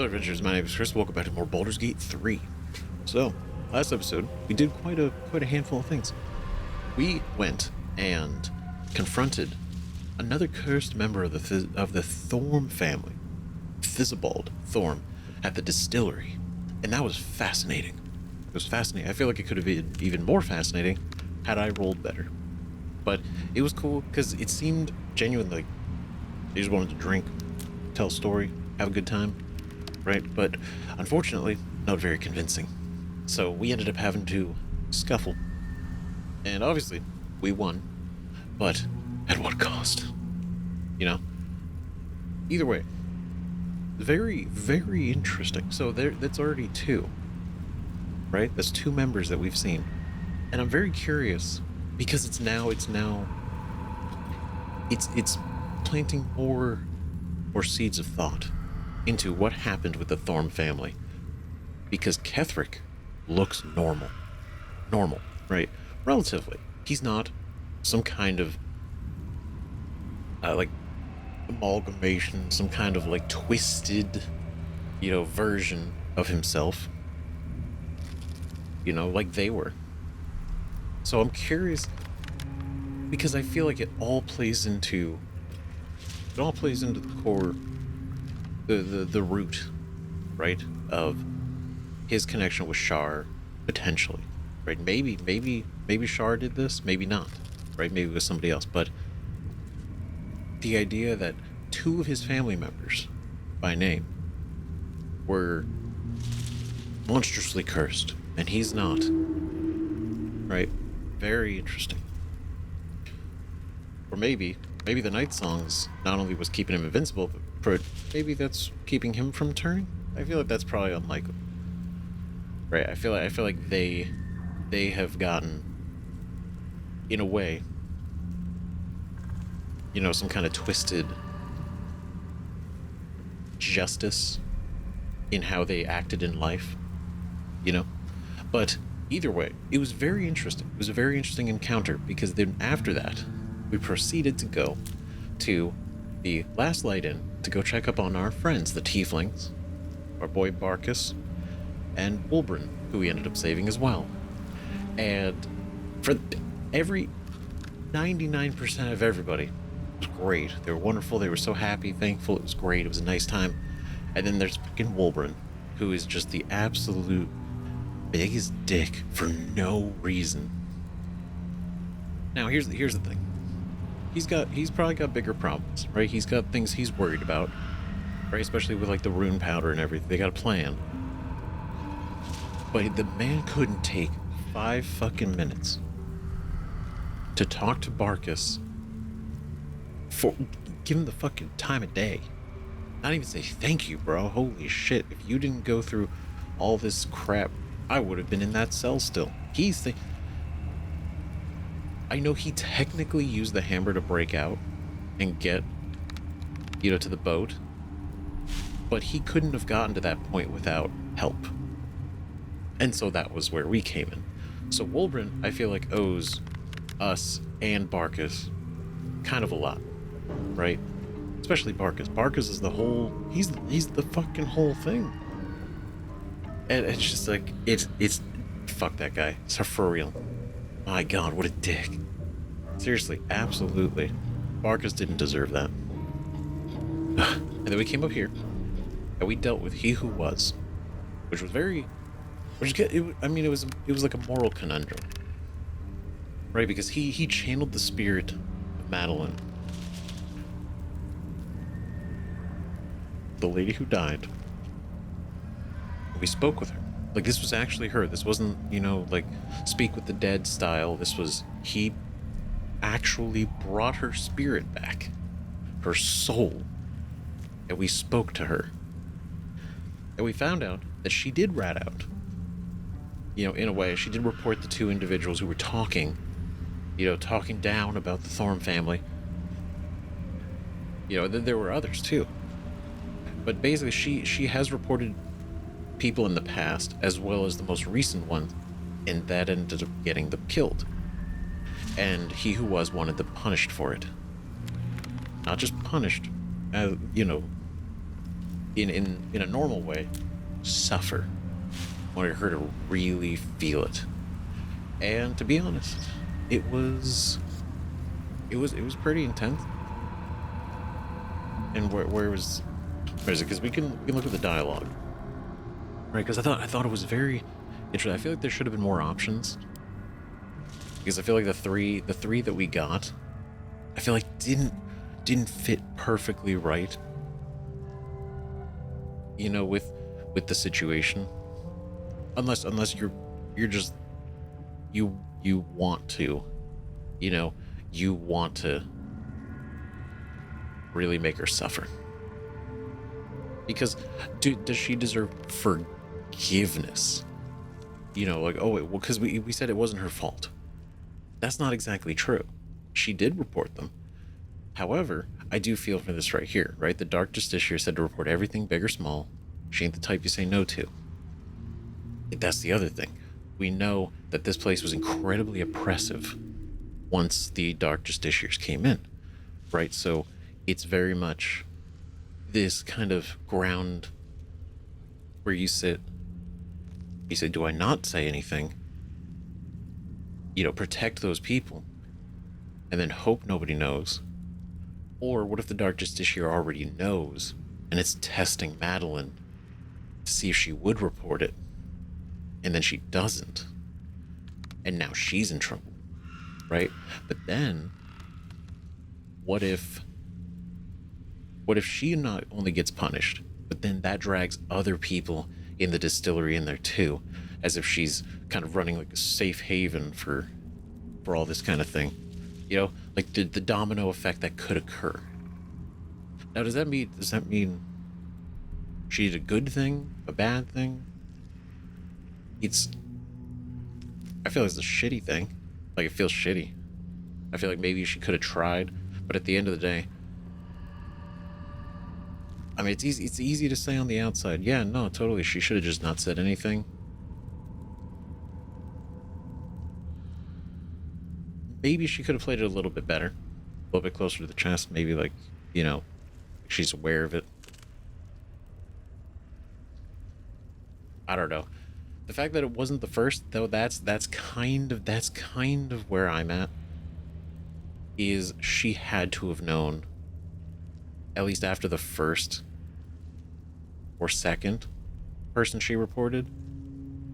Hello adventurers, my name is Chris. Welcome back to more Baldur's Gate 3. So, last episode, we did quite a handful of things. We went and confronted another cursed member of the Thorm family, Thizabald Thorm, at the distillery. And that was fascinating. It was fascinating. I feel like it could have been even more fascinating had I rolled better. But it was cool because it seemed genuine, like they just wanted to drink, tell a story, have a good time. Right, but unfortunately, not very convincing. So we ended up having to scuffle. And obviously, we won. But at what cost? You know? Either way, very, very interesting. So that's already two. Right? That's two members that we've seen. And I'm very curious, because it's planting more seeds of thought into what happened with the Thorm family, because Ketheric looks normal, right? Relatively, he's not some kind of like amalgamation, some kind of like twisted, version of himself, like they were. So I'm curious, because I feel like it all plays into the core, the root, right, of his connection with Shar, potentially, right? Maybe Shar did this, maybe not, right? Maybe it was somebody else, but the idea that two of his family members, by name, were monstrously cursed, and he's not, right? Very interesting. Or maybe the Night Songs not only was keeping him invincible, but maybe that's keeping him from turning. I feel like that's probably unlikely, right? I feel like they have gotten, in a way, some kind of twisted justice in how they acted in life, But either way, it was very interesting. It was a very interesting encounter, because then after that, we proceeded to go to the last light inn to go check up on our friends, the tieflings, our boy Barkus, and Wolbrin, who we ended up saving as well. And for every 99% of everybody, it was great. They were wonderful. They were so happy, thankful. It was great. It was a nice time. And then there's fucking Wolbrin, who is just the absolute biggest dick for no reason. Now, here's the thing. He's probably got bigger problems, right? He's got things he's worried about, right? Especially with like the rune powder and everything. They got a plan. But the man couldn't take 5 fucking minutes to talk to Barkus, for give him the fucking time of day. Not even say thank you, bro. Holy shit. If you didn't go through all this crap, I would have been in that cell still. I know he technically used the hammer to break out and get, to the boat, but he couldn't have gotten to that point without help. And so that was where we came in. So Wolbrin, I feel like, owes us and Barkus kind of a lot, right? Especially Barkus. Barkus is the whole, he's the fucking whole thing. And it's just like, it's fuck that guy. It's for real. My God, what a dick. Seriously, absolutely. Barkus didn't deserve that. And then we came up here, and we dealt with He Who Was, which was very, it was like a moral conundrum, right? Because he channeled the spirit of Meline, the lady who died. We spoke with her. Like, this was actually her. This wasn't, like, speak with the dead style. This was, he actually brought her spirit back, her soul, and we spoke to her. And we found out that she did rat out. In a way, she did report the two individuals who were talking down about the Thorm family. Then there were others too. But basically, she has reported people in the past, as well as the most recent one, and that ended up getting them killed. And He Who Was wanted them punished for it. Not just punished, in a normal way, suffer. I wanted her to really feel it. And to be honest, it was pretty intense. And where is it? Because we can look at the dialogue, right? Because I thought it was very interesting. I feel like there should have been more options. Because I feel like the three that we got, I feel like didn't fit perfectly right. You know, with the situation. Unless you're just you want to, you know, you want to really make her suffer. Because does she deserve forgiveness? You know, like, oh, because we said it wasn't her fault. That's not exactly true. She did report them. However, I do feel for this right here, right? The Dark Justiciar said to report everything, big or small. She ain't the type you say no to. That's the other thing. We know that this place was incredibly oppressive once the Dark Justiciars came in, right? So it's very much this kind of ground where you sit. You say, do I not say anything? You know, protect those people and then hope nobody knows. Or what if the Dark Justiciar already knows and it's testing Meline to see if she would report it, and then she doesn't, and now she's in trouble, right? But then what if she not only gets punished, but then that drags other people in the distillery in there too, as if she's kind of running like a safe haven for all this kind of thing, you know, like the domino effect that could occur. Now, does that mean she did a good thing, a bad thing? I feel like it's a shitty thing. Like, it feels shitty. I feel like maybe she could have tried, but at the end of the day, I mean, it's easy to say on the outside, yeah, no, totally, she should have just not said anything. Maybe she could have played it a little bit better, a little bit closer to the chest, maybe, like, you know, she's aware of it. I don't know. The fact that it wasn't the first, though, that's kind of where I'm at. Is she had to have known, at least after the first or second person she reported,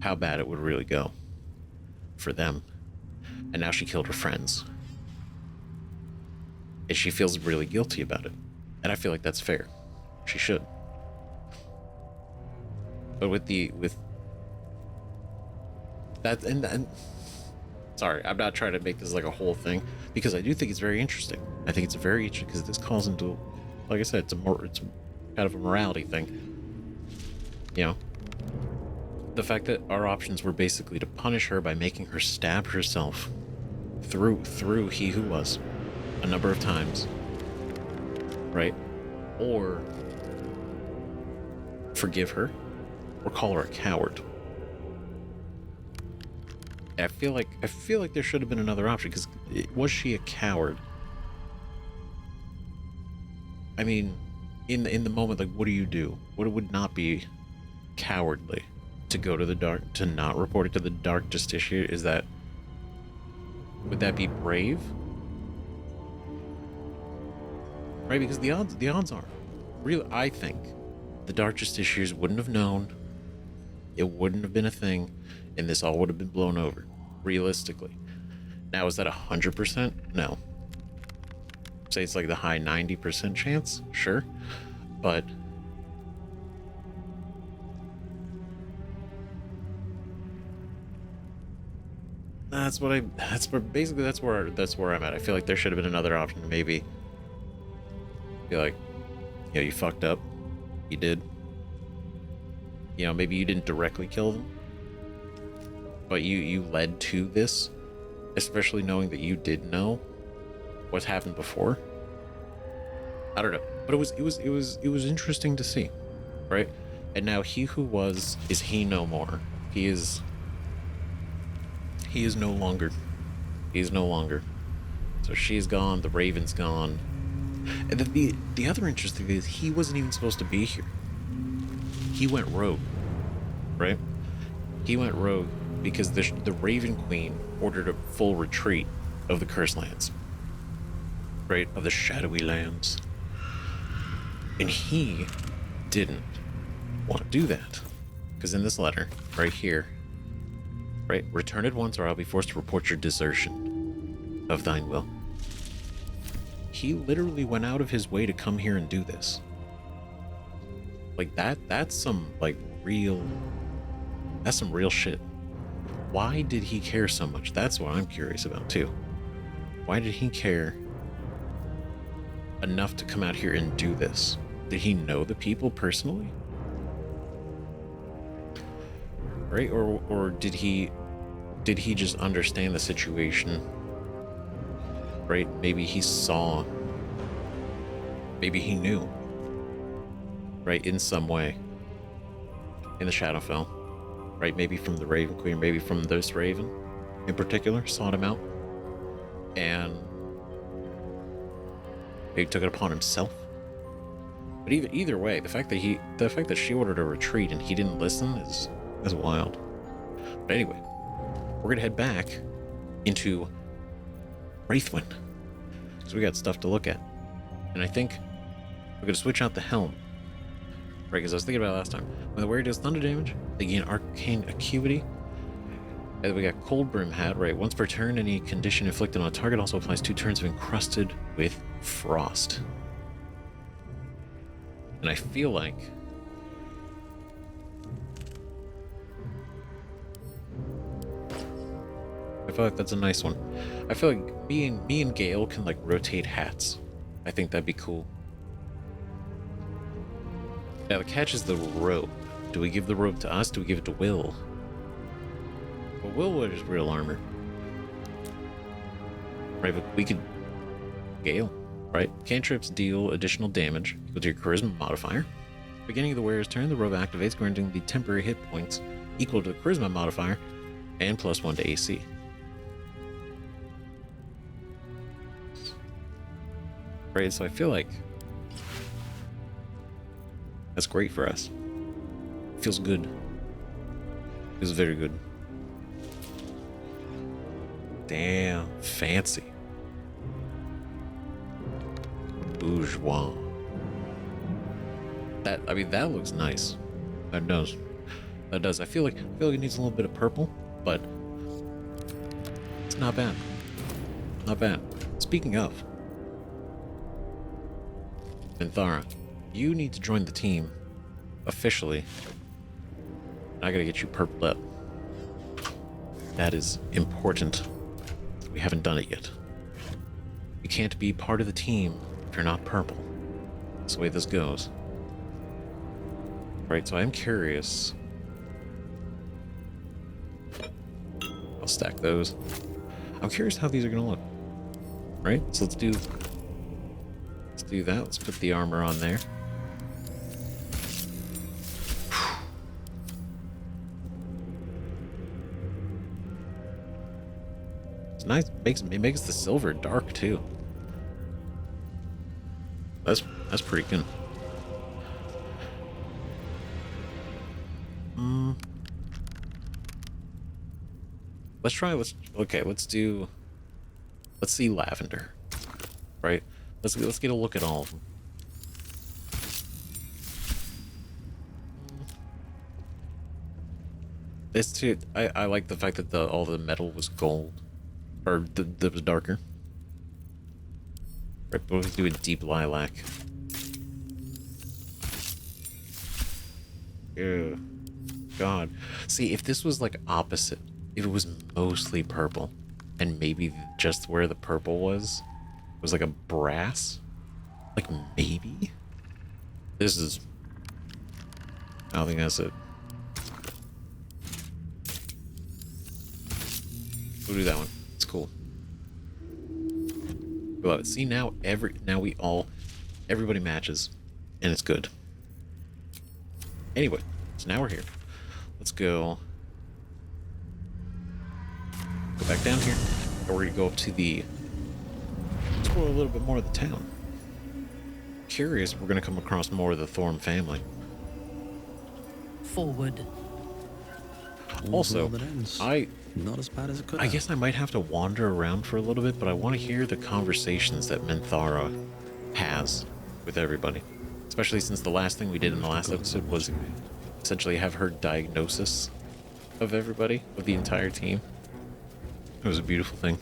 how bad it would really go for them. And now she killed her friends. And she feels really guilty about it. And I feel like that's fair. She should. But with that, and sorry, I'm not trying to make this like a whole thing, because I do think it's very interesting. I think it's very interesting because this calls into, like I said, it's kind of a morality thing. You know, the fact that our options were basically to punish her by making her stab herself through He Who Was a number of times, right? Or forgive her, or call her a coward. I feel like there should have been another option, because was she a coward? I mean, in the moment, like, what do you do? What would not be cowardly? To go to the dark, to not report it to the Dark Justiciar? Would that be brave? Right, because the odds are, really, I think the Dark Justiciars wouldn't have known. It wouldn't have been a thing, and this all would have been blown over, realistically. Now, is that 100%? No. Say it's like the high 90% chance, sure, but that's where I'm at. I feel like there should have been another option to maybe be like, you know, you fucked up. You did. You know, maybe you didn't directly kill them, but you led to this, especially knowing that you did know what's happened before. I don't know, but it was interesting to see, right? And now He Who Was is he no more. He is no longer. He's no longer. So she's gone. The Raven's gone. And then the other interesting thing is he wasn't even supposed to be here. he went rogue, right? He went rogue because the Raven Queen ordered a full retreat of the Cursed Lands, right? Of the Shadowy Lands. And he didn't want to do that. Because in this letter, right here, right? Return at once or I'll be forced to report your desertion of thine will. He literally went out of his way to come here and do this. Like that's some real shit. Why did he care so much? That's what I'm curious about too. Why did he care enough to come out here and do this? Did he know the people personally? Right? Or did he just understand the situation? Right? Maybe he saw, maybe he knew, right, in some way, in the Shadowfell, right? Maybe from the Raven Queen, maybe from this Raven in particular, sought him out, and he took it upon himself. But either way, the fact that she ordered a retreat and he didn't listen is wild. But anyway, we're gonna head back into Reithwin, because we got stuff to look at. And I think we're going to switch out the helm. Right, because I was thinking about it last time. When the wearer does thunder damage, they gain arcane acuity. And we got Cold Brim Hat, right? Once per turn, any condition inflicted on a target also applies 2 turns of encrusted with frost. And I feel like that's a nice one. I feel like me and Gale can rotate hats. I think that'd be cool. Now the catch is the rope. Do we give the rope to us? Do we give it to Will? Well, Will wears real armor. Right, but we could... Gale, right? Cantrips deal additional damage equal to your charisma modifier. Beginning of the wearer's turn, the robe activates, granting the temporary hit points equal to the charisma modifier and +1 to AC. Right, so I feel like that's great for us. Feels good. Feels very good. Damn, fancy. Bourgeois. That looks nice. That does. That does. I feel like it needs a little bit of purple, but it's not bad. Not bad. Speaking of, Minthara, you need to join the team officially. I gotta get you purpled up. That is important. We haven't done it yet. You can't be part of the team if you're not purple. That's the way this goes. Right, so I'm curious. I'll stack those. I'm curious how these are gonna look. Right, so let's do that. Let's put the armor on there. It's nice. It makes the silver dark too. That's pretty good. Let's see lavender. Right? Let's get a look at all of them. This too, I like the fact that all the metal was gold, or that was darker. Right, but we'll do a deep lilac. Ew. God. See, if this was opposite, if it was mostly purple, and maybe just where the purple was a brass, maybe. This is. I don't think that's it. We'll do that one. It's cool. We love it. See, now everybody matches, and it's good. Anyway, so now we're here. Let's go back down here, and we're gonna go up to the. Explore a little bit more of the town. Curious, we're gonna come across more of the Thorm family. forward. Also, Well, that ends. I Not as bad as it could I have. guess I might have to wander around for a little bit, but I want to hear the conversations that Minthara has with everybody. Especially since the last thing we did in the last episode was essentially have her diagnosis of everybody, of the entire team. It was a beautiful thing.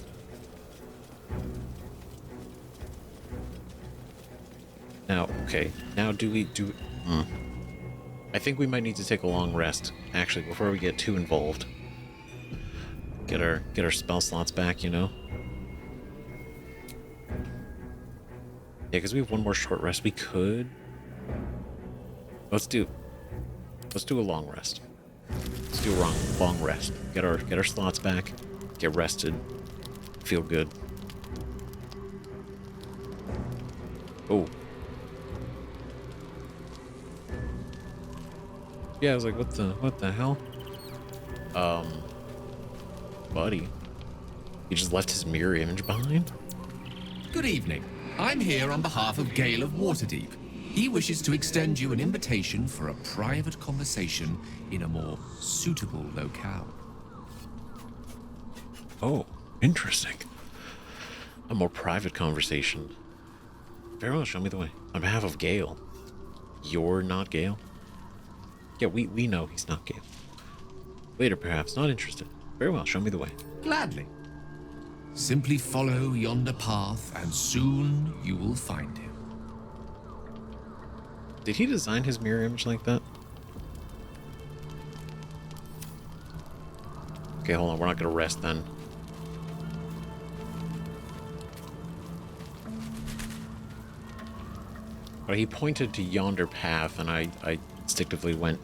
Now, okay, now I think we might need to take a long rest, actually, before we get too involved. Get our spell slots back, you know? Yeah, because we have one more short rest. We could... Let's do a long rest. Let's do a long rest. Get our slots back. Get rested. Feel good. Oh. Yeah, I was like, what the hell? Buddy. He just left his mirror image behind? Good evening. I'm here on behalf of Gale of Waterdeep. He wishes to extend you an invitation for a private conversation in a more suitable locale. Oh, interesting. A more private conversation. Very well, show me the way. On behalf of Gale. You're not Gale? Yeah, we know he's not Gale. Later, perhaps. Not interested. Very well, show me the way. Gladly. Simply follow yonder path, and soon you will find him. Did he design his mirror image like that? Okay, hold on. We're not going to rest then. But he pointed to yonder path, and I instinctively went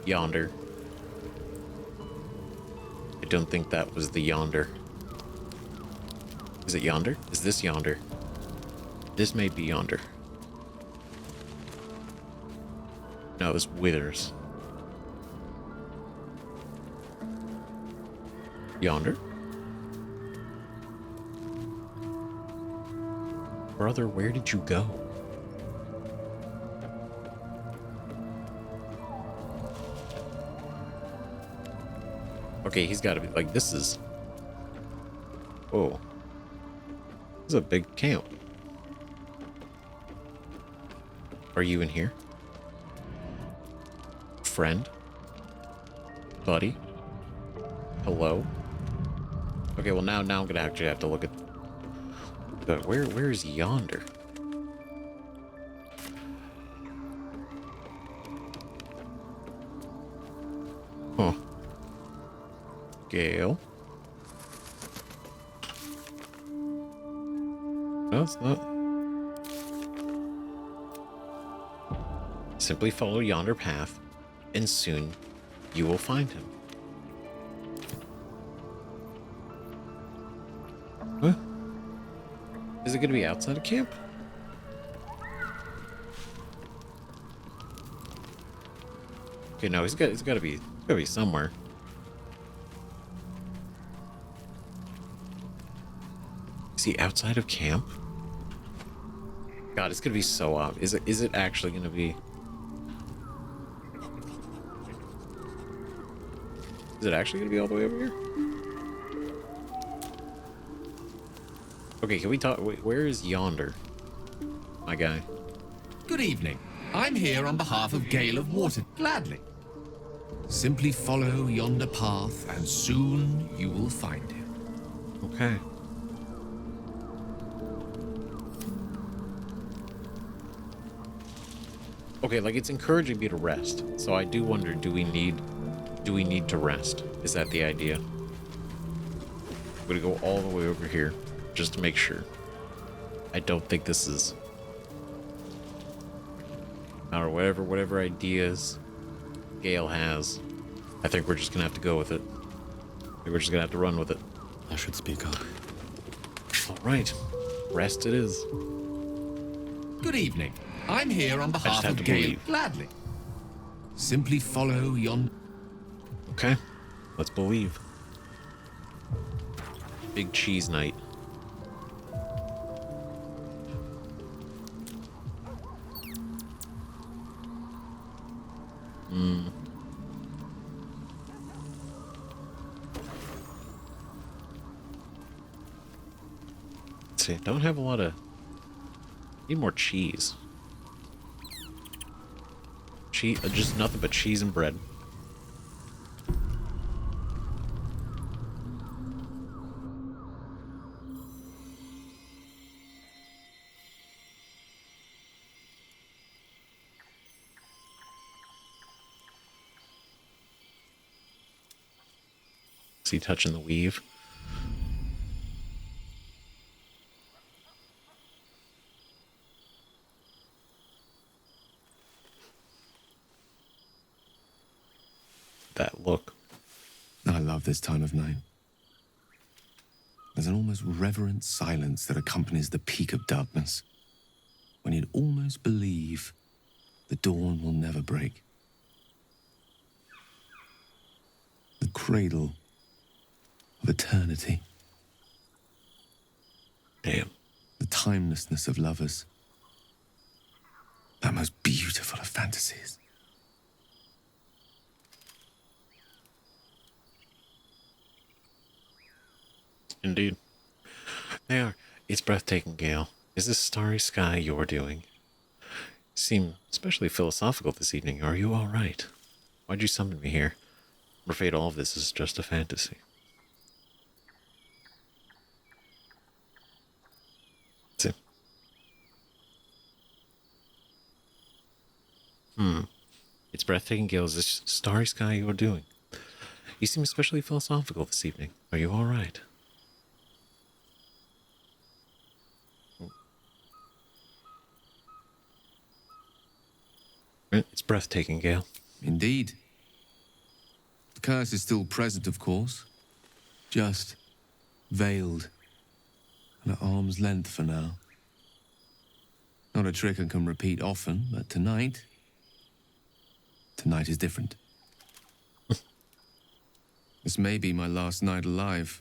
yonder. I don't think that was the yonder. Is it yonder? Is this yonder? This may be yonder. No, this withers. Yonder? Brother, where did you go? Okay, he's got to be like, this is... Whoa. This is a big camp. Are you in here? Friend? Buddy? Hello? Okay, well now I'm gonna actually have to look at... Where is yonder? Huh. Gale? No, it's not. Simply follow yonder path, and soon you will find him. Huh? Is it going to be outside of camp? Okay, no, it's got to be somewhere. Is he outside of camp? God, it's gonna be so obvious. Is it actually gonna be? Is it actually gonna be all the way over here? Okay, can we talk? Wait, where is yonder, my guy? Good evening. I'm here on behalf of Gale of Water. Gladly. Simply follow yonder path, and soon you will find him. Okay. Okay, like it's encouraging me to rest. So I do wonder, do we need to rest? Is that the idea? I'm gonna go all the way over here just to make sure. I don't think this is, or whatever ideas Gale has. I think we're just gonna have to go with it. I think we're just gonna have to run with it. I should speak up. All right, rest it is. Good evening. I'm here on behalf have of to Gale. believe. Gladly. Simply follow yonder. Okay, let's believe. Big cheese night. Hmm. see. Don't have a lot of... Need more cheese. Cheese, just nothing but cheese and bread. See, touching the weave. That look. I love this time of night. There's an almost reverent silence that accompanies the peak of darkness, when you'd almost believe the dawn will never break. The cradle of eternity. Damn. The timelessness of lovers. That most beautiful of fantasies. Indeed. They are. It's breathtaking, Gale. Is this starry sky your doing? You seem especially philosophical this evening. Are you all right? Why'd you summon me here? I'm afraid all of this is just a fantasy. See. It's breathtaking, Gale. Is this starry sky you are doing? You seem especially philosophical this evening. Are you all right? It's breathtaking, Gale. Indeed. The curse is still present, of course. Just veiled and at arm's length for now. Not a trick I can repeat often, but tonight is different. This may be my last night alive.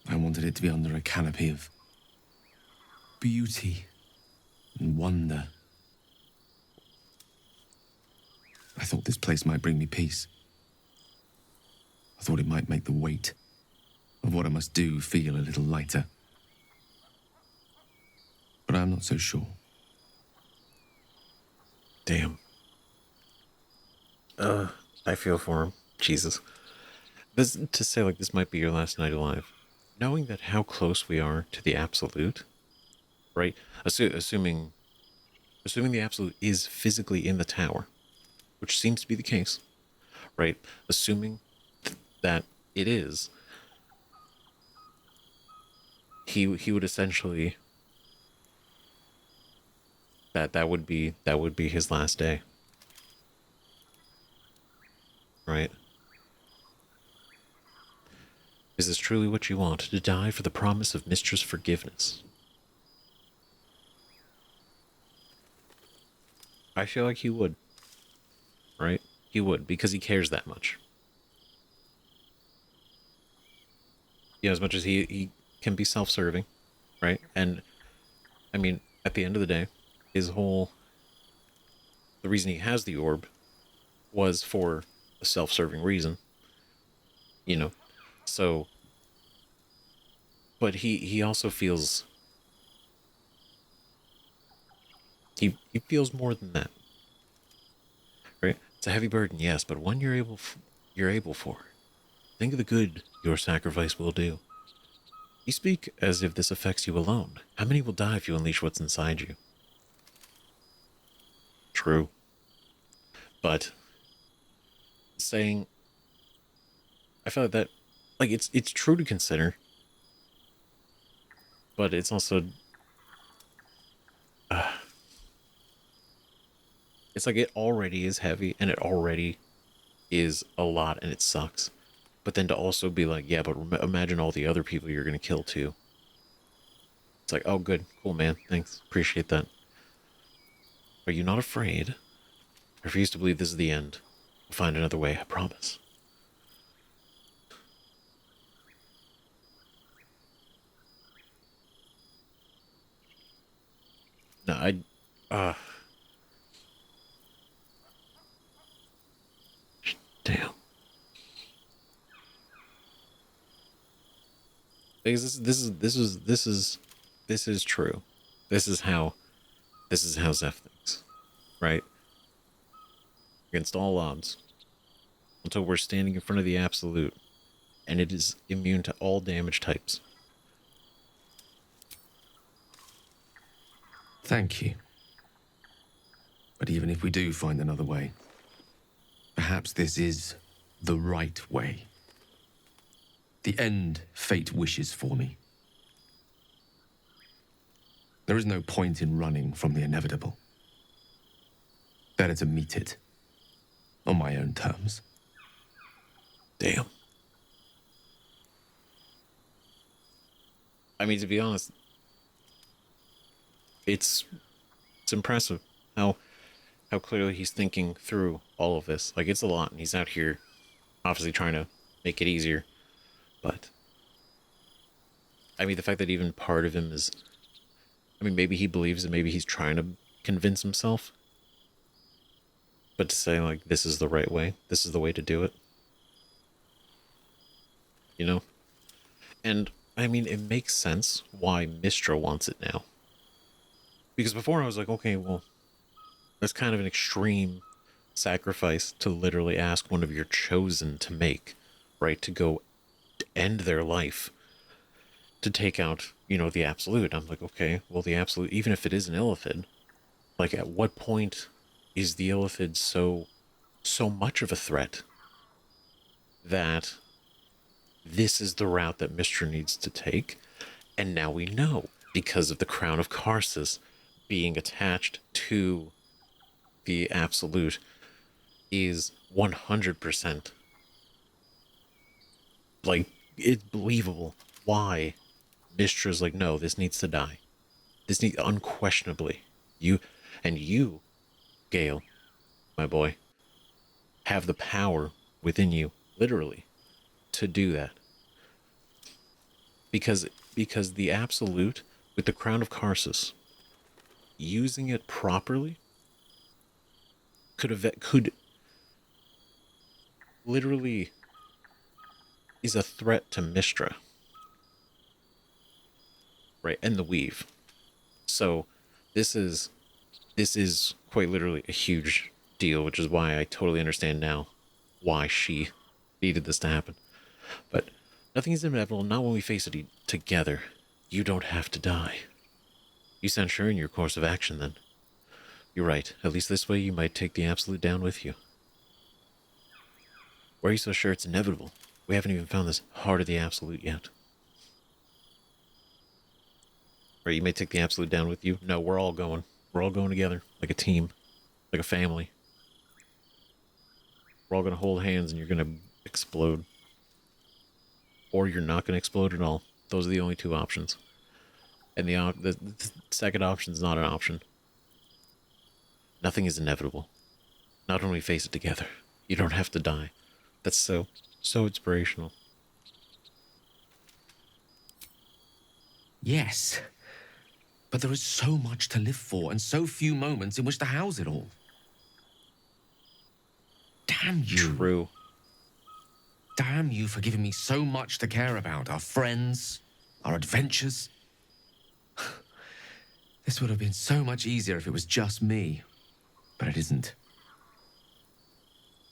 I wanted it to be under a canopy of beauty and wonder. I thought this place might bring me peace. I thought it might make the weight of what I must do feel a little lighter. But I'm not so sure. Damn. I feel for him. Jesus. This, to say like this might be your last night alive. Knowing that how close we are to the absolute, right? Assuming the absolute is physically in the tower, which seems to be the case, right? Assuming that it is, he would essentially that would be his last day, right? Is this truly what you want, to die for the promise of Mistress Forgiveness? I feel like he would. Right? He would, because he cares that much. Yeah, as much as he can be self-serving, right? And, I mean, at the end of the day, the reason he has the orb was for a self-serving reason. You know? So, but he also feels, he feels more than that. Right? It's a heavy burden, yes, but one you're able for. Think of the good your sacrifice will do. You speak as if this affects you alone. How many will die if you unleash what's inside you? True. But saying, I feel like that, like it's true to consider, but it's also, it's like it already is heavy and it already is a lot and it sucks. But then to also be like, yeah, but imagine all the other people you're going to kill too. It's like, oh, good. Cool, man. Thanks. Appreciate that. Are you not afraid? I refuse to believe this is the end. We'll find another way, I promise. No, damn. Because this is true. This is how Zeph thinks, right? Against all odds, until we're standing in front of the Absolute, and it is immune to all damage types. Thank you. But even if we do find another way, perhaps this is the right way. The end fate wishes for me. There is no point in running from the inevitable. Better to meet it on my own terms. Damn. I mean, to be honest, it's impressive how clearly he's thinking through all of this. Like, it's a lot, and he's out here obviously trying to make it easier. But I mean, the fact that even part of him is, I mean, maybe he believes it, maybe he's trying to convince himself. But to say, like, this is the right way, this is the way to do it. You know? And, I mean, it makes sense why Mystra wants it now. Because before I was like, okay, well, that's kind of an extreme sacrifice to literally ask one of your chosen to make, right? To go end their life to take out, you know, the Absolute. I'm like, okay, well, the Absolute, even if it is an Illithid, like, at what point is the Illithid so much of a threat that this is the route that Mystra needs to take? And now we know, because of the Crown of Karsus being attached to the Absolute, is 100% like, it's believable why Mystra's like, no, this needs to die. This needs, unquestionably, you, Gale, my boy, have the power within you, literally, to do that. Because the Absolute, with the Crown of Karsus, using it properly, could literally is a threat to Mystra. Right, and the Weave. So this is quite literally a huge deal, which is why I totally understand now why she needed this to happen. But nothing is inevitable, not when we face it together. You don't have to die. You sound sure in your course of action, then. You're right. At least this way you might take the Absolute down with you. Why are you so sure it's inevitable? We haven't even found this heart of the Absolute yet. Or you may take the Absolute down with you. No, we're all going. We're all going together, like a team, like a family. We're all going to hold hands and you're going to explode. Or you're not going to explode at all. Those are the only two options. And the second option is not an option. Nothing is inevitable. Not when we face it together. You don't have to die. That's so inspirational. Yes. But there is so much to live for and so few moments in which to house it all. Damn you. True. Damn you for giving me so much to care about. Our friends, our adventures. This would have been so much easier if it was just me. But it isn't.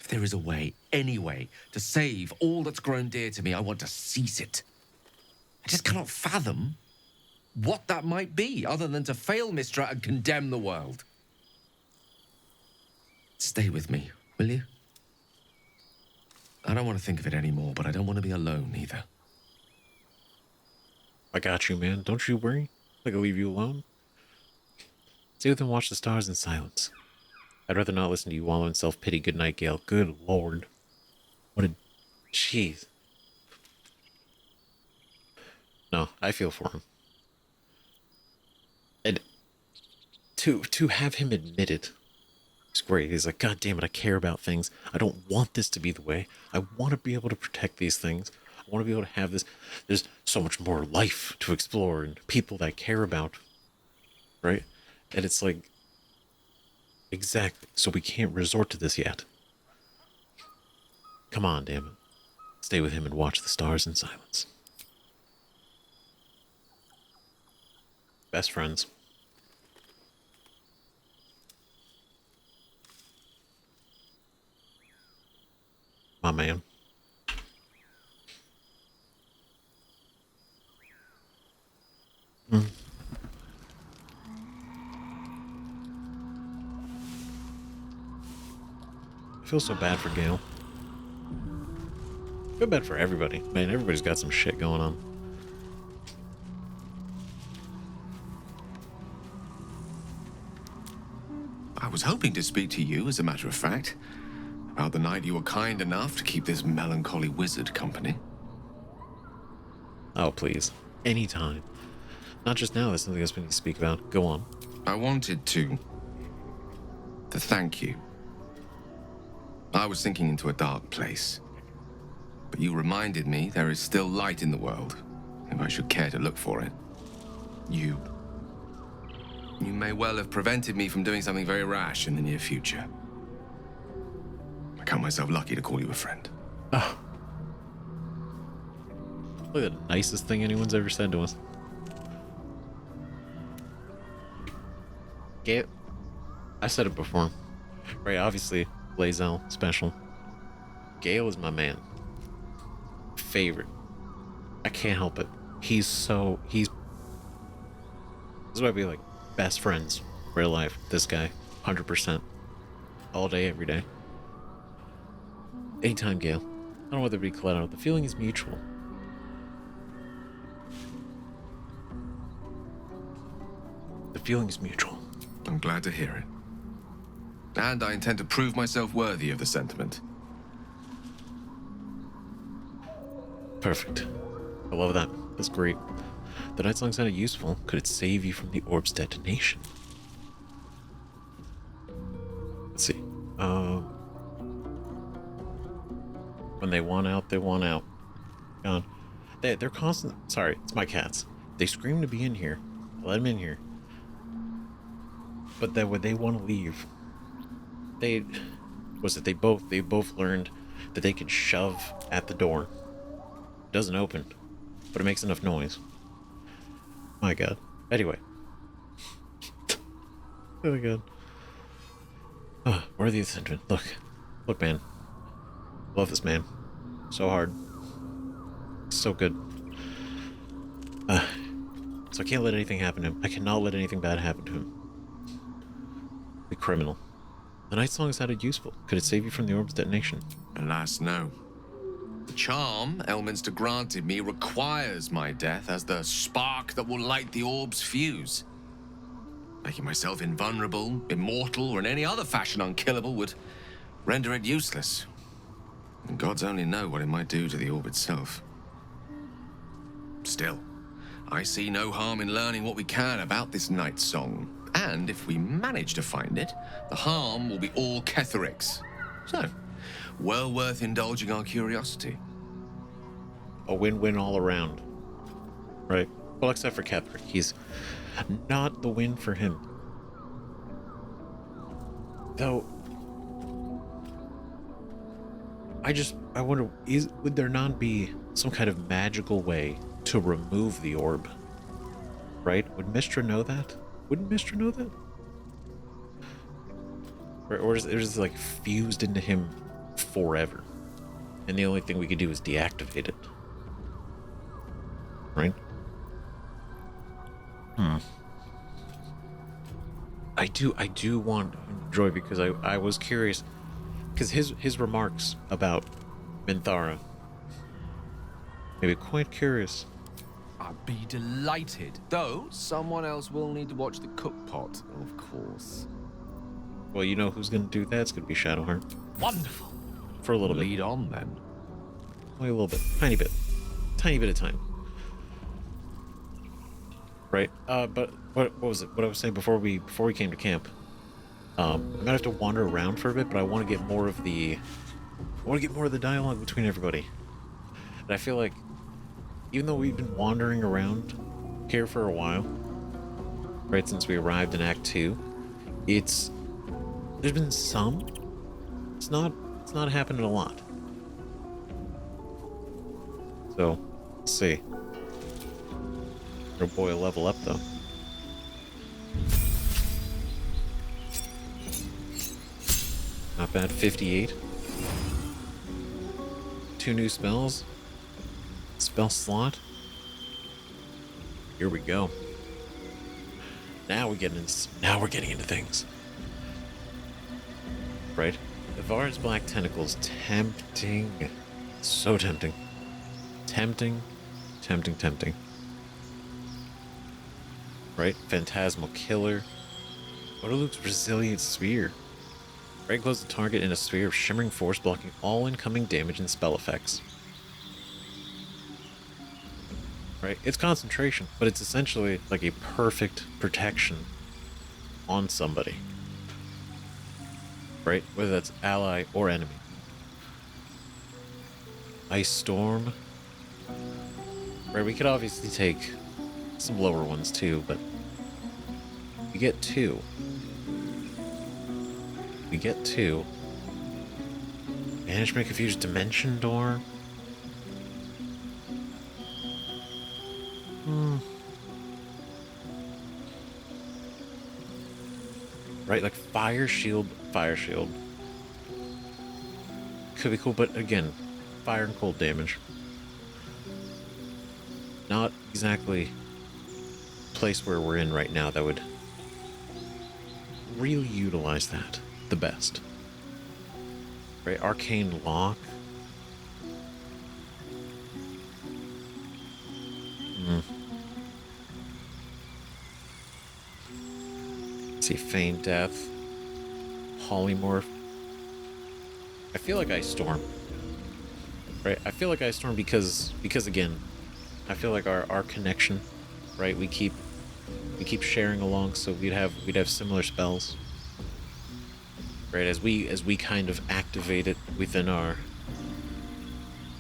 If there is a way, any way, to save all that's grown dear to me, I want to seize it. I just cannot fathom what that might be, other than to fail Mystra and condemn the world. Stay with me, will you? I don't want to think of it anymore, but I don't want to be alone either. I got you, man. Don't you worry. I can leave you alone. Stay with and watch the stars in silence. I'd rather not listen to you wallow in self-pity. Good night, Gale. Good Lord. What a... Jeez. No, I feel for him. And to have him admit it, it's great. He's like, God damn it, I care about things. I don't want this to be the way. I want to be able to protect these things. I want to be able to have this. There's so much more life to explore and people that I care about. Right? And it's like, exactly. So we can't resort to this yet. Come on, damn it. Stay with him and watch the stars in silence. Best friends. My man. I feel so bad for Gale. I feel bad for everybody. Man, everybody's got some shit going on. I was hoping to speak to you, as a matter of fact, about the night you were kind enough to keep this melancholy wizard company. Oh, please. Anytime. Not just now, that's something else we need to speak about. Go on. I wanted to thank you. I was sinking into a dark place, but you reminded me there is still light in the world, if I should care to look for it. You may well have prevented me from doing something very rash in the near future. I count myself lucky to call you a friend. Oh. Look at the nicest thing anyone's ever said to us. Gale, I said it before. Right, obviously, Blazel, special. Gale is my man. Favorite. I can't help it. This is why we like best friends, real life. This guy, 100%. All day, every day. Anytime, Gale. I don't know whether to be collateral. The feeling is mutual. The feeling is mutual. I'm glad to hear it. And I intend to prove myself worthy of the sentiment. Perfect. I love that. That's great. The night song sounded useful. Could it save you from the orb's detonation? Let's see. When they want out, they want out. God. They're constant. Sorry, it's my cats. They scream to be in here. I let them in here. But then when they want to leave, they both learned that they can shove at the door. It doesn't open, but it makes enough noise. My God. Anyway. Oh my God. Worthy of sentiment. Look, man. Love this man. So hard. So good. So I can't let anything happen to him. I cannot let anything bad happen to him. The criminal. The night song sounded useful. Could it save you from the orb's detonation? Alas, no. The charm Elminster granted me requires my death as the spark that will light the orb's fuse. Making myself invulnerable, immortal, or in any other fashion unkillable would render it useless. And gods only know what it might do to the orb itself. Still, I see no harm in learning what we can about this night song. And if we manage to find it, the harm will be all Ketheric's. So, well worth indulging our curiosity. A win-win all around. Right? Well, except for Ketheric. He's not the win for him. Though, I wonder, would there not be some kind of magical way to remove the orb? Right? Would Mystra know that? Wouldn't Mystra know that? Or is it like fused into him forever? And the only thing we could do is deactivate it. Right? I do want Joy because I was curious. Because his remarks about Minthara made me quite curious. I'd be delighted. Though, someone else will need to watch the cookpot, of course. Well, you know who's going to do that? It's going to be Shadowheart. Wonderful. For a little Lead bit. on, then. Only a little bit. Tiny bit. Tiny bit of time. Right? But what was it? What I was saying before we came to camp. I'm gonna have to wander around for a bit, but I want to get more of the dialogue between everybody. And I feel like, even though we've been wandering around here for a while, right since we arrived in Act 2, there's been some. It's not happening a lot. So, let's see. Our boy will level up though. Not bad. 58. 2 new spells. Spell slot. Here we go. Now we're getting into things. Right? Ivard's black tentacles. Tempting. So tempting. Tempting. Right? Phantasmal Killer. Odaluk's Resilient Sphere. Right, close the target in a sphere of shimmering force, blocking all incoming damage and spell effects. Right? It's concentration, but it's essentially like a perfect protection on somebody. Right? Whether that's ally or enemy. Ice Storm. Right, we could obviously take some lower ones too, but we get 2. We get 2. Management Confused Dimension Door. Right, like Fire Shield. Could be cool, but again, fire and cold damage. Not exactly a place where we're in right now that would really utilize that the best. Right, Arcane Lock. Let's see, Feign Death. Polymorph. I feel like Ice Storm. Right, I feel like Ice Storm because again, I feel like our connection, right? We keep sharing along, so we'd have similar spells. Right, as we kind of activate it within our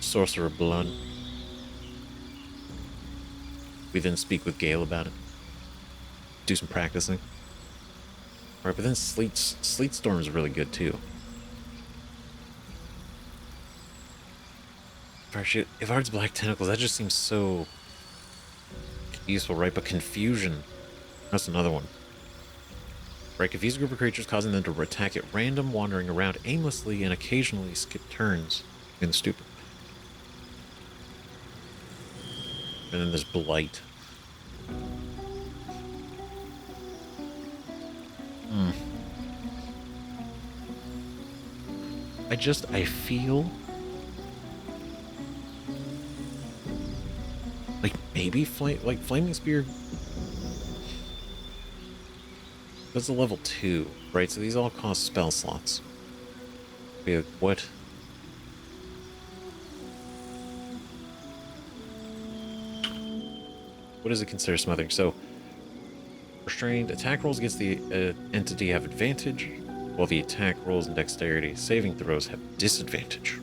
Sorcerer Blood. We then speak with Gale about it. Do some practicing. Right, but then Sleet Storm is really good too. Ivard's Black Tentacles, that just seems so useful, right? But Confusion, that's another one. Right, confuse a group of creatures, causing them to attack at random, wandering around aimlessly, and occasionally skip turns. Being stupid. And then there's Blight. I feel like maybe Flaming Spear. That's a level 2, right? So these all cost spell slots. Okay, what? What does it consider smothering? So, restrained attack rolls against the entity have advantage, while the attack rolls and dexterity saving throws have disadvantage.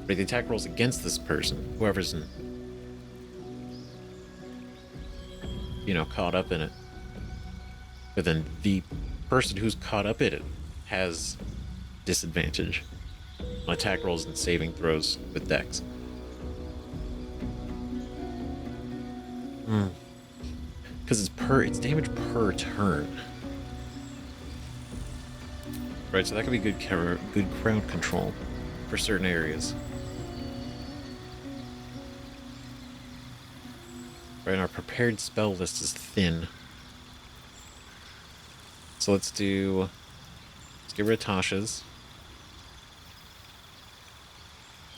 Right, the attack rolls against this person, whoever's in, caught up in it. But then the person who's caught up in it has disadvantage on attack rolls and saving throws with dex. Because it's damage per turn. Right, so that could be good crowd control for certain areas. Right, and our prepared spell list is thin. So let's get rid of Tasha's.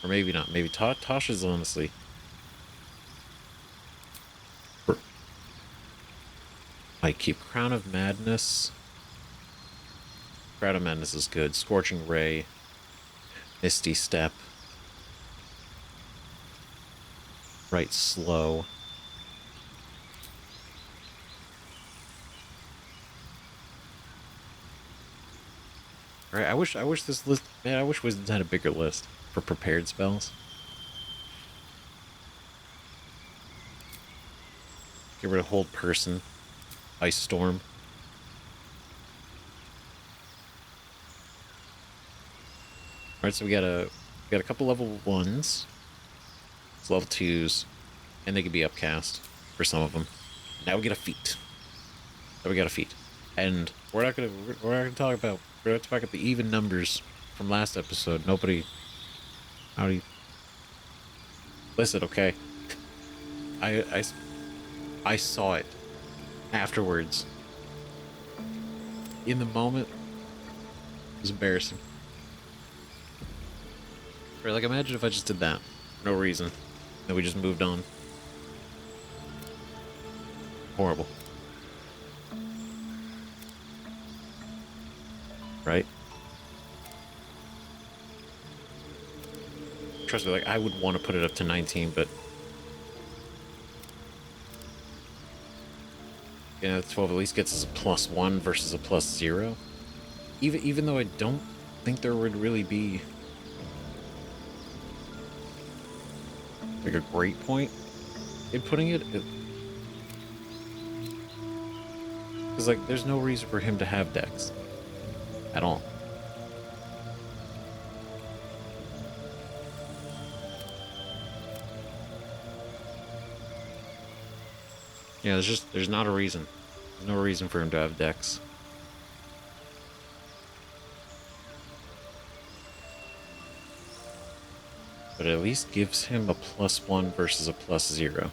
Or maybe not. Maybe Tasha's, honestly. I keep Crown of Madness. Crown of Madness is good. Scorching Ray. Misty Step. Right, Slow. Alright, I wish this list, man, I wish Wizards had a bigger list for prepared spells. Get rid of Hold Person. Ice Storm. Alright, so we got a couple level 1s. It's level 2s. And they could be upcast. for some of them. Now we get a feat. And we're not gonna talk about the even numbers from last episode. Nobody. How do you listen? Okay. I saw it afterwards. In the moment, it was embarrassing. Right, like imagine if I just did that, for no reason, then we just moved on. Horrible. Right? Trust me, like I would want to put it up to 19, but yeah, 12 at least gets us a +1 versus a +0. Even though I don't think there would really be like a great point in putting it, because like there's no reason for him to have Dex at all. Yeah, there's not a reason. There's no reason for him to have Dex. But it at least gives him a +1 versus a +0.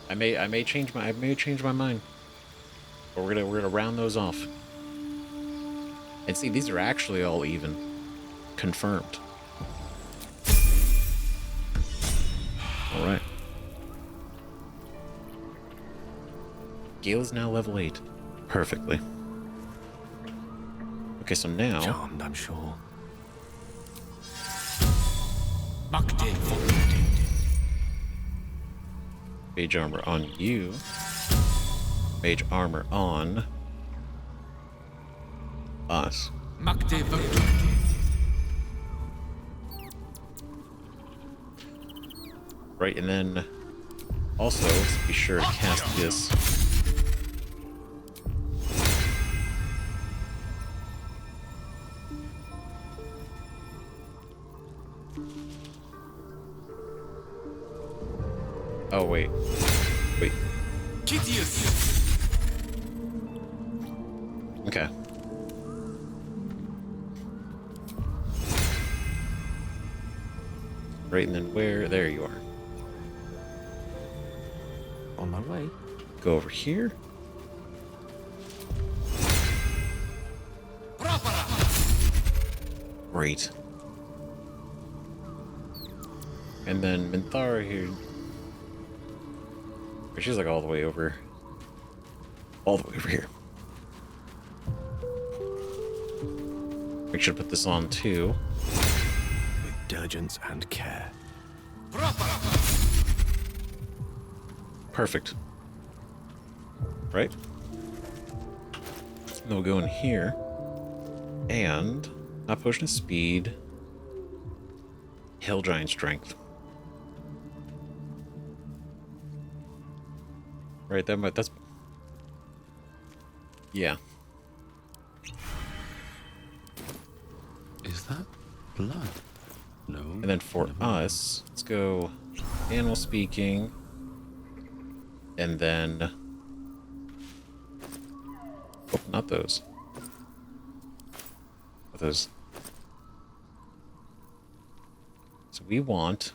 I may change my mind. But we're gonna round those off. And see, these are actually all even. Confirmed. Alright. Gale is now level 8. Perfectly. Okay, so now... Charmed, I'm sure. Mage armor on you. Mage armor on... us. Right, and then... also, let's be sure to cast this. Oh, wait. Wait. Okay. Right, and then where? There you are. On my way. Go over here. Great. And then Minthara here. She's like all the way over. All the way over here. Make sure to put this on too. With diligence and care. Perfect. Right? Then we'll go in here. And not potion of speed. Hill giant strength. Right, that's... yeah. Is that blood? No. And then for us, let's go animal speaking. And then... oh, not those. Not those. So we want...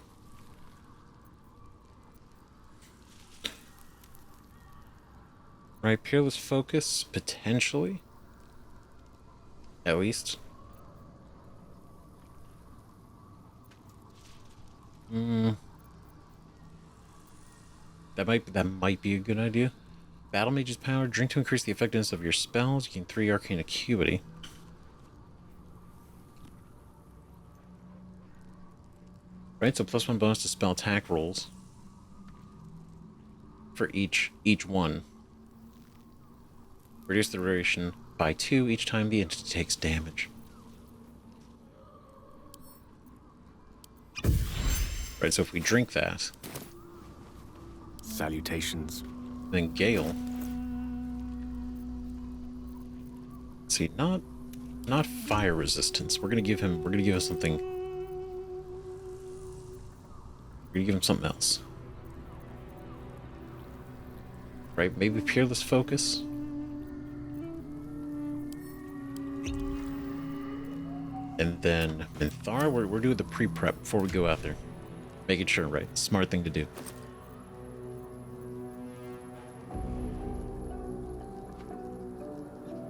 right, Peerless Focus, potentially. At least. That might be a good idea. Battle Mage's power. Drink to increase the effectiveness of your spells. You gain 3 arcane acuity. Right, so +1 bonus to spell attack rolls. For each one. Reduce the duration by 2 each time the entity takes damage. Right, so if we drink that... salutations. then Gale Let's see, not fire resistance. We're gonna give him something. We're gonna give him something else. Right? Maybe peerless focus. And then in Thor, we're doing the pre-prep before we go out there. Making sure, right? Smart thing to do.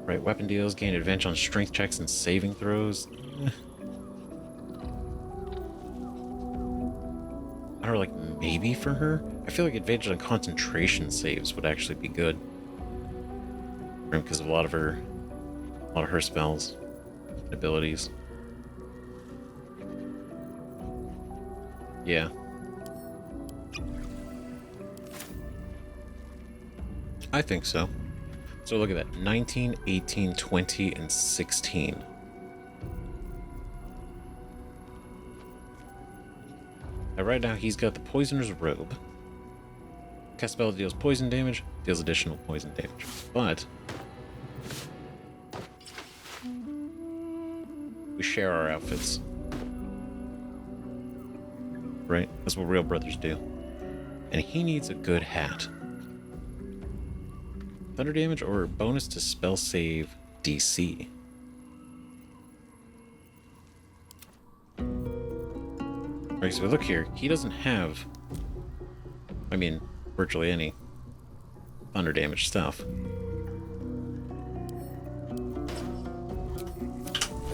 Right, weapon deals, gain advantage on strength checks and saving throws. I don't know, like maybe for her? I feel like advantage on concentration saves would actually be good. Because of a lot of her spells and abilities. Yeah. I think so. So look at that. 19, 18, 20, and 16. Now right now he's got the Poisoner's Robe. Cast spell deals poison damage, deals additional poison damage. But we share our outfits. Right? That's what real brothers do. And he needs a good hat. Thunder damage or bonus to spell save DC. Alright, so look here. He doesn't have, I mean, virtually any thunder damage stuff.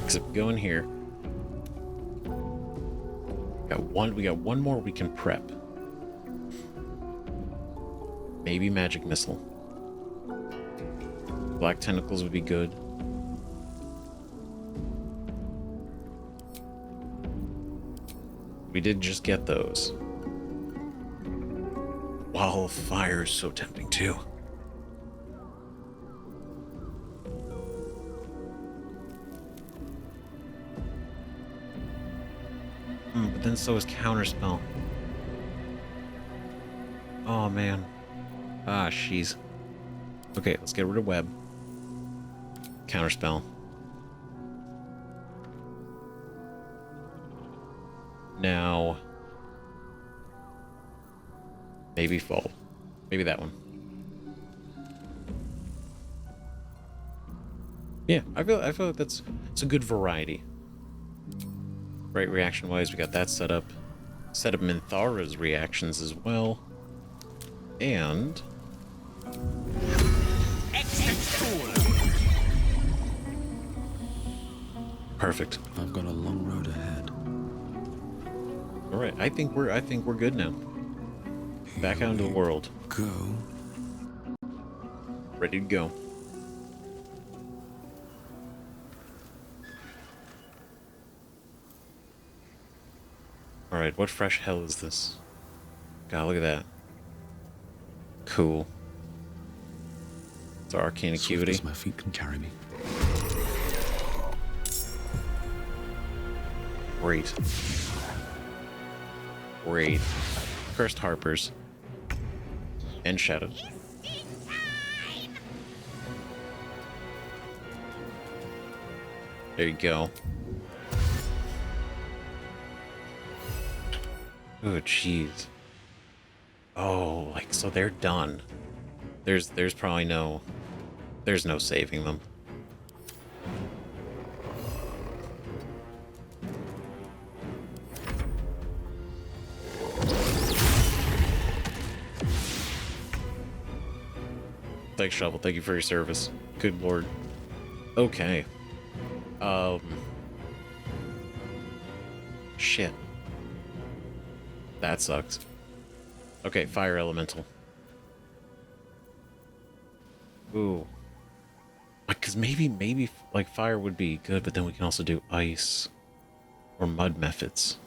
Except go in here. We got one more we can prep. Maybe magic missile. Black tentacles would be good. We did just get those. Wall of fire is so tempting too. But then so is counterspell. Oh man. Ah, jeez. Okay, let's get rid of web. Counterspell. Now, maybe fold. Maybe that one. Yeah, I feel like it's a good variety. Right, reaction-wise, we got that set up. Set up Minthara's reactions as well. And perfect. I've got a long road ahead. All right, I think we're good now. Back out into the world. Go. Ready to go. All right, what fresh hell is this? God, look at that. Cool. It's arcane acuity. Swift as my feet can carry me. Great. Great. Cursed Harpers. And Shadows. There you go. Oh, jeez. Oh, like, so they're done. There's probably there's no saving them. Thanks, Shovel. Thank you for your service. Good lord. Okay. Shit. That sucks. Okay, fire elemental. Ooh. Because maybe like fire would be good, but then we can also do ice or mud methods.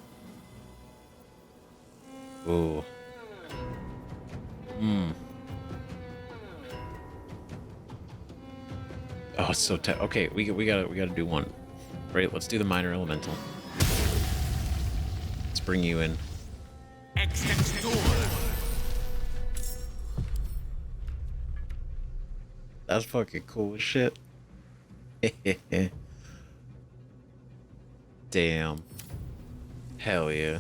Ooh. Oh, it's so tough. Okay, we gotta do one. Right, let's do the minor elemental. Let's bring you in. That's fucking cool as shit. Damn. Hell yeah.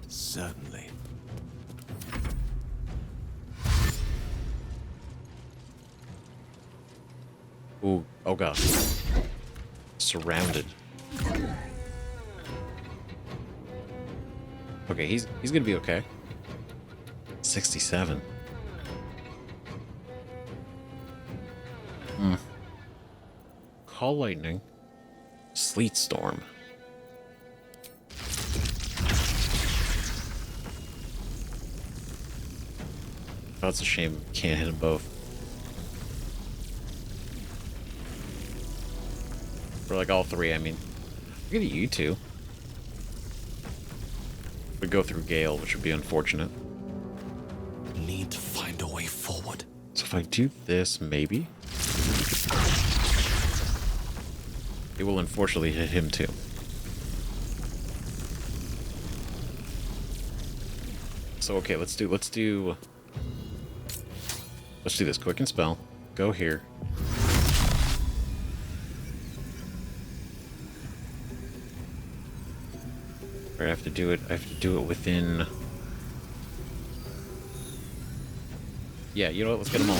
Certainly. Ooh, oh god. Surrounded. Okay, he's gonna be okay. 67. Call lightning. Sleet storm. Oh, it's a shame can't hit them both. Or like all three, I mean. Look at you two. We go through Gale, which would be unfortunate. Need to find a way forward. So if I do this, maybe? It will unfortunately hit him too. So okay, let's do this quick and spell. Go here. Right, I have to do it within. Yeah, you know what? Let's get them all.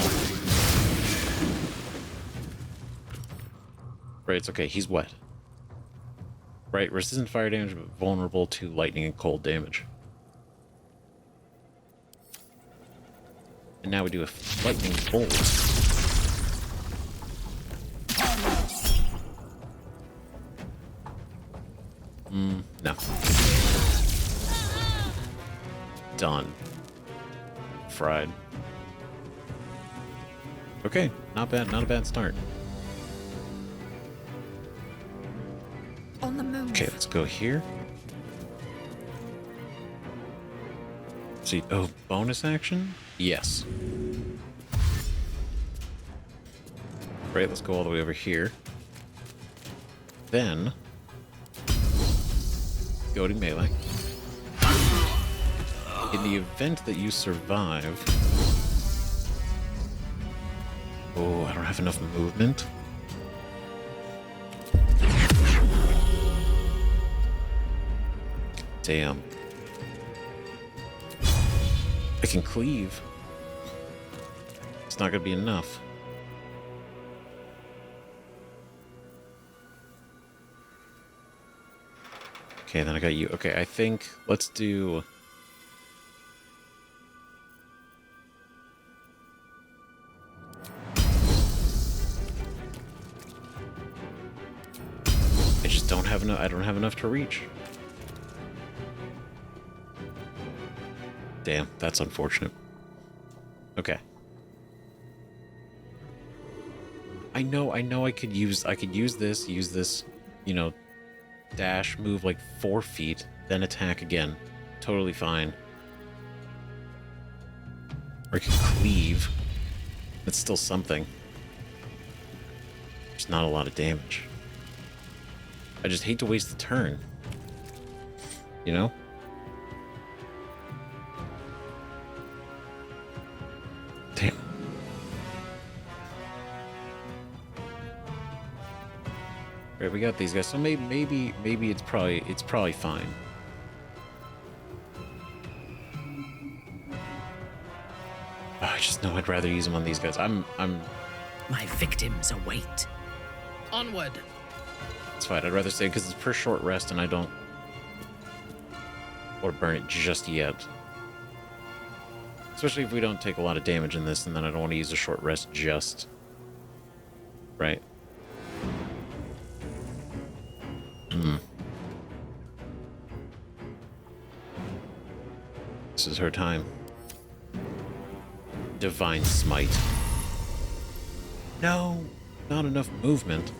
Right, it's okay. He's wet. Right, resistant fire damage, but vulnerable to lightning and cold damage. And now we do a lightning bolt. No. Done. Fried. Okay, not bad. Not a bad start. On the move. Okay, let's go here. See, oh, bonus action? Yes. Right, let's go all the way over here. Then, go to melee. In the event that you survive... Oh, I don't have enough movement. Damn. I can cleave. It's not gonna be enough. Okay, then I got you. Okay, I think let's do... I just don't have enough. I don't have enough to reach. Damn, that's unfortunate. Okay. I know I could use this, you know, dash, move like 4 feet, then attack again. Totally fine. Or I could cleave. That's still something. There's not a lot of damage. I just hate to waste the turn. You know? Damn. Right, we got these guys. So maybe it's probably fine. Oh, I just know I'd rather use them on these guys. I'm My victims await. Onward. It's fine. I'd rather say because it's per short rest, and I don't want to burn it just yet. Especially if we don't take a lot of damage in this, and then I don't want to use a short rest just. Right? This is her time. Divine Smite. No, not enough movement.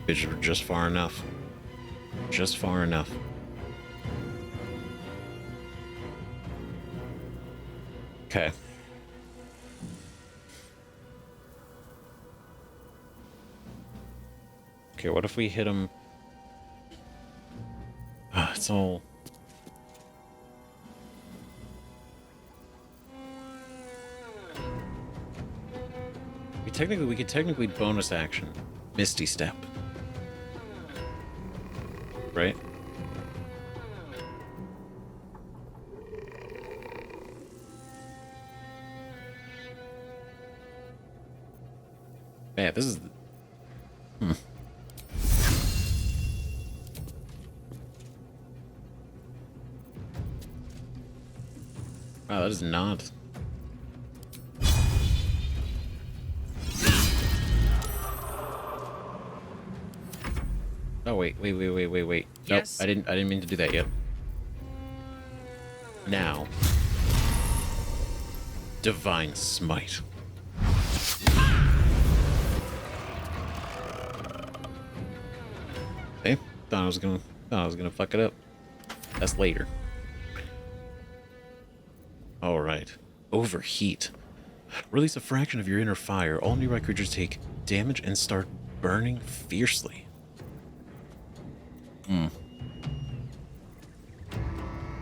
Bitch, just far enough. Just far enough. Okay. Okay, what if we hit him? It's all... technically, we could technically bonus action Misty Step. Right? Man, this is... Wow, that is not... Oh, wait. Nope, Yes? I didn't mean to do that yet. Now. Divine Smite. Okay, thought I was gonna fuck it up. That's later. Alright. Overheat. Release a fraction of your inner fire. All nearby creatures take damage and start burning fiercely.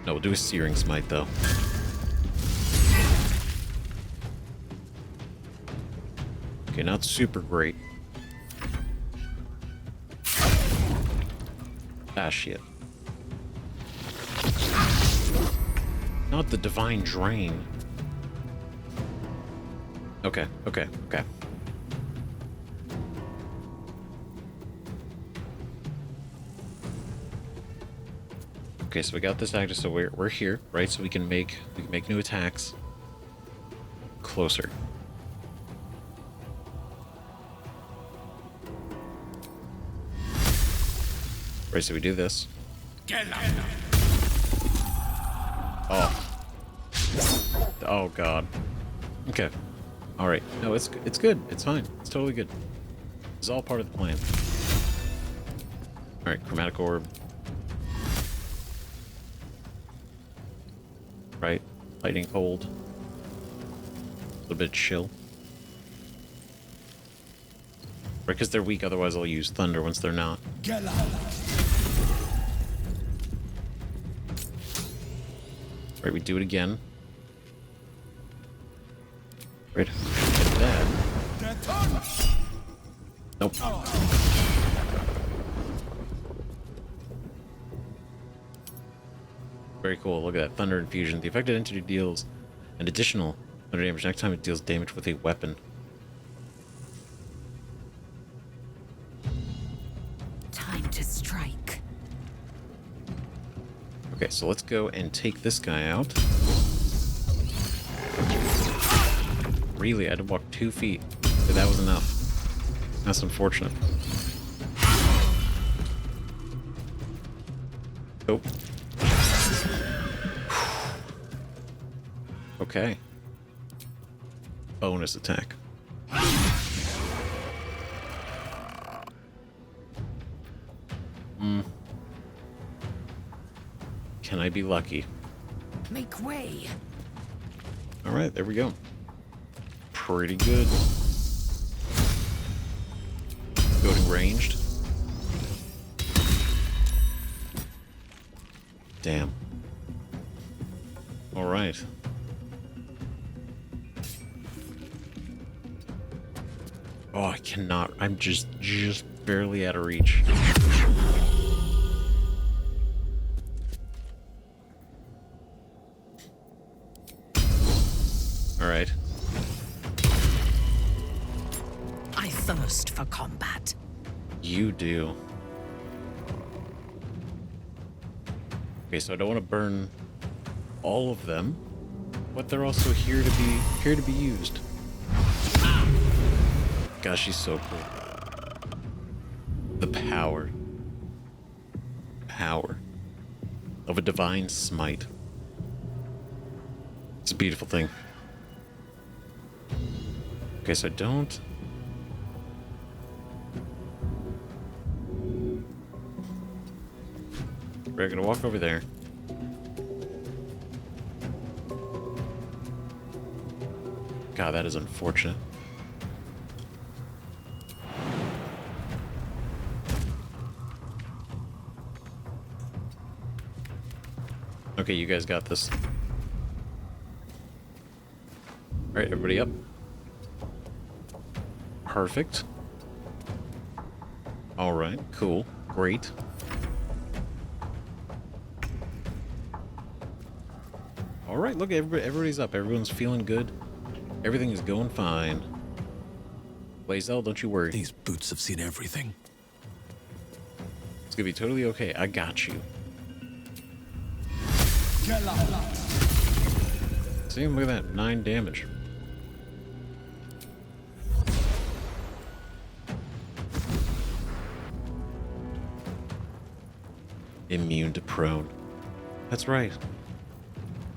No, we'll do a Searing Smite, though. Okay, not super great. Ah, shit. Not the Divine Drain. Okay. Okay, so we got this active, so we're here, right? So we can make new attacks closer. Right, so we do this. Oh god. Okay. All right. No, it's good. It's fine. It's totally good. It's all part of the plan. All right, Chromatic Orb. Right, lightning cold. A little bit of chill. Right, because they're weak, otherwise I'll use thunder once they're not. Right, we do it again. Right, get that. Nope. Very cool. Look at that. Thunder Infusion. The affected entity deals an additional thunder damage next time it deals damage with a weapon. Time to strike. Okay, so let's go and take this guy out. Really? I had to walk 2 feet. But that was enough. That's unfortunate. Oh. Okay. Bonus attack. Can I be lucky? Make way. Alright, there we go. Pretty good. Goading ranged. Damn. Alright. Oh, I cannot. I'm just barely out of reach. Alright. I thirst for combat. You do. Okay, so I don't want to burn all of them, but they're also here to be used. Gosh, she's so cool. The power of a divine smite. It's a beautiful thing. Okay, so I don't... We're gonna walk over there. God, that is unfortunate. Okay, you guys got this. Alright, everybody up. Perfect. All right, cool, great. All right, look, everybody's up. Everyone's feeling good. Everything is going fine. Blazel, don't you worry. These boots have seen everything. It's gonna be totally okay. I got you. See, look at that, 9 damage. Immune to prone. That's right.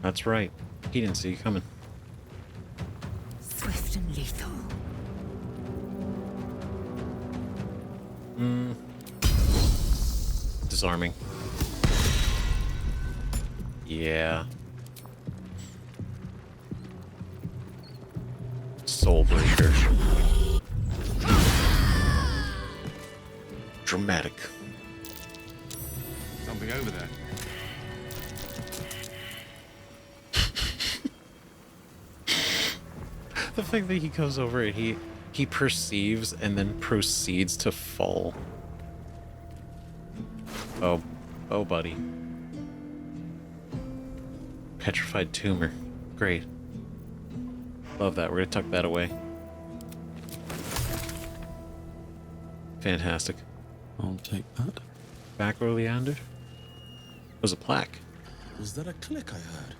That's right. He didn't see you coming. Swift and lethal. Disarming. Yeah. Soulbreaker. Dramatic. Something over there. The fact that he goes over it, he perceives and then proceeds to fall. Oh, buddy. Petrified tumor. Great. Love that. We're gonna tuck that away. Fantastic. I'll take that. Back Oleander. Was a plaque. Was that a click I heard?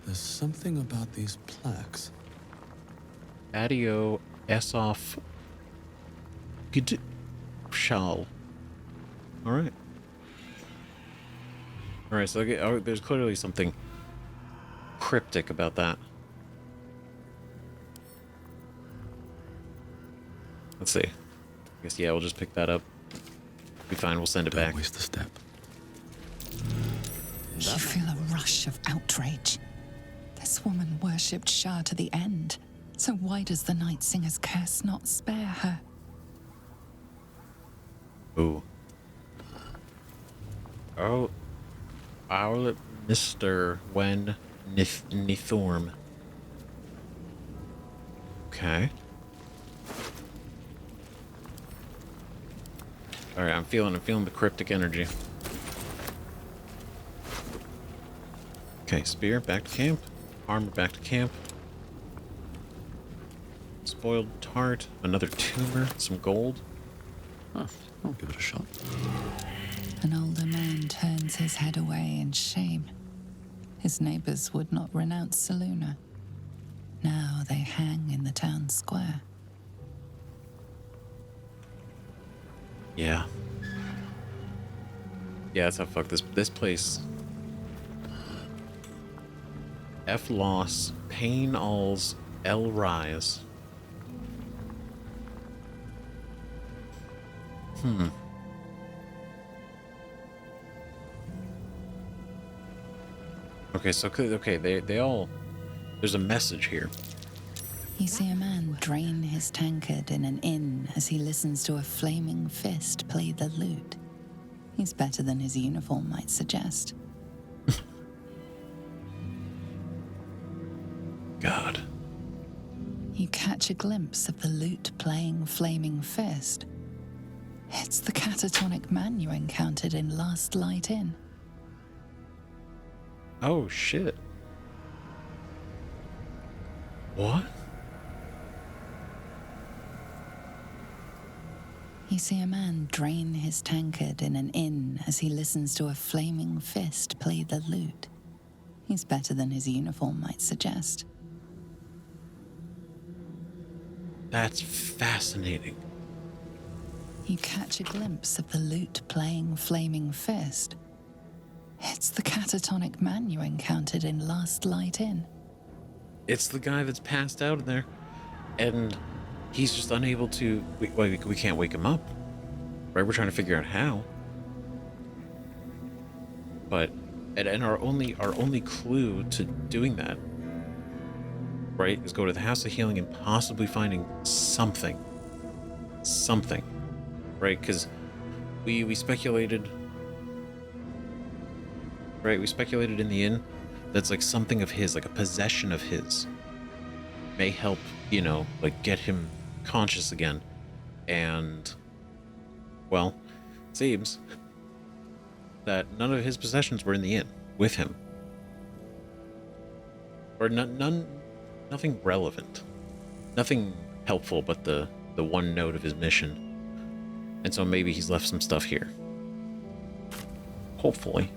There's something about these plaques. Adio Essoff Good Shal. Alright. Alright, so there's clearly something cryptic about that. Let's see. I guess, yeah, we'll just pick that up. Be fine, we'll send it Don't back. waste a step. You feel a rush of outrage. This woman worshipped Shar to the end. So why does the Night Singer's curse not spare her? Ooh. Oh. Our Mr. Wen Nithorm. Okay. Alright, I'm feeling the cryptic energy. Okay, spear, back to camp. Armor, back to camp. Spoiled tart, another tumor, some gold. Huh, I'll give it a shot. An older man turns his head away in shame. His neighbors would not renounce Selûne. Now they hang in the town square. Yeah. Yeah, that's how fucked this place. F loss, pain alls, L rise. Okay, so they all. There's a message here. You see a man drain his tankard in an inn as he listens to a flaming fist play the lute. He's better than his uniform might suggest. God. You catch a glimpse of the lute playing flaming fist. It's the catatonic man you encountered in Last Light Inn. Oh shit. What? You see a man drain his tankard in an inn as he listens to a flaming fist play the lute. He's better than his uniform might suggest. That's fascinating. You catch a glimpse of the lute playing flaming fist. It's the catatonic man you encountered in Last Light Inn. It's the guy that's passed out in there, and he's just unable to. We can't wake him up, right? We're trying to figure out how. But and our only clue to doing that, right, is go to the House of Healing and possibly finding something, right? Because we speculated, right? We speculated in the inn that's like something of his, like a possession of his, may help, like get him conscious again. And, well, it seems that none of his possessions were in the inn with him. Or nothing relevant. Nothing helpful but the one note of his mission. And so maybe he's left some stuff here. Hopefully.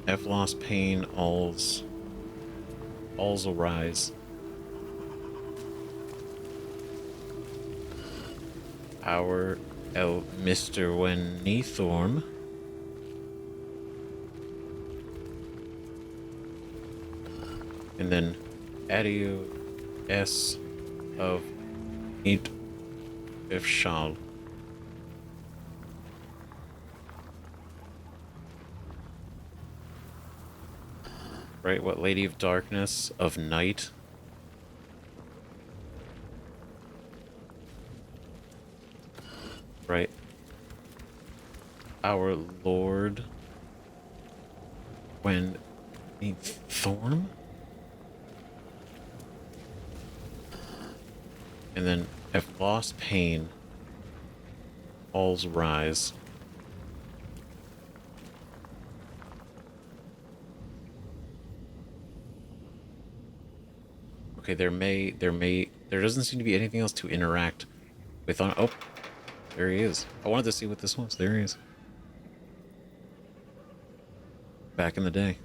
I've lost pain, all's arise. Our Mr. Wenethorm. And then Adio S of Eat if Shal. Right, what Lady of Darkness of Night? Right. Our Lord when Thorm? And then have lost pain. All's rise. Okay, there doesn't seem to be anything else to interact with on. Oh, there he is. I wanted to see what this was. There he is. Back in the day.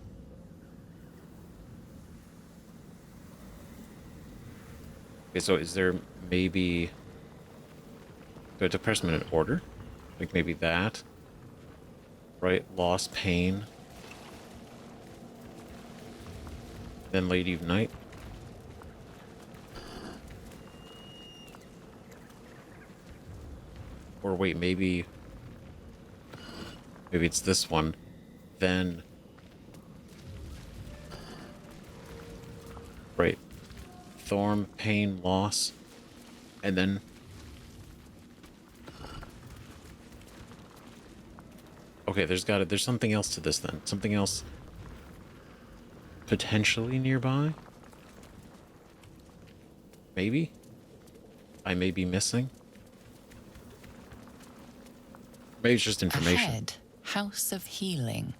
Okay, so is there maybe... Do I have to press them in an order? Like maybe that? Right? Lost pain. Then Lady of Night. Or wait, maybe it's this one. Then... Right. Thorm, pain, loss. And then... Okay, there's something else to this then. Something else potentially nearby? Maybe? I may be missing? Maybe it's just information. Ahead, House of Healing.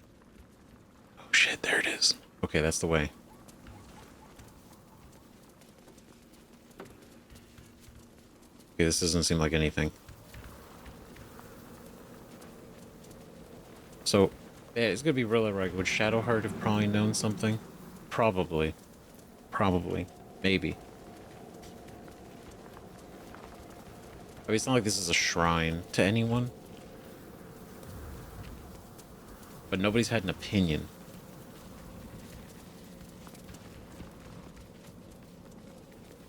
Oh shit, there it is. Okay, that's the way. Okay, this doesn't seem like anything. So, yeah, it's gonna be really right. Would Shadowheart have probably known something? Probably. Probably. Maybe. I mean, it's not like this is a shrine to anyone. But nobody's had an opinion.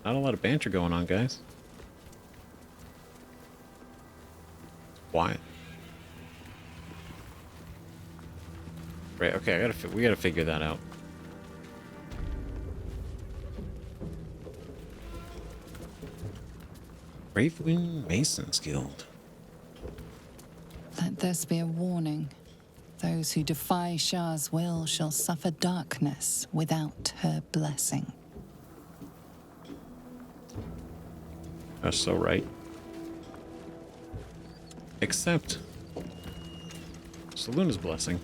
Not a lot of banter going on, guys. Quiet. Right, okay, we gotta figure that out. Reithwin Mason's Guild. Let this be a warning. Those who defy Shar's will shall suffer darkness without her blessing. That's so right. Except Selûne's blessing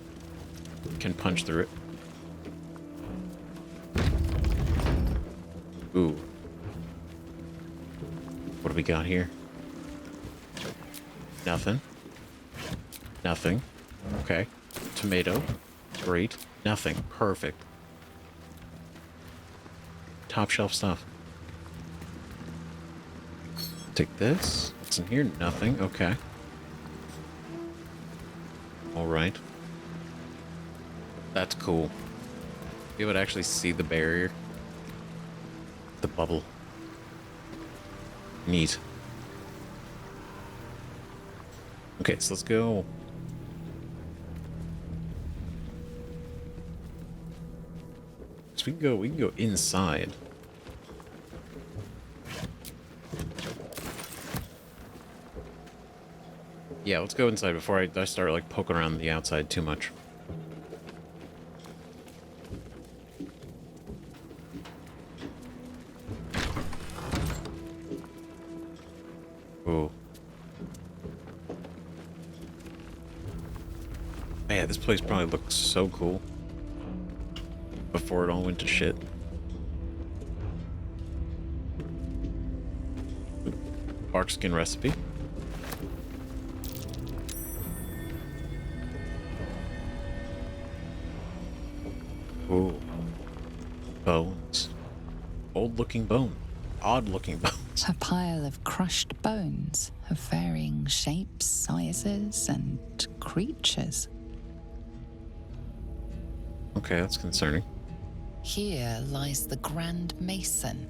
can punch through it. Ooh. What do we got here? Nothing. Nothing. Okay. Tomato. Great. Nothing. Perfect. Top shelf stuff. Take this. What's in here? Nothing. Okay. Alright. That's cool. You would actually see the barrier. The bubble. Neat. Okay, so let's go. So we can go inside. Yeah, let's go inside before I start like poking around the outside too much. Man, this place probably looked so cool before it all went to shit. Barkskin recipe. Ooh. Bones. Old-looking bone. Odd-looking bones. A pile of crushed bones of varying shapes, sizes, and creatures. Okay, that's concerning. Here lies the Grand Mason,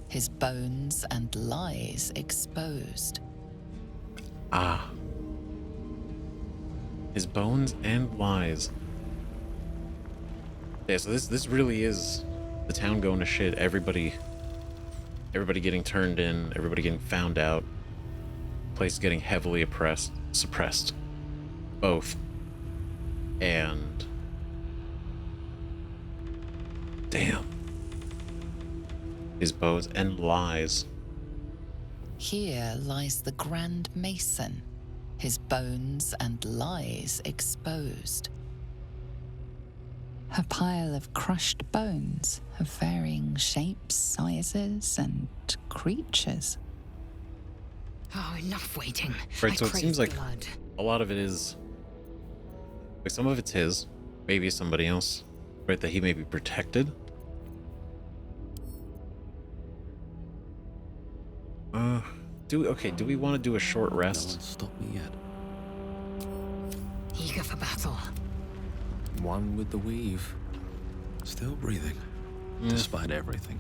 his bones and lies exposed. Ah. His bones and lies. Yeah, so this really is the town going to shit. Everybody getting turned in, everybody getting found out. Place getting heavily suppressed. Both. And damn. His bones and lies. Here lies the Grand Mason, his bones and lies exposed. A pile of crushed bones of varying shapes, sizes, and creatures. Oh, enough waiting. Right, I so it crave seems like blood. a lot of it is like some of it's his, maybe somebody else, right? That he may be protected. Do we want to do a short No rest? one's stopped me yet. Eager for battle. One with the weave. Still breathing. Despite everything.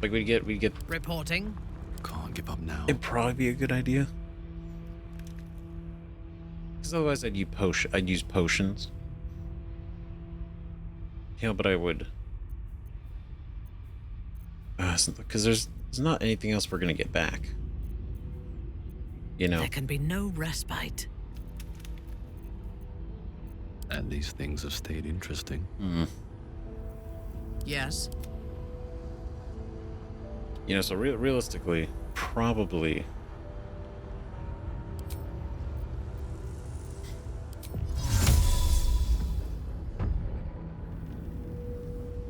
Like we get. Reporting. Can't give up now. It'd probably be a good idea. Because otherwise, I'd use potions. You know, but I would. Because there's not anything else we're gonna get back. You know. There can be no respite. And these things have stayed interesting. Yes. You know, so realistically, probably.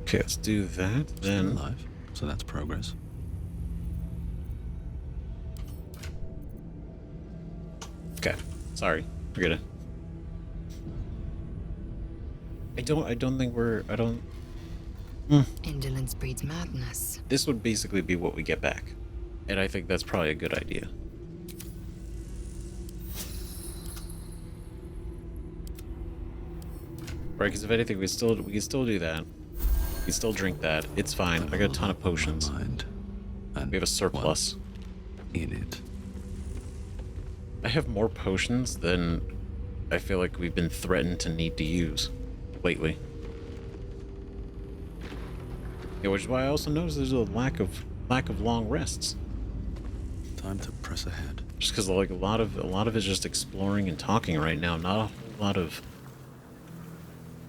Okay, let's do that. Still Then alive, so that's progress. okay, sorry, forget it. I don't think we're. I don't. Indolence breeds madness. This would basically be what we get back, and I think that's probably a good idea. Right, because if anything, we can still do that. We can still drink that. It's fine. I got a ton of potions. Mind. And We have a surplus. in it. I have more potions than I feel like we've been threatened to need to use lately. Yeah, which is why I also noticed there's a lack of long rests. Time to press ahead. Just because like a lot of it's just exploring and talking right now. Not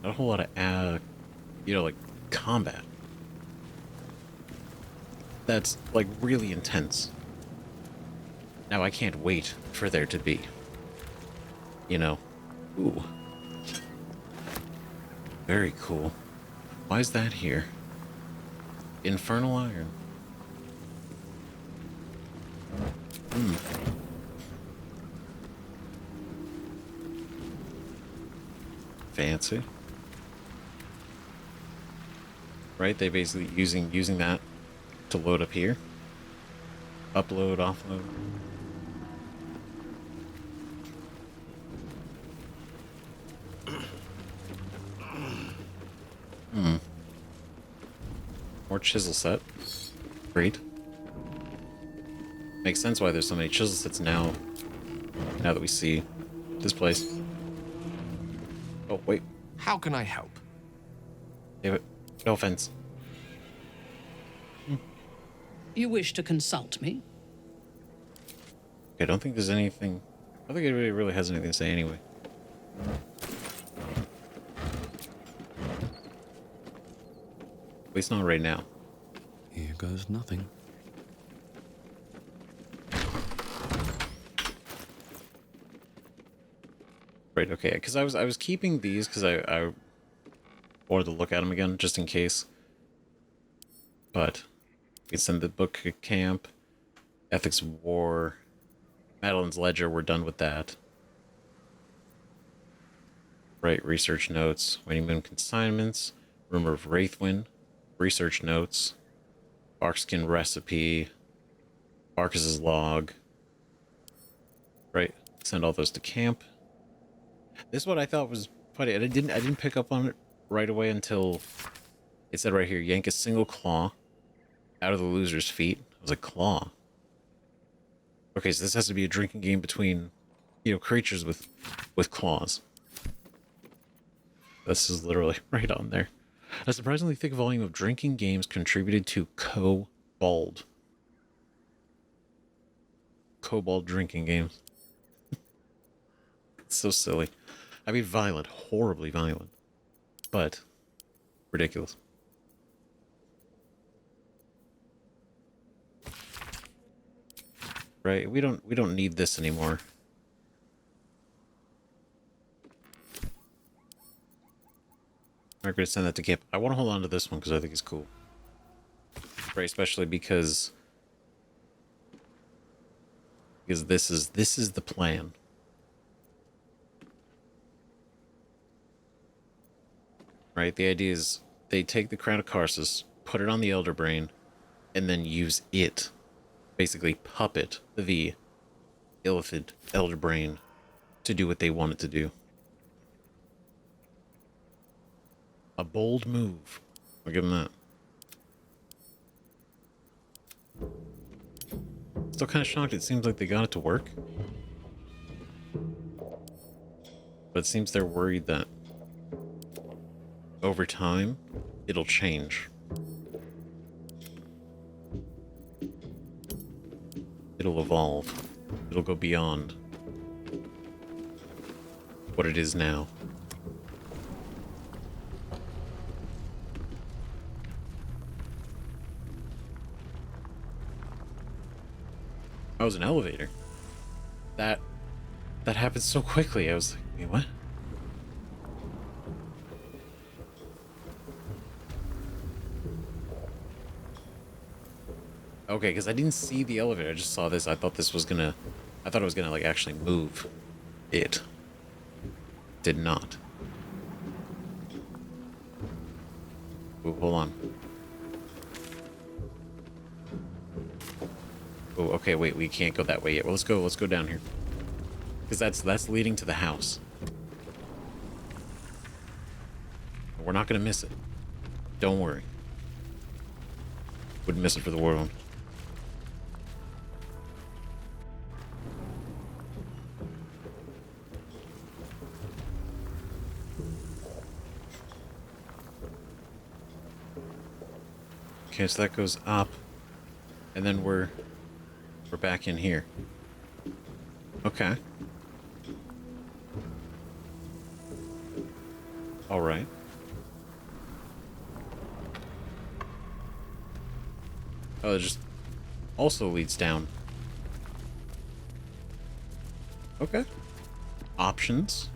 a whole lot of like combat. That's like really intense. Now I can't wait for there to be. You know. Ooh. Very cool. Why is that here? Infernal iron. Fancy. Right, they basically using that to load up here. Upload, offload. More chisel set. Great. Makes sense why there's so many chisel sets now. Now that we see this place. Oh, wait. How can I help? David, no offense. You wish to consult me? I don't think there's anything. I don't think anybody really has anything to say anyway. At least not right now. Here goes nothing. Right, okay, because I was keeping these because I wanted to look at them again, just in case. But we send the book to camp, Ethics of War, Madeline's Ledger, we're done with that. Right, research notes, Waning Moon consignments, Rumor of Reithwin, research notes, Barkskin recipe, Barkus's log. Right, send all those to camp. This one I thought was funny, and I didn't pick up on it right away until it said right here, yank a single claw out of the loser's feet. I was like, claw? Okay, so this has to be a drinking game between, you know, creatures with claws. This is literally right on there. A surprisingly thick volume of drinking games contributed to Kobold. Kobold drinking games. It's so silly. I mean, violent. Horribly violent. But ridiculous. Right, we don't need this anymore. I'm going to send that to camp. I want to hold on to this one because I think it's cool. Right, especially because this is the plan. Right, the idea is they take the Crown of Karsus, put it on the Elder Brain, and then use it, basically puppet the Illithid Elder Brain to do what they want it to do. A bold move. I'll give them that. Still kind of shocked. It seems like they got it to work. But it seems they're worried that over time, it'll change. It'll evolve. It'll go beyond what it is now. I was an elevator. That happened so quickly. I was like, wait, what? Okay, because I didn't see the elevator. I just saw this. I thought it was gonna like actually move. It did not. Ooh, hold on. Oh, okay, wait, we can't go that way yet. Well, let's go down here. Because that's leading to the house. We're not gonna miss it. Don't worry. Wouldn't miss it for the world. Okay, so that goes up. And then we're back in here. Okay. All right. Oh, it just also leads down. Okay. Options.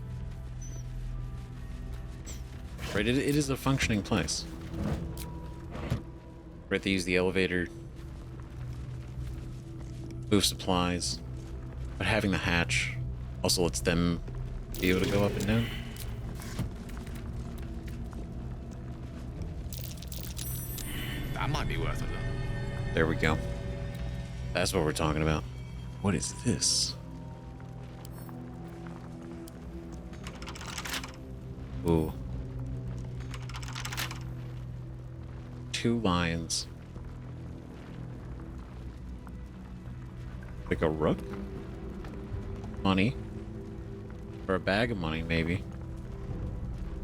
Right, it is a functioning place. Right, they use the elevator. Move supplies, but having the hatch also lets them be able to go up and down. That might be worth a look. There we go. That's what we're talking about. What is this? Ooh. 2 lions. Like a rook? Money. Or a bag of money, maybe.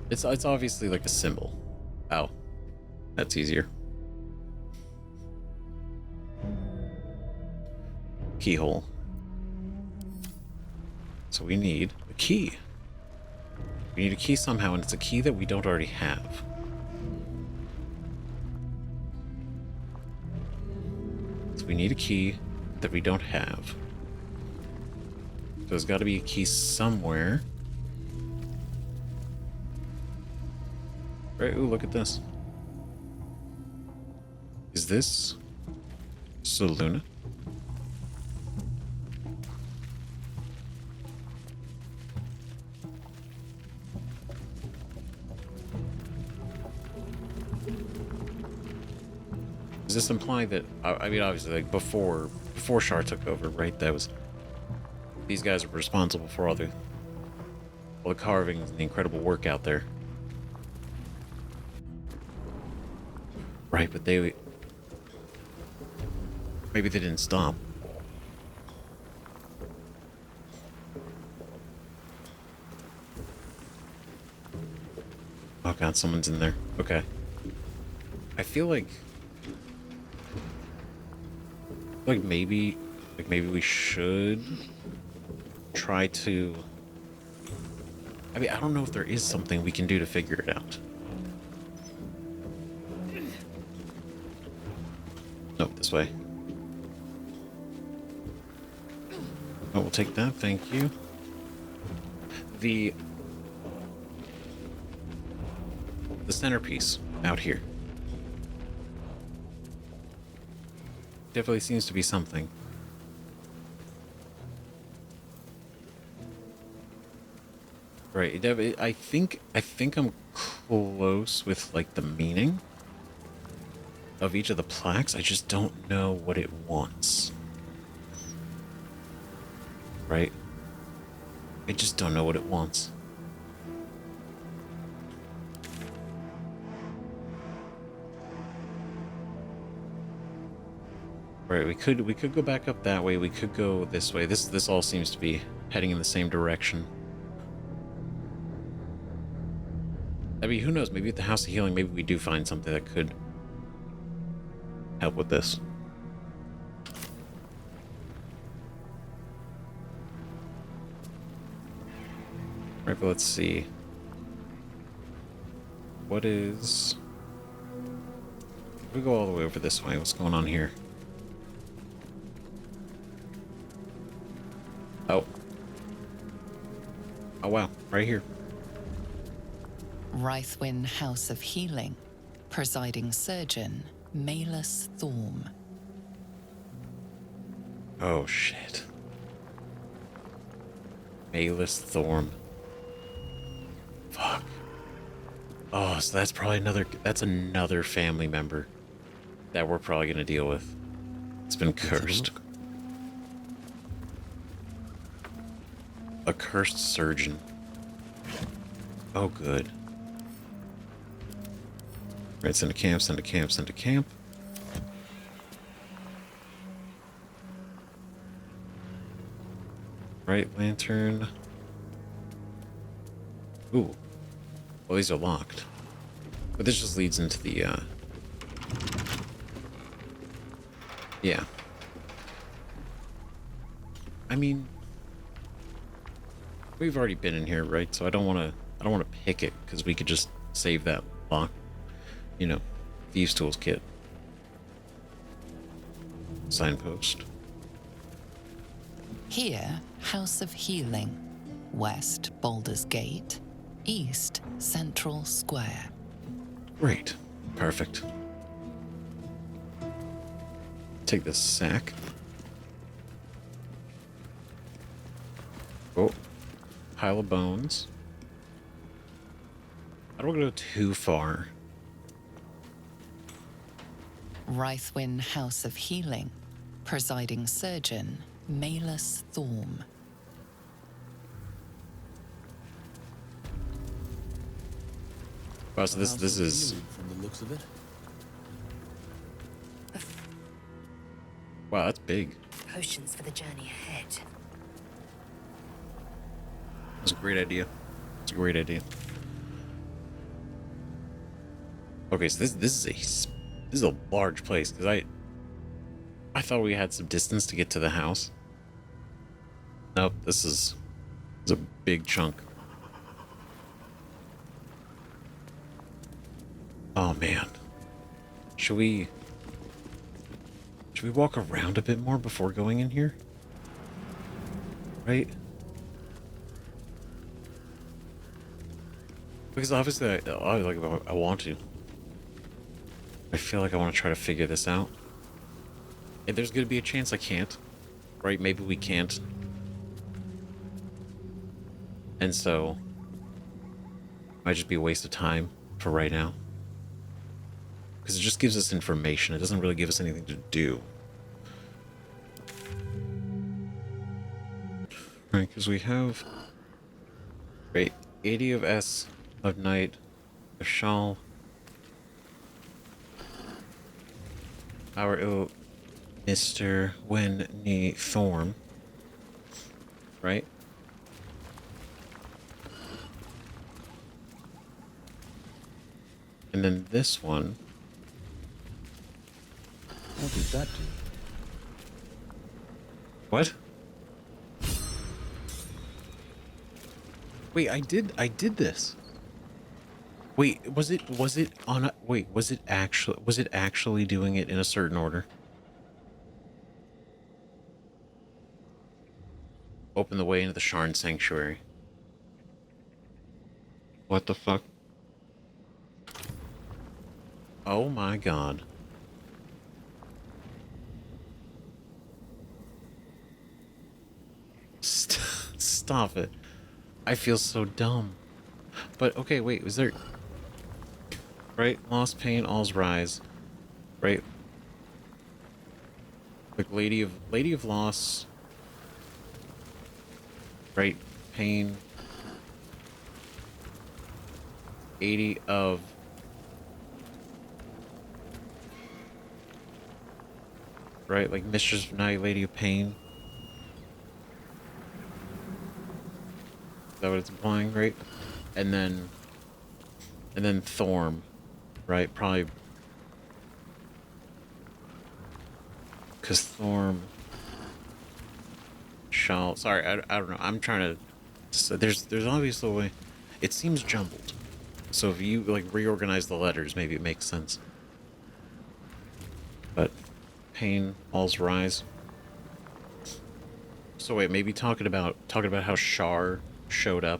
It's obviously like a symbol. Oh. That's easier. Keyhole. So we need a key. We need a key somehow, and it's a key that we don't already have. So we need a key that we don't have. So there's got to be a key somewhere. Right, ooh, look at this. Is this Selûne? Does this imply that, I mean, obviously, like, before Shar took over, right, that was, these guys were responsible for all the carvings and the incredible work out there. Right, but maybe they didn't stop. Oh god, someone's in there. Okay. I feel like maybe we should try to, I mean, I don't know if there is something we can do to figure it out. Nope, this way. Oh, we'll take that, thank you. The centerpiece out here. Definitely seems to be something. Right, I think I'm close with like the meaning of each of the plaques. I just don't know what it wants. Right? I just don't know what it wants. Right, we could go back up that way. We could go this way. This all seems to be heading in the same direction. I mean, who knows? Maybe at the House of Healing, maybe we do find something that could help with this. Right, but let's see. What is... We go all the way over this way. What's going on here? Oh. Oh, wow. Right here. Reithwin House of Healing. Presiding Surgeon, Malus Thorm. Oh, shit. Malus Thorm. Fuck. Oh, so that's probably another family member that we're probably gonna deal with. It's been cursed. A cursed surgeon. Oh, good. Right, send a camp, send a camp, send a camp. Right, lantern. Ooh. Well, these are locked. But this just leads into the, yeah. I mean, we've already been in here, right? So I don't want to pick it, because we could just save that lock. You know, Thieves' Tools kit. Signpost. Here, House of Healing. West, Baldur's Gate. East, Central Square. Great. Perfect. Take this sack. Oh. Pile of bones. I don't want to go too far. Reithwin House of Healing. Presiding Surgeon, Malus Thorm. Wow, so this is... From the looks of it. Wow, that's big. Potions for the journey ahead. That's a great idea. It's a great idea. Okay, so this is a large place, because I thought we had some distance to get to the house. Nope, this is a big chunk. Oh man. Should we walk around a bit more before going in here? Right? Because obviously I want to. I feel like I want to try to figure this out. And there's going to be a chance I can't. Right? Maybe we can't. And so, might just be a waste of time for right now. Because it just gives us information. It doesn't really give us anything to do. Right, because we have... Right, 80 of S of Night of Shal. Our Mr. Wen Ni Thorm. Right? And then this one. What did that do? What? Wait, I did this. Wait, was it on a, wait, was it actually doing it in a certain order? Open the way into the Sharn Sanctuary. What the fuck? Oh my god. Stop it. I feel so dumb. But okay, wait, was there... Right? Lost pain, all's rise. Right? Like Lady of Loss. Right? Pain. 80 of... Right? Like Mistress of Night, Lady of Pain. Is that what it's implying, right? And then Thorm, right? Probably because Thorm shall. Sorry, I don't know. I'm trying to. So there's obviously a way. It seems jumbled. So if you like reorganize the letters, maybe it makes sense. But pain, all's rise. So wait, maybe talking about how Shar showed up,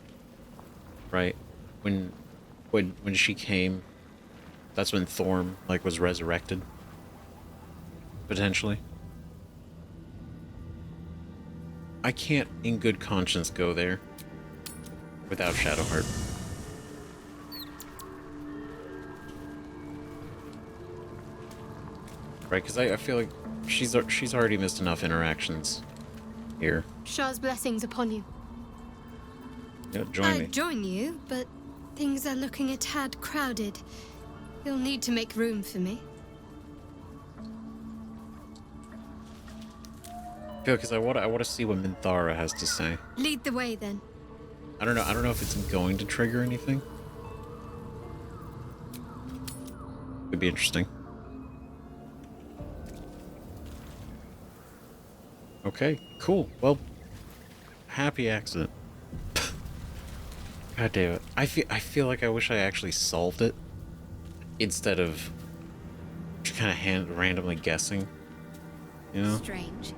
right? When she came, that's when Thorm like was resurrected, potentially. I can't in good conscience go there without Shadowheart. Right, because I feel like she's already missed enough interactions here. Shar's blessings upon you. Yeah, join me. I'd join you, but things are looking a tad crowded. You'll need to make room for me. Good, because I want to see what Minthara has to say. Lead the way, then. I don't know if it's going to trigger anything. Could be interesting. Okay, cool. Well, happy accident. God damn it. I feel like I wish I actually solved it instead of just kind of randomly guessing. You know? Strange.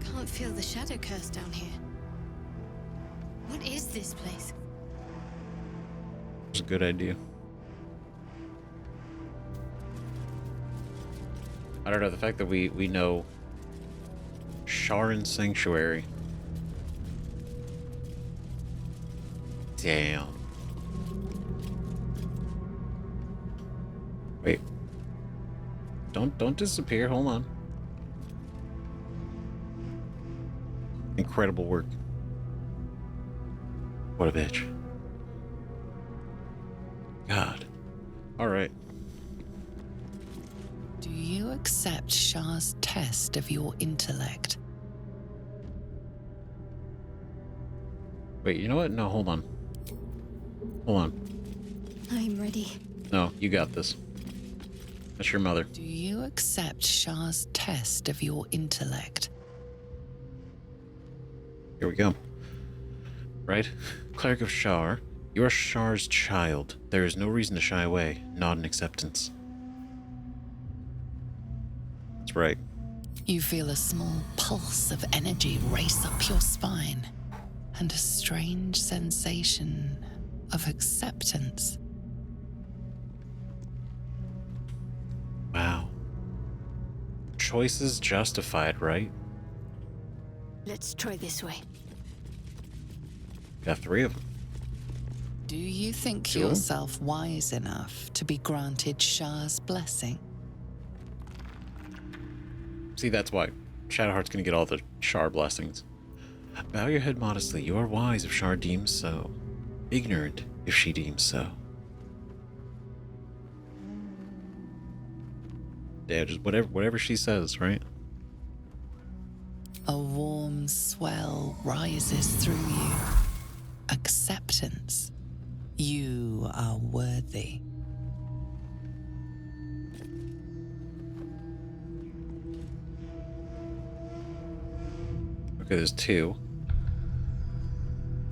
Can't feel the shadow curse down here. What is this place? It's a good idea. I don't know, the fact that we know Sharn Sanctuary. Damn. Wait. Don't disappear. Hold on. Incredible work. What a bitch. God. All right. Do you accept Shar's test of your intellect? Wait, you know what? No, hold on. Hold on. I'm ready. No, you got this. That's your mother. Do you accept Shar's test of your intellect? Here we go. Right? Cleric of Shar, you are Shar's child. There is no reason to shy away. Not an acceptance. That's right. You feel a small pulse of energy race up your spine, and a strange sensation of acceptance. Wow. Choices justified, right? Let's try this way. Got 3 of them. Do you think Sure. yourself wise enough to be granted Shar's blessing? See, that's why Shadowheart's gonna get all the Shar blessings. Bow your head modestly. You are wise if Shar deems so. Ignorant if she deems so. Yeah, just whatever she says, right? A warm swell rises through you. Acceptance. You are worthy. Okay, there's 2.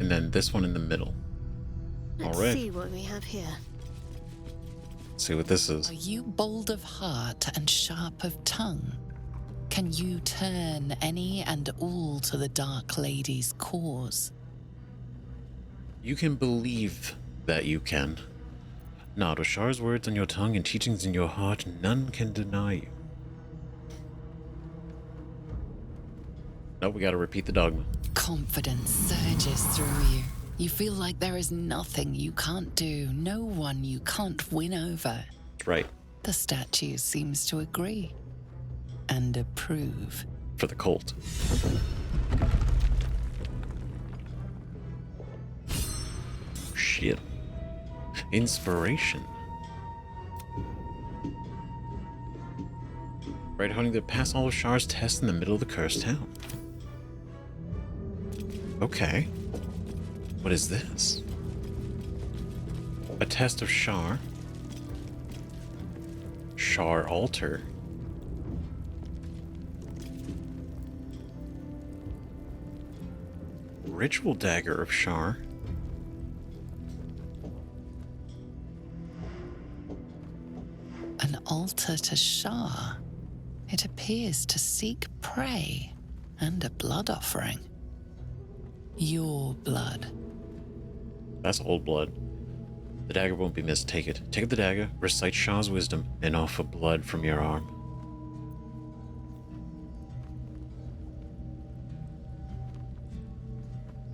And then this one in the middle. Let's All right. see what we have here. Let's see what this is. Are you bold of heart and sharp of tongue? Can you turn any and all to the Dark Lady's cause? You can believe that you can. Not with Shar's words on your tongue and teachings in your heart, none can deny you. Nope, we gotta repeat the dogma. Confidence surges through you. You feel like there is nothing you can't do, no one you can't win over. That's right. The statue seems to agree and approve. For the cult. Shit. Inspiration. Right, honing to pass all of Shar's tests in the middle of the cursed town. Okay. What is this? A test of Shar. Shar altar. Ritual dagger of Shar. An altar to Shar. It appears to seek prey and a blood offering. Your blood. That's old blood. The dagger won't be missed. Take it. Take the dagger, recite Shah's wisdom, and offer blood from your arm.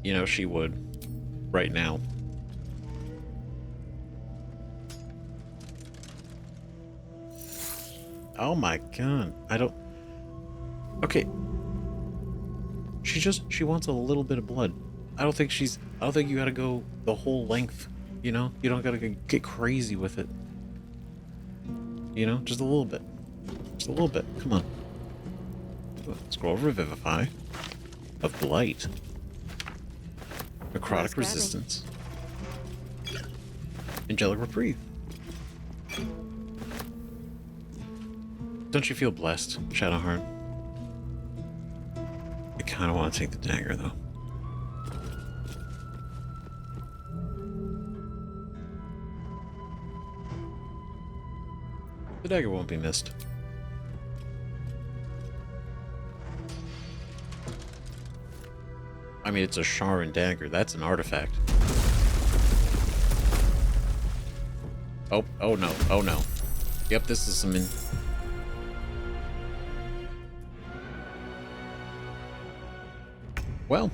You know, she would. Right now. Oh my god. I don't... Okay. She wants a little bit of blood. I don't think you gotta go the whole length, you know? You don't gotta get crazy with it. You know? Just a little bit. Just a little bit. Come on. Scroll over Revivify. Of Blight. Necrotic Resistance. Angelic Reprieve. Don't you feel blessed, Shadowheart? I kind of want to take the dagger, though. The dagger won't be missed. I mean, it's a Shar and dagger. That's an artifact. Oh no, oh no. Yep, this is some Well,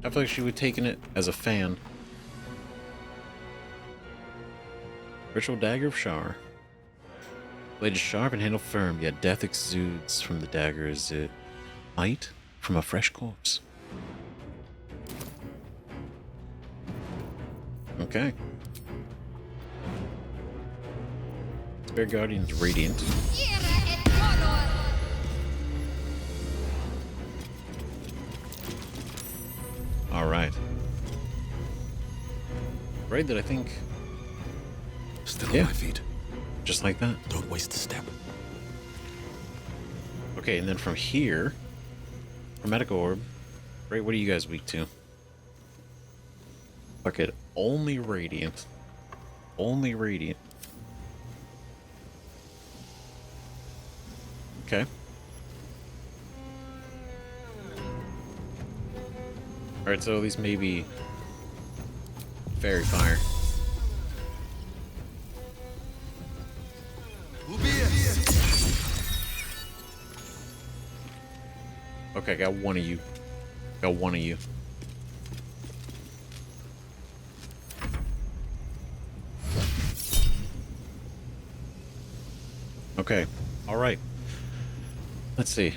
I feel like she would have taken it as a fan. Ritual dagger of Shar. Blade is sharp and handle firm, yet death exudes from the dagger as it might from a fresh corpse. Okay. Spare Guardian's Radiant. Alright. Right, that I think... Still Yeah. on my feet. Just like that. Don't waste a step. Okay, and then from here... Hermetic Orb. Right, what are you guys weak to? Fuck it. Only Radiant. Only Radiant. Okay. Alright, so at least maybe Fairy fire. Okay, got one of you. Got one of you. Okay. All right. Let's see.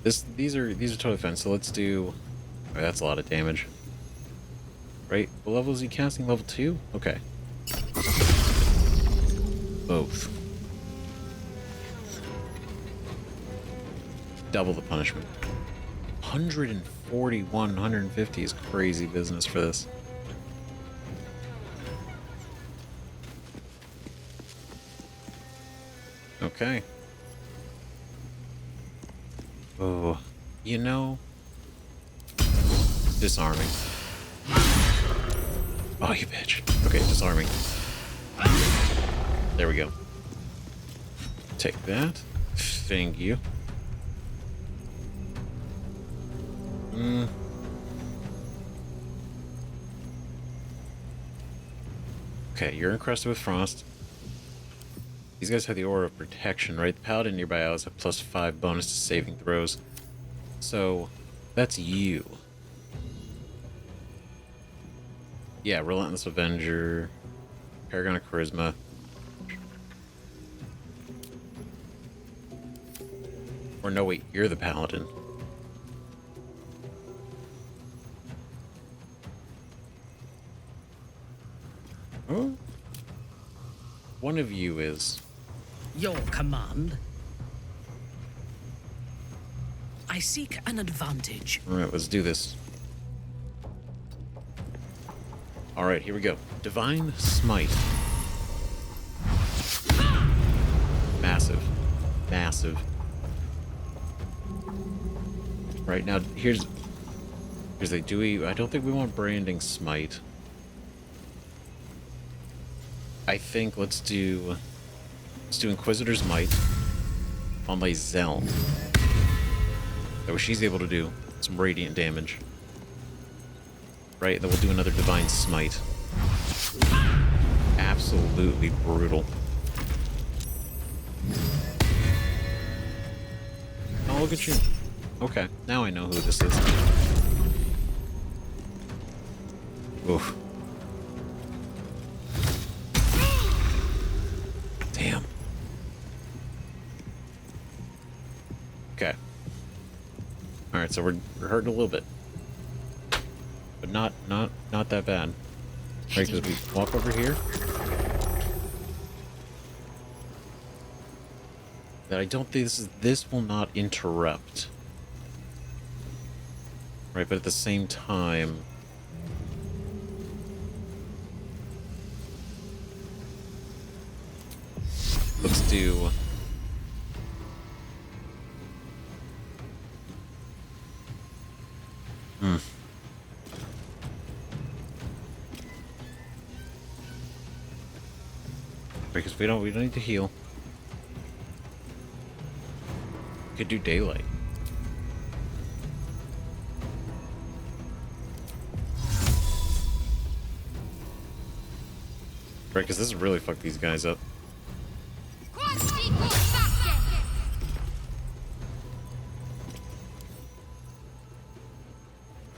These are totally fine. So let's do. Oh, that's a lot of damage. Right? What level is he casting? Level 2? Okay. Both. Double the punishment. 141, 150 is crazy business for this. Okay. Oh, you know, disarming. Oh, you bitch. Okay, disarming. There we go. Take that. Thank you. Okay, you're encrusted with frost. These guys have the aura of protection, right? The paladin nearby allies have +5 bonus to saving throws. So, that's you. Yeah, Relentless Avenger, Paragon of Charisma. Or no, wait, you're the paladin. Oh? One of you is. Your command. I seek an advantage. Alright, let's do this. Alright, here we go. Divine Smite. Massive. Massive. Right now, here's the Dewey. I don't think we want Branding Smite. I think let's do Inquisitor's Might on my Zell. That way she's able to do some radiant damage. Right, then we'll do another Divine Smite. Absolutely brutal. Oh, look at you. Okay, now I know who this is. Oof. Damn. Okay. Alright, so we're hurting a little bit. But not that bad. Right, because we walk over here. That I don't think this will not interrupt. Right, but at the same time, let's do because we don't need to heal. We could do daylight. Right, because this really fucked these guys up.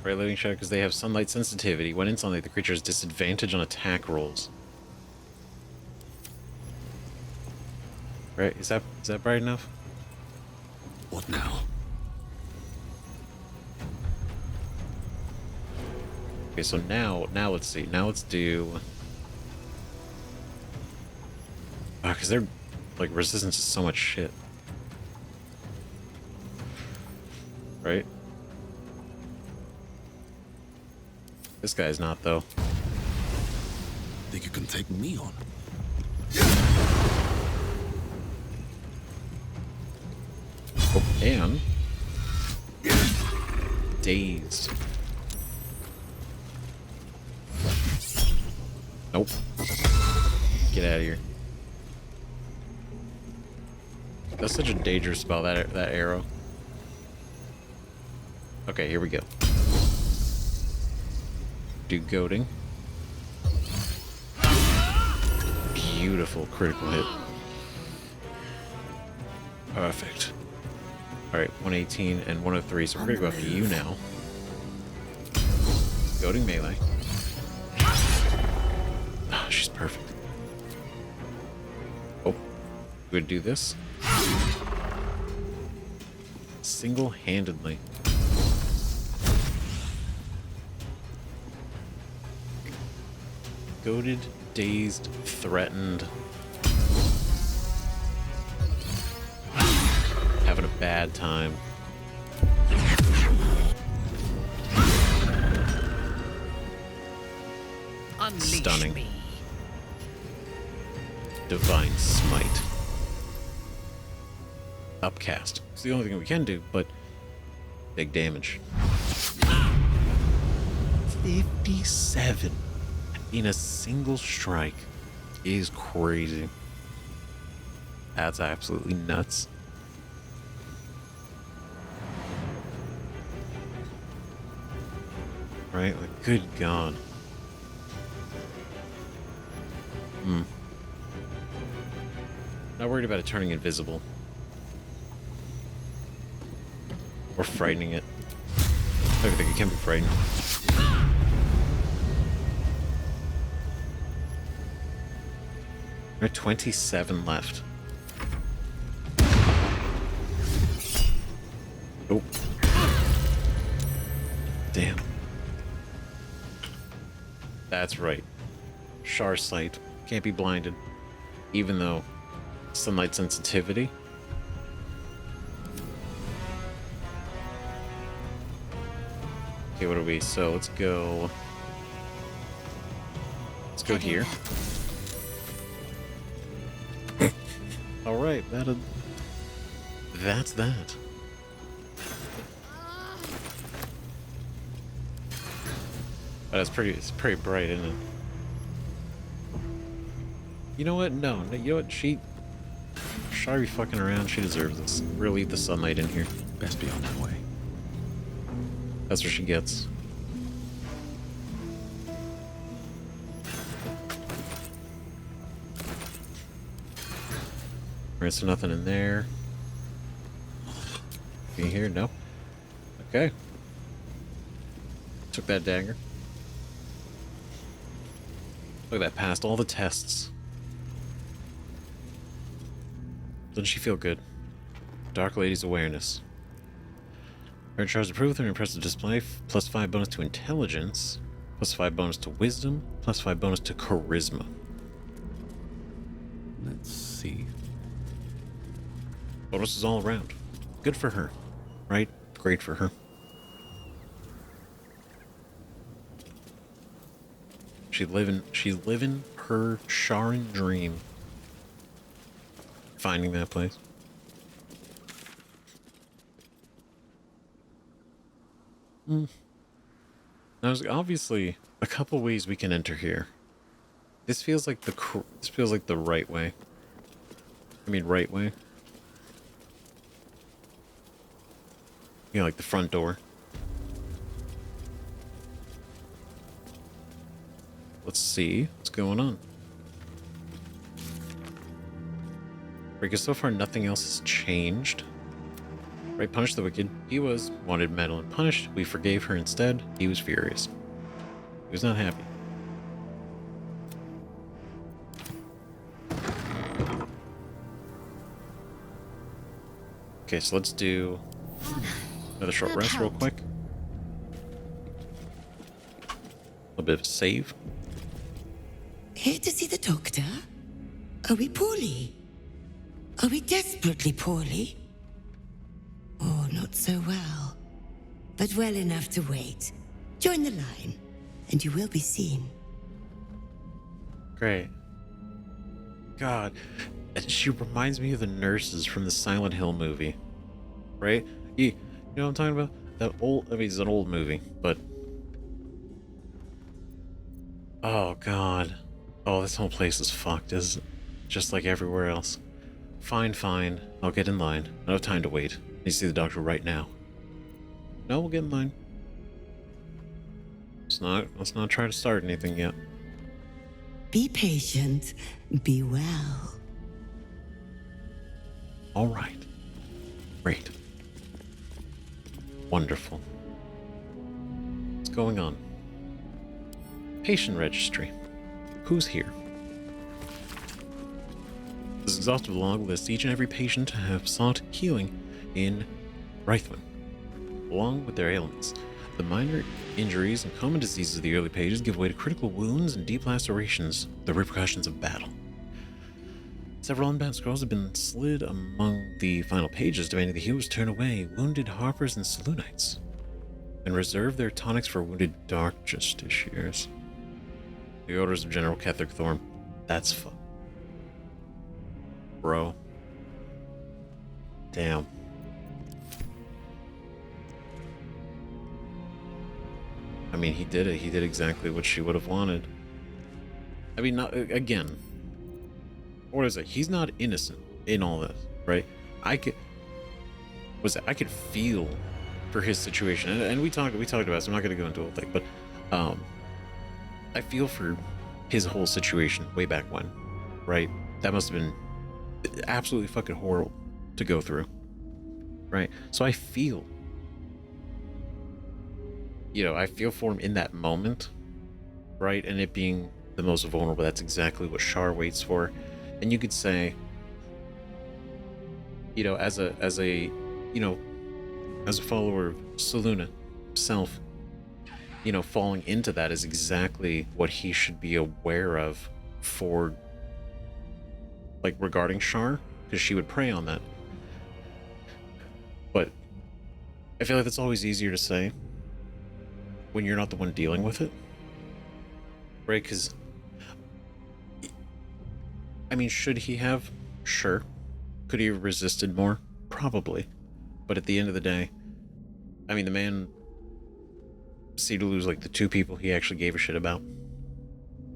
Right, Living Shadow, because they have sunlight sensitivity. When in sunlight, the creature has disadvantage on attack rolls. Right, is that bright enough? What now? Okay, so now let's see. Now let's do. Because they're like resistance to so much shit. Right? This guy's not, though. Think you can take me on? Oh, and dazed. Nope. Get out of here. That's such a dangerous spell, that arrow. Okay, here we go. Do goading. beautiful critical hit. Perfect. Alright, 118 and 103, so we're gonna go after you now. Goading melee. Oh, she's perfect. Oh, we're gonna do this. Single-handedly. Goaded, dazed, threatened. Having a bad time. Unleash Stunning. me. Divine Smite. Upcast. It's the only thing we can do, but big damage. 57 in a single strike is crazy. That's absolutely nuts. Right? Like, good God. Not worried about it turning invisible. Or frightening it. I don't think it can be frightened. We're at 27 left. Oh. Damn. That's right. Shar sight. Can't be blinded. Even though sunlight sensitivity. Okay, what are we? So let's go. Let's go here. All right, that's that. But it's pretty bright, isn't it? You know what? No, you know what? Shar be fucking around. She deserves this. We'll leave the sunlight in here. Best be on my way. That's what she gets. Alright, so nothing in there. Anything here? No. Okay. Took that dagger. Look at that, passed all the tests. Doesn't she feel good? Dark Lady's awareness. Earn Char's approval with an impressive display. +5 bonus to intelligence. +5 bonus to wisdom. +5 bonus to charisma. Let's see. Bonuses all around. Good for her. Right? Great for her. She's living her Sharon dream. Finding that place. Now, there's obviously a couple ways we can enter here. This feels like the right way. I mean, right way. You know, like the front door. Let's see what's going on. Because so far nothing else has changed. Right, punish the wicked. He wanted Meline punished. We forgave her instead. He was furious. He was not happy. Okay, so let's do another short rest real quick. A little bit of a save. Here to see the doctor? Are we poorly? Are we desperately poorly? Oh, not so well. But well enough to wait. Join the line, and you will be seen. Great. God, she reminds me of the nurses from the Silent Hill movie. Right? You know what I'm talking about? That old, I mean, it's an old movie, but... Oh, God. Oh, this whole place is fucked, isn't it? Just like everywhere else. Fine. I'll get in line. I don't have time to wait. I need to see the doctor right now. No, we'll get in line. Let's not try to start anything yet. Be patient. Be well. All right. Great. Wonderful. What's going on? Patient registry. Who's here? This exhaustive log lists each and every patient to have sought healing in Reithwin, along with their ailments. The minor injuries and common diseases of the early pages give way to critical wounds and deep lacerations, the repercussions of battle. Several unbound scrolls have been slid among the final pages, demanding the healers turn away wounded Harpers and Selûnites, and reserve their tonics for wounded Dark Justiciars. The orders of General Ketheric Thorm. That's fun. Bro. Damn. I mean, he did it. He did exactly what she would have wanted. I mean, not again. What is it? He's not innocent in all this, right? I could feel for his situation, and we talked about it, so I'm not going to go into the whole thing, but I feel for his whole situation way back when, right? That must have been absolutely fucking horrible to go through, right? So I feel, I feel for him in that moment, right? And it being the most vulnerable, that's exactly what Shar waits for. And you could say, as a follower of Selûne himself, falling into that is exactly what he should be aware of for, like, regarding Shar, because she would prey on that. But I feel like that's always easier to say when you're not the one dealing with it, right? Because, I mean, should he have? Sure. Could he have resisted more? Probably. But at the end of the day, I mean, the man seemed to lose, like, the two people he actually gave a shit about.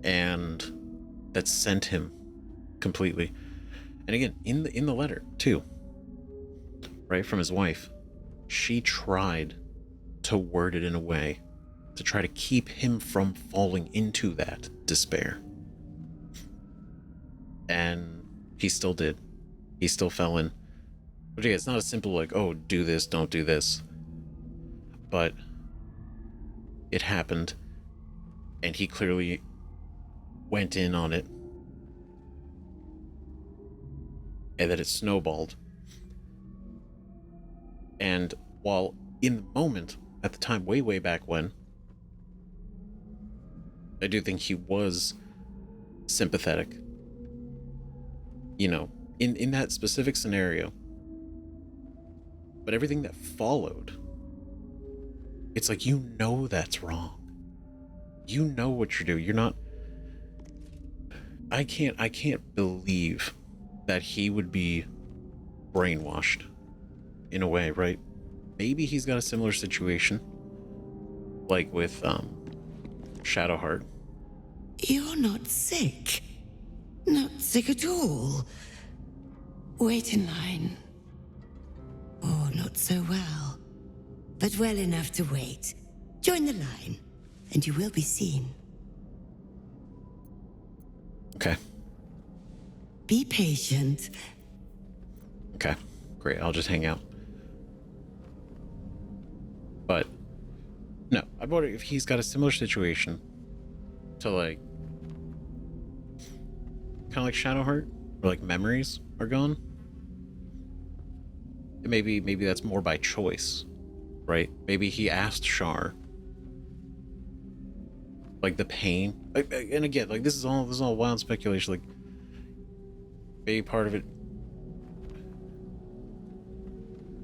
And that sent him completely. And again, in the letter, too, right, from his wife, she tried to word it in a way to try to keep him from falling into that despair. And he still did. He still fell in. But yeah, it's not a simple, like, oh, do this, don't do this. But it happened, and he clearly went in on it, and that it snowballed. And while in the moment, at the time, way back when, I do think he was sympathetic, in that specific scenario. But everything that followed, it's like, that's wrong. You know what you're doing. You're not... I can't believe that he would be brainwashed in a way, right? Maybe he's got a similar situation, like with Shadowheart. You're not sick. Not sick at all. Wait in line. Oh, not so well. But well enough to wait. Join the line, and you will be seen. Okay. Be patient. Okay, great. I'll just hang out. But no, I wonder if he's got a similar situation to, like, kind of like Shadowheart, where, like, memories are gone. And maybe that's more by choice, right? Maybe he asked Shar, like, the pain, and again, like, this is all wild speculation. Like, maybe part of it,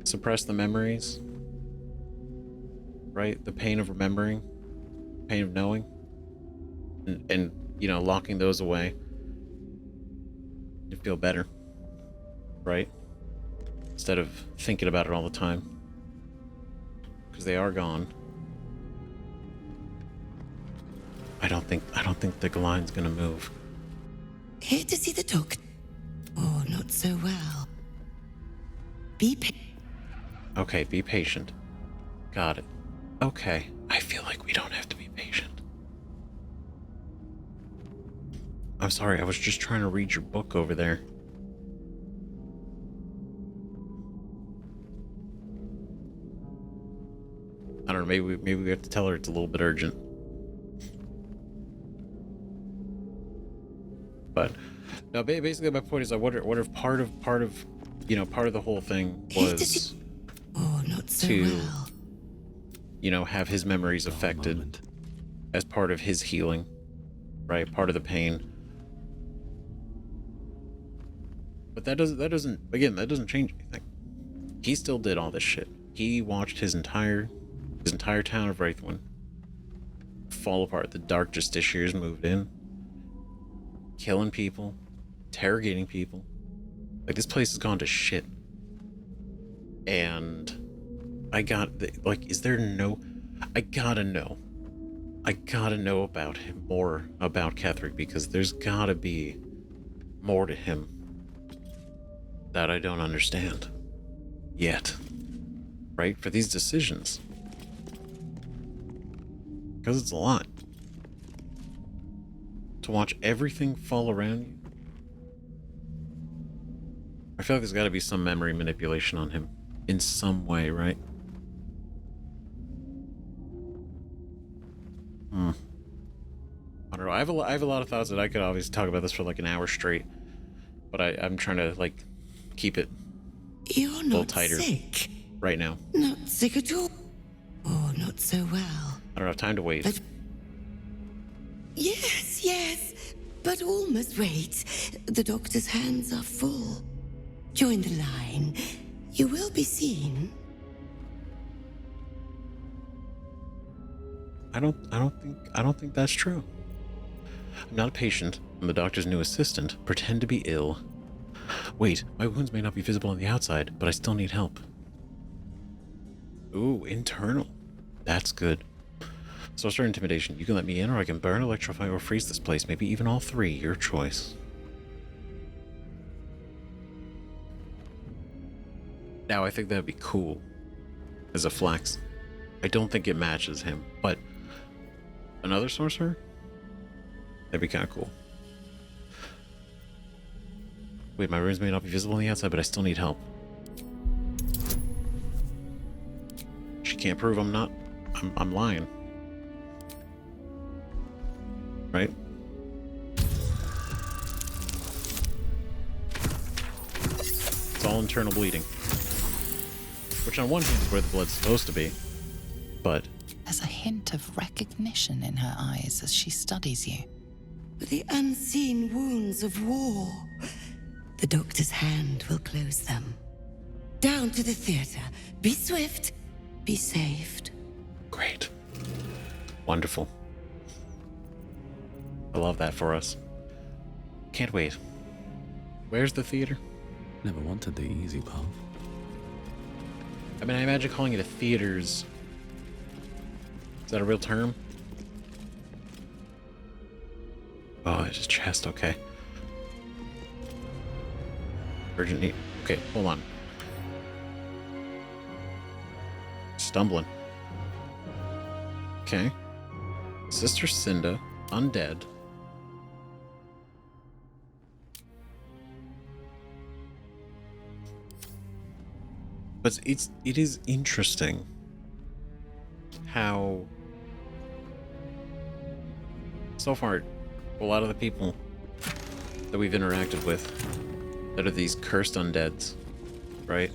suppress the memories, right? The pain of remembering, pain of knowing, and locking those away. You feel better, right? Instead of thinking about it all the time, because they are gone. I don't think the line's gonna move. Here to see the doctor. Oh, not so well. Okay, be patient. Got it. Okay, I feel like we don't have to be patient. I'm sorry, I was just trying to read your book over there. I don't know, maybe we have to tell her it's a little bit urgent. But no, basically my point is, I wonder if part of the whole thing was not so to well. Have his memories affected as part of his healing, right? Part of the pain. But that doesn't change anything. He still did all this shit. He watched his entire town of Reithwin fall apart. The Dark Justiciars moved in, killing people, interrogating people. Like, this place has gone to shit. And I gotta know about him, more about Ketheric, because there's gotta be more to him that I don't understand yet, right? For these decisions, because it's a lot to watch everything fall around you. I feel like there's got to be some memory manipulation on him in some way, right? I don't know. I have a lot of thoughts that I could obviously talk about this for like an hour straight, but I'm trying to like keep it You're a little not tighter sick. right now. Not sick at all. Oh, not so well. I don't have time to wait. But yes, but almost wait. The doctor's hands are full. Join the line. You will be seen. I don't think that's true. I'm not a patient. I'm the doctor's new assistant. Pretend to be ill. Wait, my wounds may not be visible on the outside, but I still need help. Ooh, internal. That's good. Sorcerer intimidation. You can let me in, or I can burn, electrify, or freeze this place. Maybe even all three. Your choice. Now, I think that'd be cool as a flex. I don't think it matches him, but another sorcerer? That'd be kind of cool. Wait, my runes may not be visible on the outside, but I still need help. She can't prove I'm not. I'm lying. Right? It's all internal bleeding. Which on one hand is where the blood's supposed to be, but... There's a hint of recognition in her eyes as she studies you. The unseen wounds of war. The doctor's hand will close them. Down to the theater. Be swift. Be saved. Great. Wonderful. I love that for us. Can't wait. Where's the theater? Never wanted the easy path. I mean, I imagine calling it a theater's... Is that a real term? Oh, it's his chest, okay. Urgent need. Okay, hold on. Stumbling. Okay. Sister Cinda, undead. But it is interesting how so far a lot of the people that we've interacted with that are these cursed undeads, right?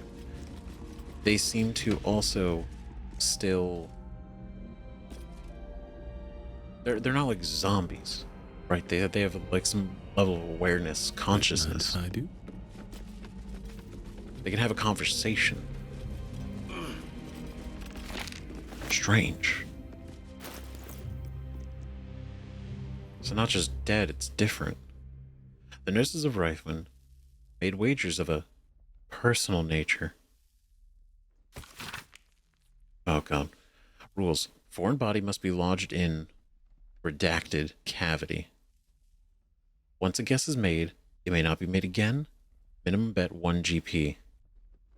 They seem to also still they're not like zombies, right? They have like some level of awareness, consciousness. I do. They can have a conversation. Strange. So not just dead, it's different. The nurses of Reithwin made wagers of a personal nature. Oh god. Rules. Foreign body must be lodged in redacted cavity. Once a guess is made, it may not be made again. Minimum bet 1 GP.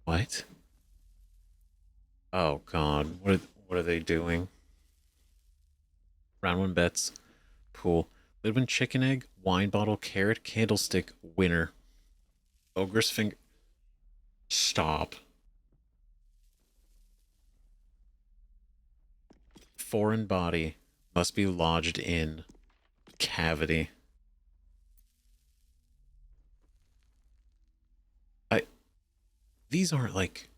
What? Oh god. What are they doing? Round 1 bets. Pool. Live in chicken egg, Wine bottle, carrot, candlestick, winner. Ogre's finger. Stop. Foreign body must be lodged in cavity. These aren't like...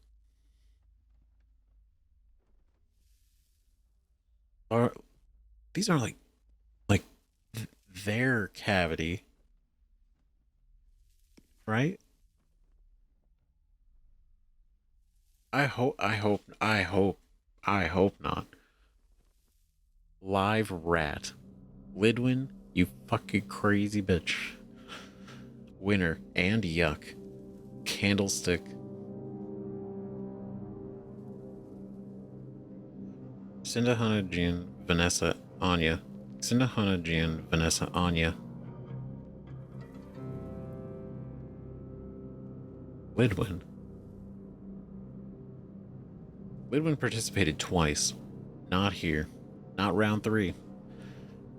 These aren't like their cavity, right? I hope not. Live rat. Lidwin, you fucking crazy bitch. Winner and yuck. Candlestick. Cinda, Hannah, Jean, Vanessa, Anya. Cinda, Hannah, Jean, Vanessa, Anya. Lidwin. Lidwin participated twice. Not here. Not round 3.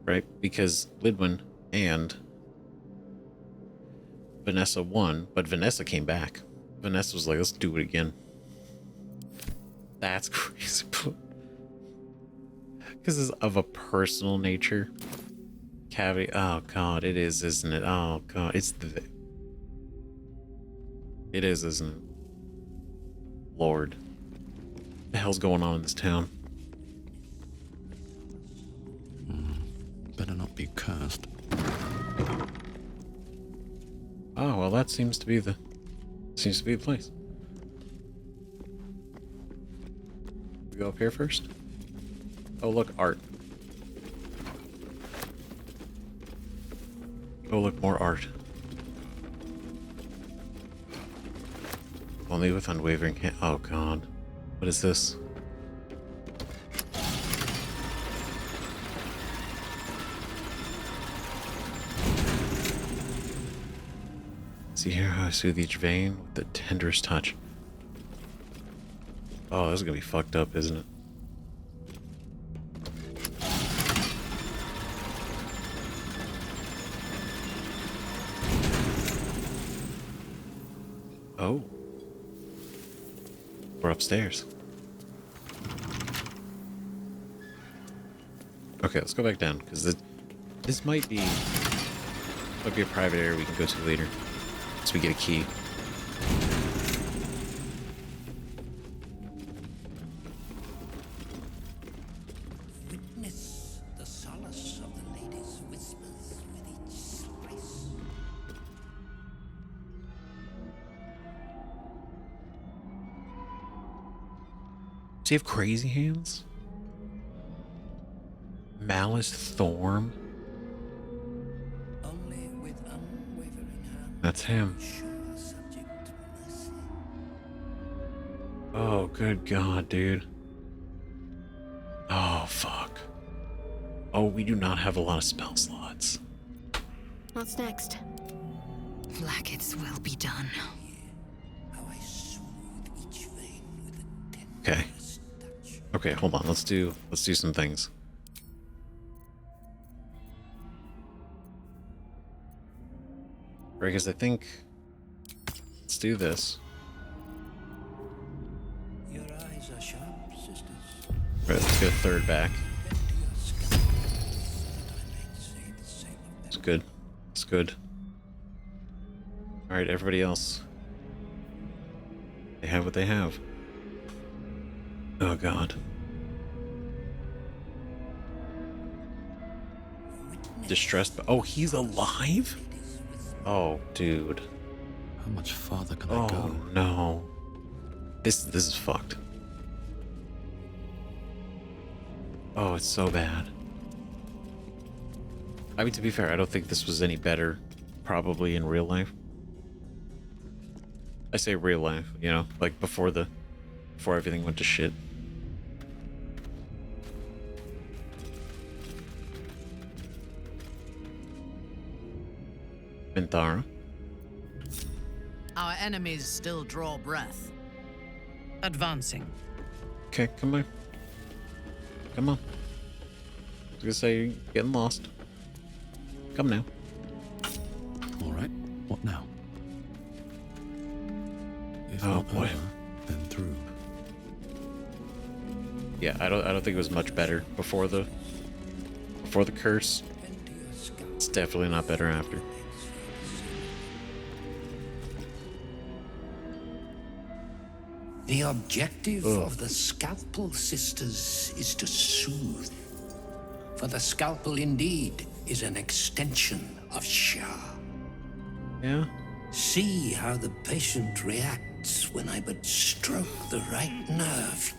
Right? Because Lidwin and Vanessa won, but Vanessa came back. Vanessa was like, let's do it again. That's crazy. Because it's of a personal nature. Cavity. Oh, God. It is, isn't it? Oh, God. It is, isn't it? Lord. What the hell's going on in this town? Better not be cursed. Oh, well, that seems to be the place. We go up here first? Oh, look, art. Oh, look, more art. Only with unwavering hand. Oh, God. What is this? See here how I soothe each vein with the tenderest touch. Oh, this is gonna be fucked up, isn't it? Oh. We're upstairs. Okay, let's go back down, because this might be a private area we can go to later. So we get a key. Witness the solace of the lady's whispers with each spice. Does he have crazy hands? Malice Thorm? Only with unwavering hand. That's him. Sure subject to mercy. Oh, good God, dude. Oh, fuck. Oh, we do not have a lot of spell slots. What's next? Blackets will be done. How I soothe each vein with a Okay. tenderest touch. Okay, hold on. Let's do some things. Right, because I think... Let's do this. Your eyes are sharp, sisters. Right, let's get a third back. Bend to your scalp, that I may say the same of It's them. good. It's good. Alright, everybody else. They have what they have. Oh, God. Distressed. Oh, he's alive? Oh, dude. How much farther can I Oh, go? no. This is fucked. Oh, it's so bad. I mean, to be fair, I don't think this was any better, probably, in real life. I say real life, you know, like before everything went to shit. Minthara. Our enemies still draw breath. Advancing. Okay, come on. Come on. I was gonna say, you're getting lost. Come now. What now? If Oh, not boy. over, then through. Yeah, I don't think it was much better before the curse. It's definitely not better after. The objective of the Scalpel Sisters is to soothe. For the Scalpel indeed is an extension of Shar. Yeah. See how the patient reacts when I but stroke the right nerve.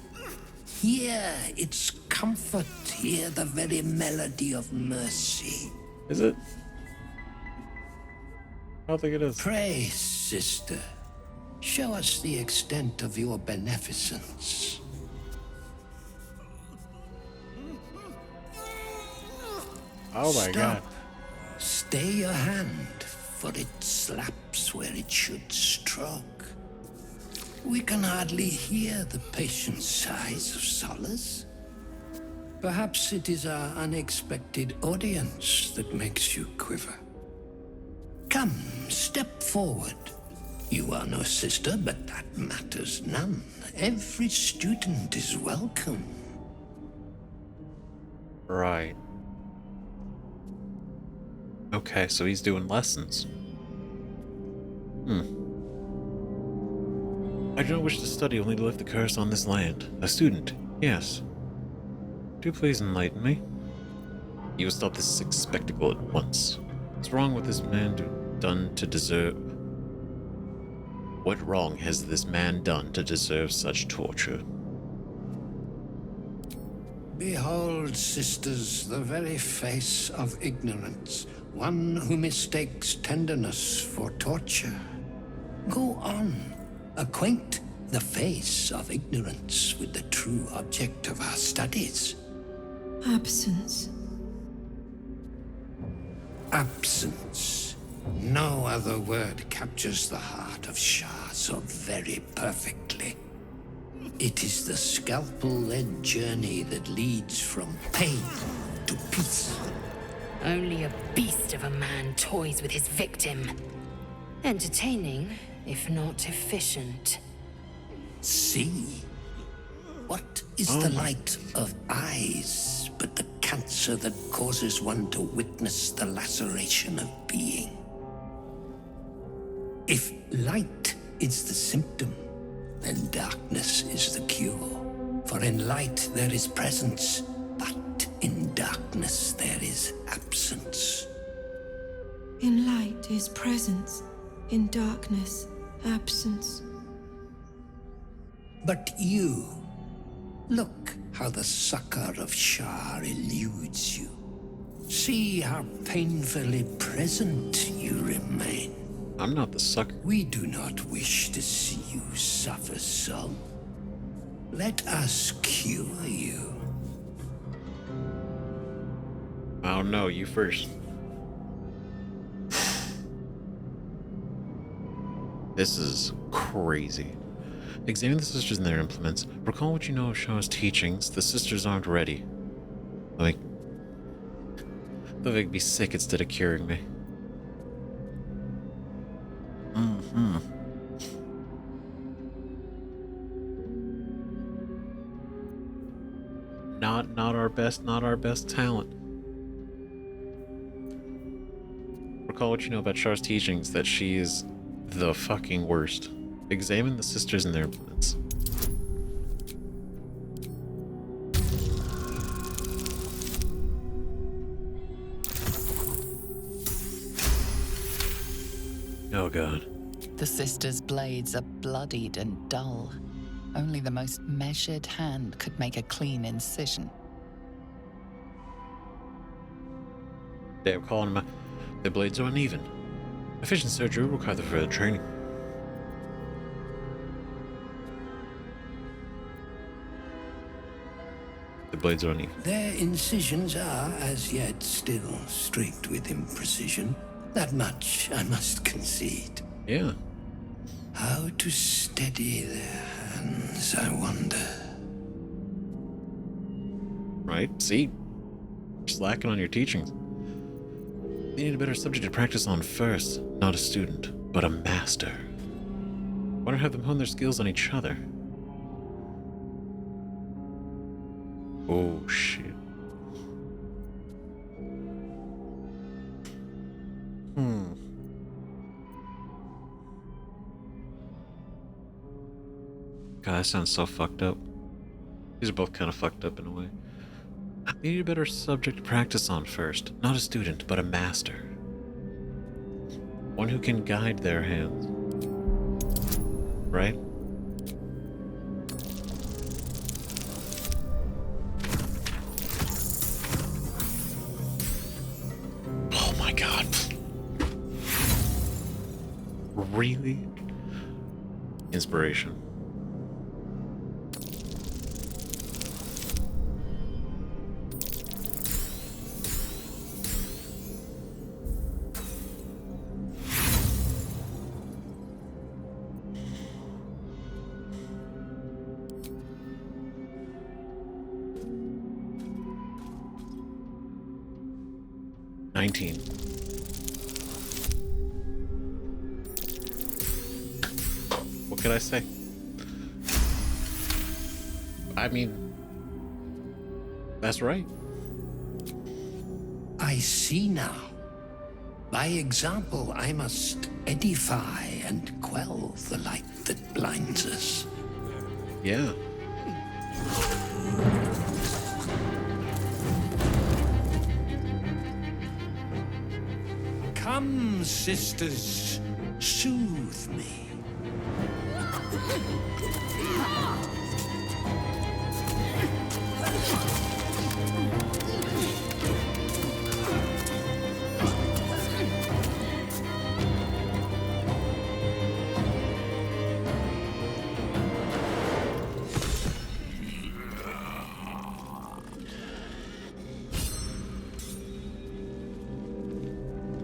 Hear its comfort, hear the very melody of mercy. Is it? I don't think it is. Pray, sister, show us the extent of your beneficence. Oh my god. Stay your hand, for it slaps where it should stroke. We can hardly hear the patient's sighs of solace. Perhaps it is our unexpected audience that makes you quiver. Come, step forward. You are no sister, but that matters none. Every student is welcome. Right. Okay, so he's doing lessons. I do not wish to study, only to lift the curse on this land. A student, yes. Do please enlighten me. You will stop this sick spectacle at once. What's wrong with this man done to deserve... What wrong has this man done to deserve such torture? Behold, sisters, the very face of ignorance. One who mistakes tenderness for torture. Go on. Acquaint the face of ignorance with the true object of our studies. Absence. Absence. No other word captures the heart of Shar so very perfectly. It is the scalpel-led journey that leads from pain to peace. Only a beast of a man toys with his victim. Entertaining, if not efficient. See? What is the light of eyes but the cancer that causes one to witness the laceration of being? If light is the symptom, then darkness is the cure. For in light there is presence, but in darkness there is absence. In light is presence, in darkness, absence. But you, look how the succor of Shar eludes you. See how painfully present you remain. I'm not the sucker. We do not wish to see you suffer so. Let us cure you. Oh no, you first. This is crazy. Examine the sisters and their implements. Recall what you know of Shar's teachings. The sisters aren't ready. Like, they'd be sick instead of curing me. Not our best talent. Recall what you know about Shar's teachings, that she is the fucking worst. Examine the sisters and their implements. Oh god. The sisters' blades are bloodied and dull. Only the most measured hand could make a clean incision. They're calling them. Their blades are uneven. Efficient surgery will require the further training. The blades are uneven. Their incisions are, as yet, still streaked with imprecision. That much I must concede. Yeah. How to steady their hands, I wonder. Right? See? Slacking on your teachings. They need a better subject to practice on first. Not a student, but a master. Why don't have them hone their skills on each other? Oh, shit. God, that sounds so fucked up. These are both kind of fucked up in a way. They need a better subject to practice on first. Not a student, but a master. One who can guide their hands. Right? Oh my god. Really? Inspiration. What could I say? I mean, that's right. I see now. By example, I must edify and quell the light that blinds us. Yeah. Come, sisters, soothe me.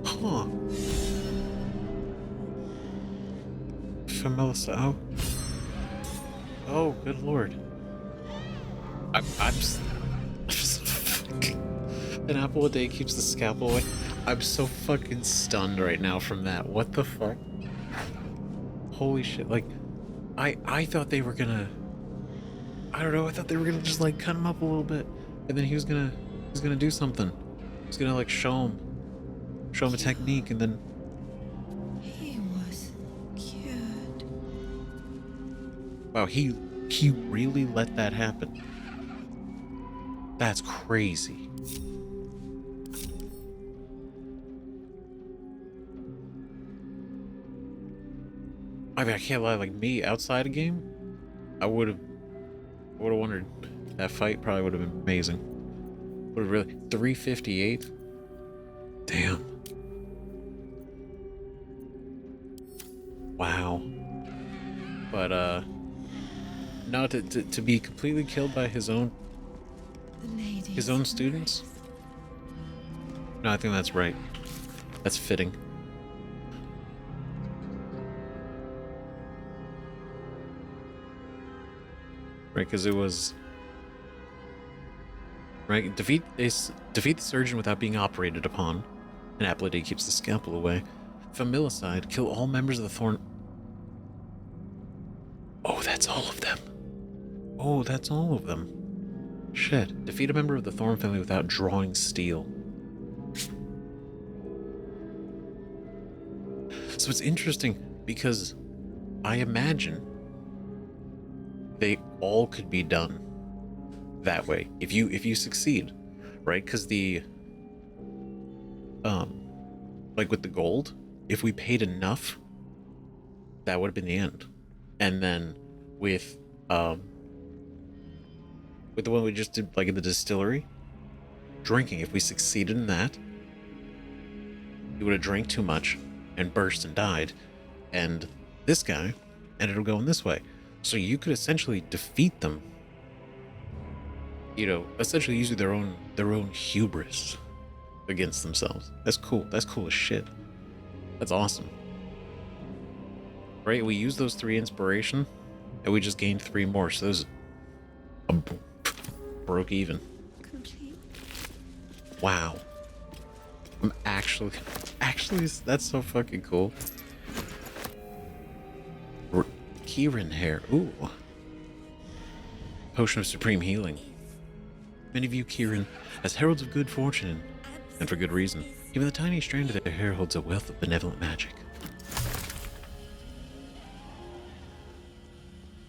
Huh. Melissa out. Oh, good lord. I'm an apple a day keeps the scalpel away. I'm so fucking stunned right now from that. What the fuck? Holy shit. Like, I thought they were gonna, I don't know, I thought they were gonna just like cut him up a little bit. And then he was gonna do something. He was gonna like show him a technique, and then He was cured. wow, he really let that happen. That's crazy. I mean, I can't lie, like me outside a game, I would have wondered. That fight probably would have been amazing. Would have really 358. Damn. Wow. But no, to be completely killed by his own students? No, I think that's right. That's fitting. Right, because it was right. Defeat the surgeon without being operated upon. An apple a day keeps the scalpel away. Familicide, kill all members of the Thorn. Oh, that's all of them. Oh, that's all of them. Shit. Defeat a member of the Thorn family without drawing steel. So it's interesting because I imagine they all could be done that way if you succeed, right? Because the like with the gold, if we paid enough, that would have been the end. And then with the one we just did, like in the distillery, drinking, if we succeeded in that, he would have drank too much and burst and died, and this guy ended up going this way. So you could essentially defeat them, you know, essentially using their own hubris against themselves. That's cool. That's cool as shit. That's awesome. Right? We used those 3 inspiration, and we just gained 3 more. So those broke even. Complete. Wow. I'm actually, that's so fucking cool. Kieran hair. Ooh. Potion of supreme healing. Many view Kieran as heralds of good fortune, and for good reason. Even the tiny strand of their hair holds a wealth of benevolent magic.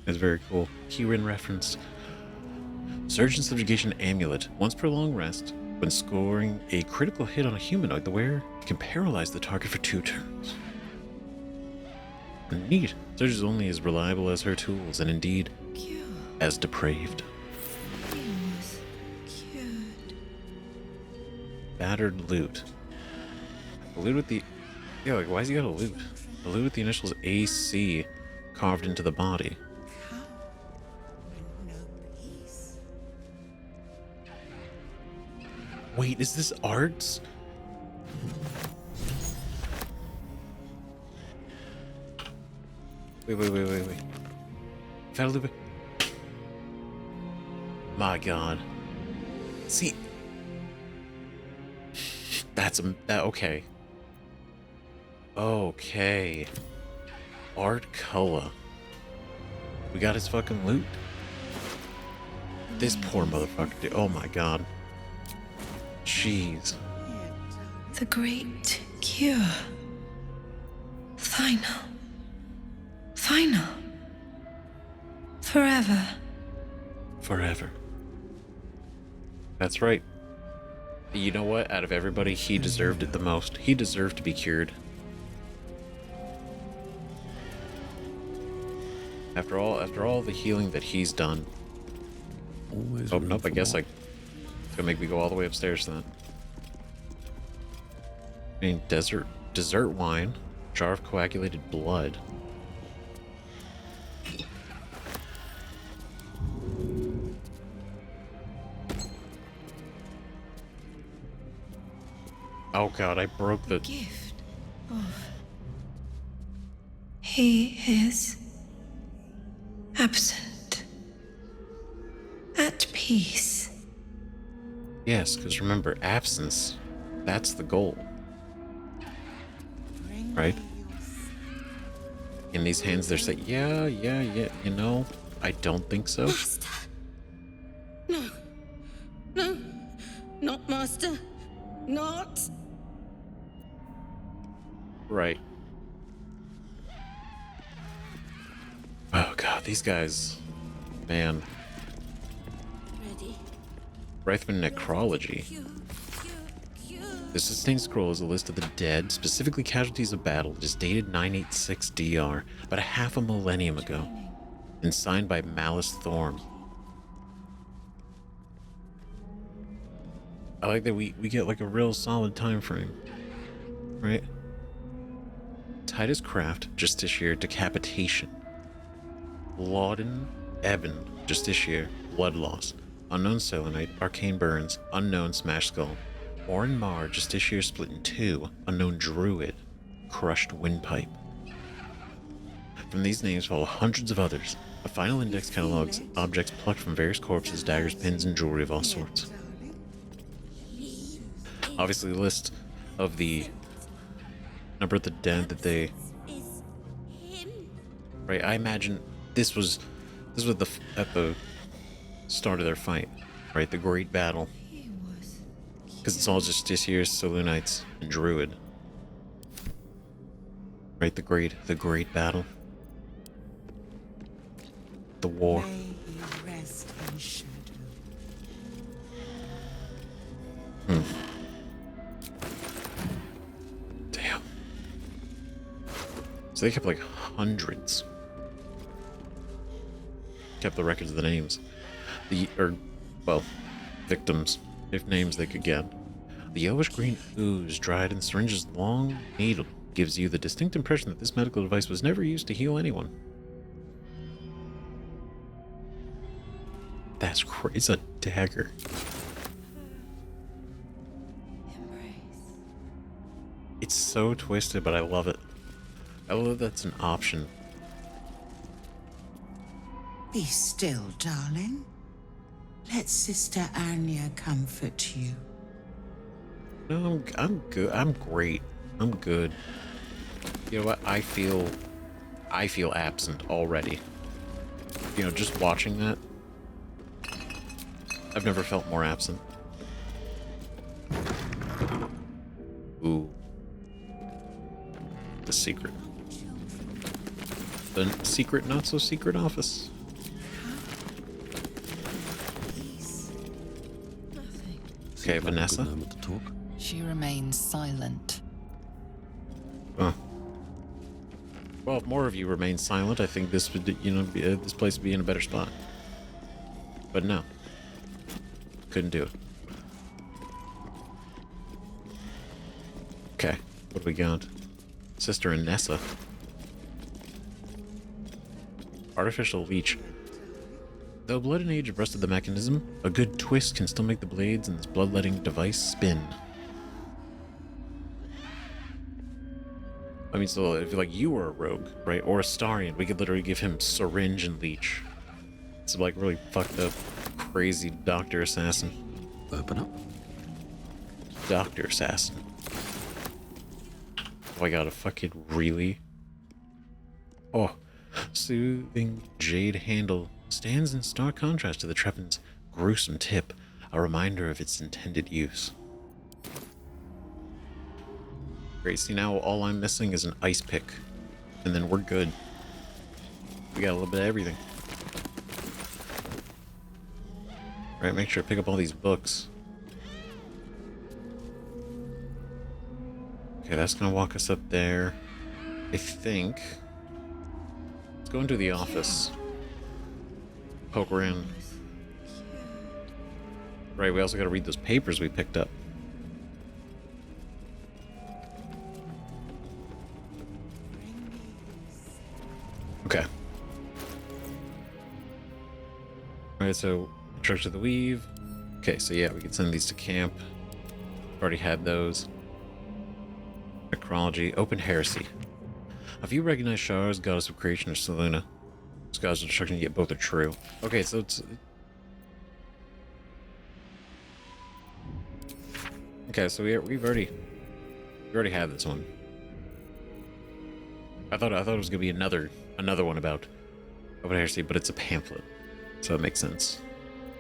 That's very cool. Kieran reference. Surge and Subjugation Amulet. Once per long rest, when scoring a critical hit on a humanoid, the wearer can paralyze the target for 2 turns. Neat. Surge is only as reliable as her tools, and indeed, as depraved. Battered loot. The loot with the... Yeah, like, why's he got a loot? The loot with the initials AC carved into the body. Wait, is this arts? Wait. Fatalupe. My god. See. That's okay. Okay. Art Cullen. We got his fucking loot. This poor motherfucker, dude. Oh my god. Jeez. The great cure. Final. Forever. Forever. That's right. You know what? Out of everybody, he deserved it the most. He deserved to be cured. After all the healing that he's done. Always Oh nope, I guess it's gonna make me go all the way upstairs then. I mean, dessert wine, jar of coagulated blood. Oh god, I broke the Gift of. He is absent. At peace. Yes, because remember, absence, that's the goal. Right? In these hands, they're saying, yeah, you know, I don't think so. Master. No, not Master. Not. Right. Oh god, these guys, man. Ready. Reithwin necrology. The sustained scroll is a list of the dead, specifically casualties of battle. It is dated 986 DR, about a half a millennium ago, and signed by Malice Thorn. I like that we get like a real solid time frame, right? Titus Craft, Justiciar, Decapitation. Lauden, Evan, Justiciar, Blood Loss. Unknown Selenite, Arcane Burns, Unknown Smash Skull. Orin Mar, Justiciar split in 2, Unknown Druid, Crushed Windpipe. From these names follow hundreds of others. A final index catalogs objects plucked from various corpses, daggers, pins, and jewelry of all sorts. Obviously, the list of the number of the dead that they... Right, I imagine this was at the start of their fight, right? The great battle. Because it's all just Justiciars, Selûnites, and Druid. Right, the great battle. The war. Damn. So they kept like hundreds. Kept the records of the names. Victims, if names they could get. The yellowish-green ooze dried in Syringe's long needle gives you the distinct impression that this medical device was never used to heal anyone. That's crazy. It's a dagger. It's so twisted, but I love it. I love that's an option. Be still, darling. Let Sister Anya comfort you. No, I'm good. I'm great. I'm good. You know what? I feel absent already. You know, just watching that, I've never felt more absent. Ooh. The secret. The secret, not so secret office. Okay, Vanessa. Moment to talk. She remains silent. Well, if more of you remain silent, I think this would, you know, this place would be in a better spot. But no. Couldn't do it. Okay, what do we got? Sister Anessa. Artificial leech. Though blood and age have rusted the mechanism, a good twist can still make the blades in this bloodletting device spin. I mean, so if like you were a rogue, right, or a Starian, we could literally give him syringe and leech. It's like really fucked up, crazy doctor assassin. Open up. Doctor assassin. Oh, I got a fucking really. Oh, soothing jade handle stands in stark contrast to the Treppen's gruesome tip, a reminder of its intended use. Great, see now all I'm missing is an ice pick, and then we're good. We got a little bit of everything. Right, make sure to pick up all these books. Okay, that's gonna walk us up there. I think. Let's go into the office. Poke around. Right, we also gotta read those papers we picked up. Okay. Alright, so instruction of the weave. Okay, so yeah, we can send these to camp. Already had those. Necrology, open heresy. If you recognize Shar as goddess of creation or Seluna, as goddess of destruction, yet both are true. Okay, so it's. Okay, so we already have this one. I thought it was gonna be another one about open heresy, but it's a pamphlet, so it makes sense.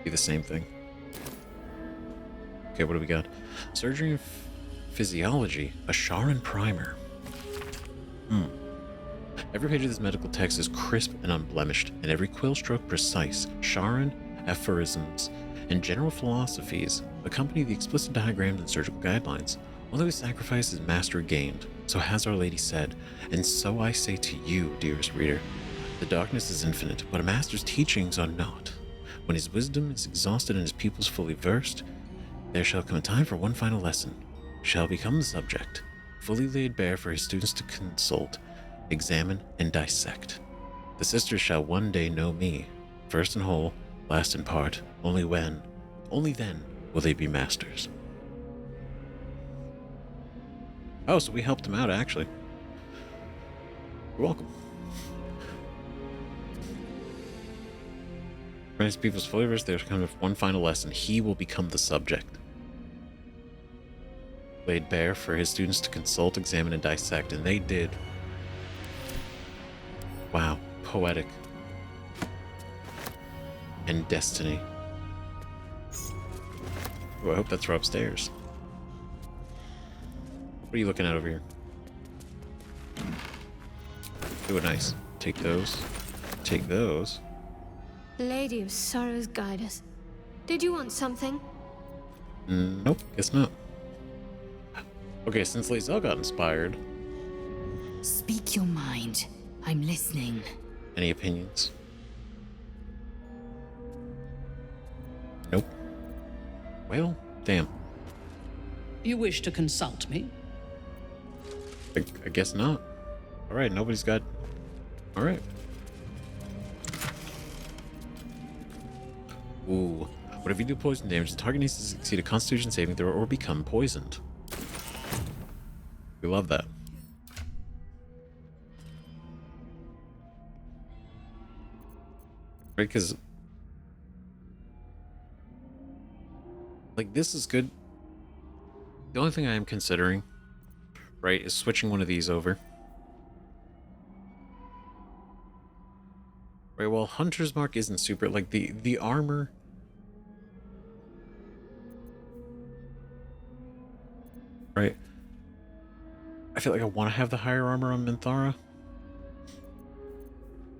Be the same thing. Okay, what do we got? Surgery and physiology, a Sharan primer. Every page of this medical text is crisp and unblemished, and every quill stroke precise. Sharan aphorisms and general philosophies accompany the explicit diagrams and surgical guidelines. Only with sacrifice is mastery gained, so has Our Lady said, and so I say to you, dearest reader, the darkness is infinite, but a master's teachings are not. When his wisdom is exhausted and his pupils fully versed, there shall come a time for one final lesson, shall become the subject, fully laid bare for his students to consult, examine, and dissect. The sisters shall one day know me, first in whole, last in part, only then will they be masters. Oh, so we helped him out, actually. You're welcome. When his people's fully versed, there's kind of one final lesson. He will become the subject. Laid bare for his students to consult, examine, and dissect, and they did. Wow, poetic. And destiny. Oh, I hope that's for upstairs. What are you looking at over here? Do it nice. Take those. Take those. Lady of Sorrows, guide us. Did you want something? Nope, guess not. Okay, since Lae'zel got inspired. Speak your mind. I'm listening. Any opinions? Nope. Well, damn. You wish to consult me? I guess not. Alright, nobody's got... Alright. Ooh. What if you do poison damage? The target needs to succeed a constitution saving throw or become poisoned. We love that. Right, because... Like, this is good. The only thing I am considering, right, is switching one of these over. Right, well, Hunter's Mark isn't super, like, the armor... Right. I feel like I want to have the higher armor on Minthara.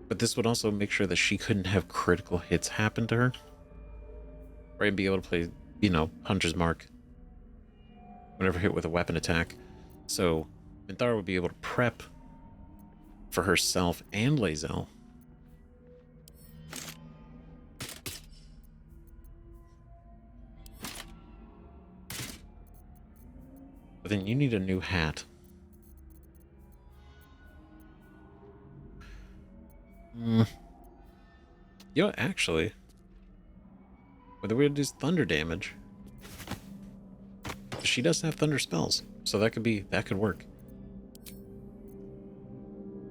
But this would also make sure that she couldn't have critical hits happen to her. Right, and be able to play, you know, Hunter's Mark whenever hit with a weapon attack. So Minthara would be able to prep for herself and Lae'zel. But then you need a new hat. You know, actually, whether we do thunder damage, she does have thunder spells, so that could work.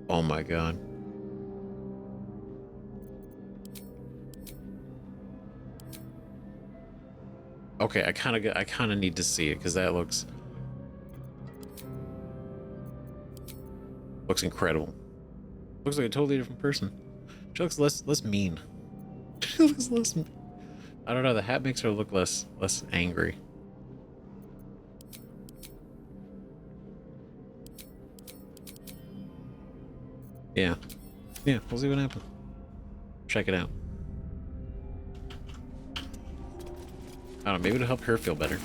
Oh my god. Okay, I kind of need to see it because that looks incredible. Looks like a totally different person. She looks less mean. She looks less. I don't know. The hat makes her look less angry. Yeah, we'll see what happens. Check it out. I don't know, maybe it'll help her feel better.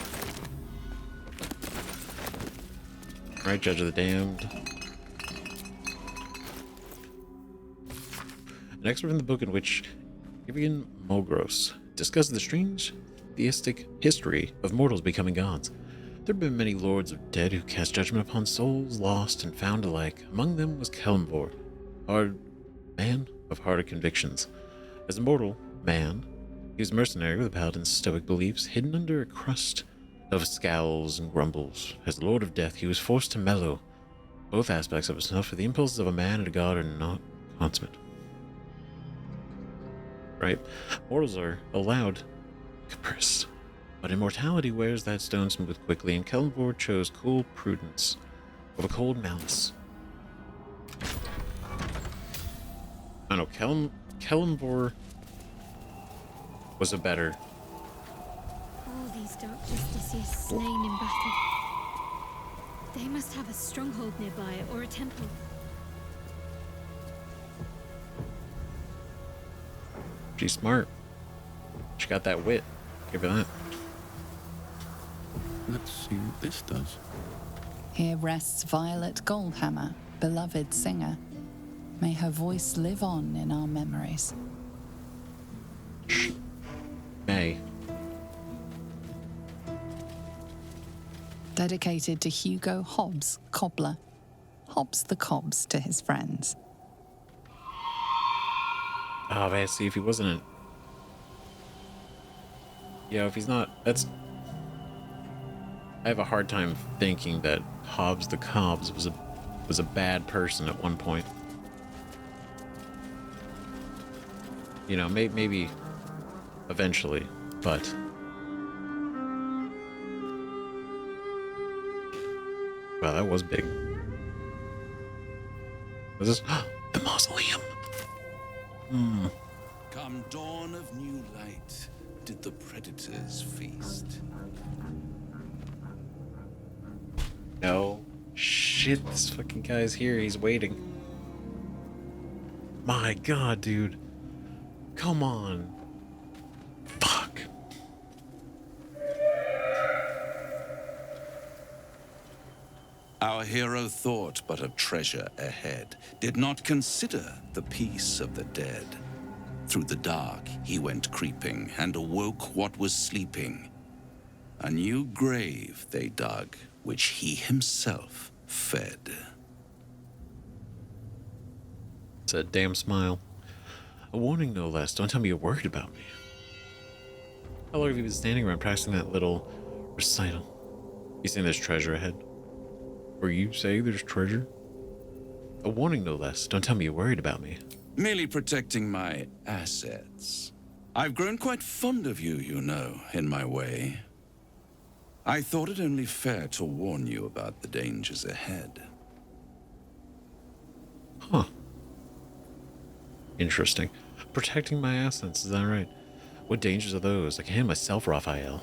Alright, Judge of the Damned. An excerpt from the book in which Ivian Mogros discusses the strange theistic history of mortals becoming gods. There have been many lords of dead who cast judgment upon souls lost and found alike. Among them was Kelmvor, man of harder convictions. As a mortal man, he was mercenary with a paladin's stoic beliefs, hidden under a crust of scowls and grumbles. As Lord of Death, he was forced to mellow both aspects of himself, for the impulses of a man and a god are not consummate. Right? Mortals are allowed caprice, but immortality wears that stone smooth quickly, and Kelmvor chose cool prudence over cold malice. I don't know, Kelmvor was a better... All these dark justiciars slain in battle. They must have a stronghold nearby, or a temple. She's smart. She got that wit. Give her that. Let's see what this does. Here rests Violet Goldhammer, beloved singer. May her voice live on in our memories. May. Dedicated to Hugo Hobbs, cobbler. Hobbs the cobs to his friends. Oh man, see, if he wasn't in... Yeah, if he's not... That's... I have a hard time thinking that Hobbs the Cobbs was a bad person at one point. You know, maybe eventually, but... Wow, that was big. Was this... the mausoleum! Come dawn of new light, did the predators feast. No. Shit, this fucking guy's here. He's waiting. My god, dude. Come on. Fuck. Our hero thought but of treasure ahead, did not consider the peace of the dead. Through the dark he went creeping, and awoke what was sleeping. A new grave they dug, which he himself fed. It's a damn smile. A warning, no less. Don't tell me you're worried about me. How long have you been standing around practicing that little recital? You saying there's treasure ahead? Or you say there's treasure? A warning, no less. Don't tell me you're worried about me. Merely protecting my assets. I've grown quite fond of you, you know, in my way. I thought it only fair to warn you about the dangers ahead. Huh. Interesting. Protecting my assets, is that right? What dangers are those? I can handle myself, Raphael.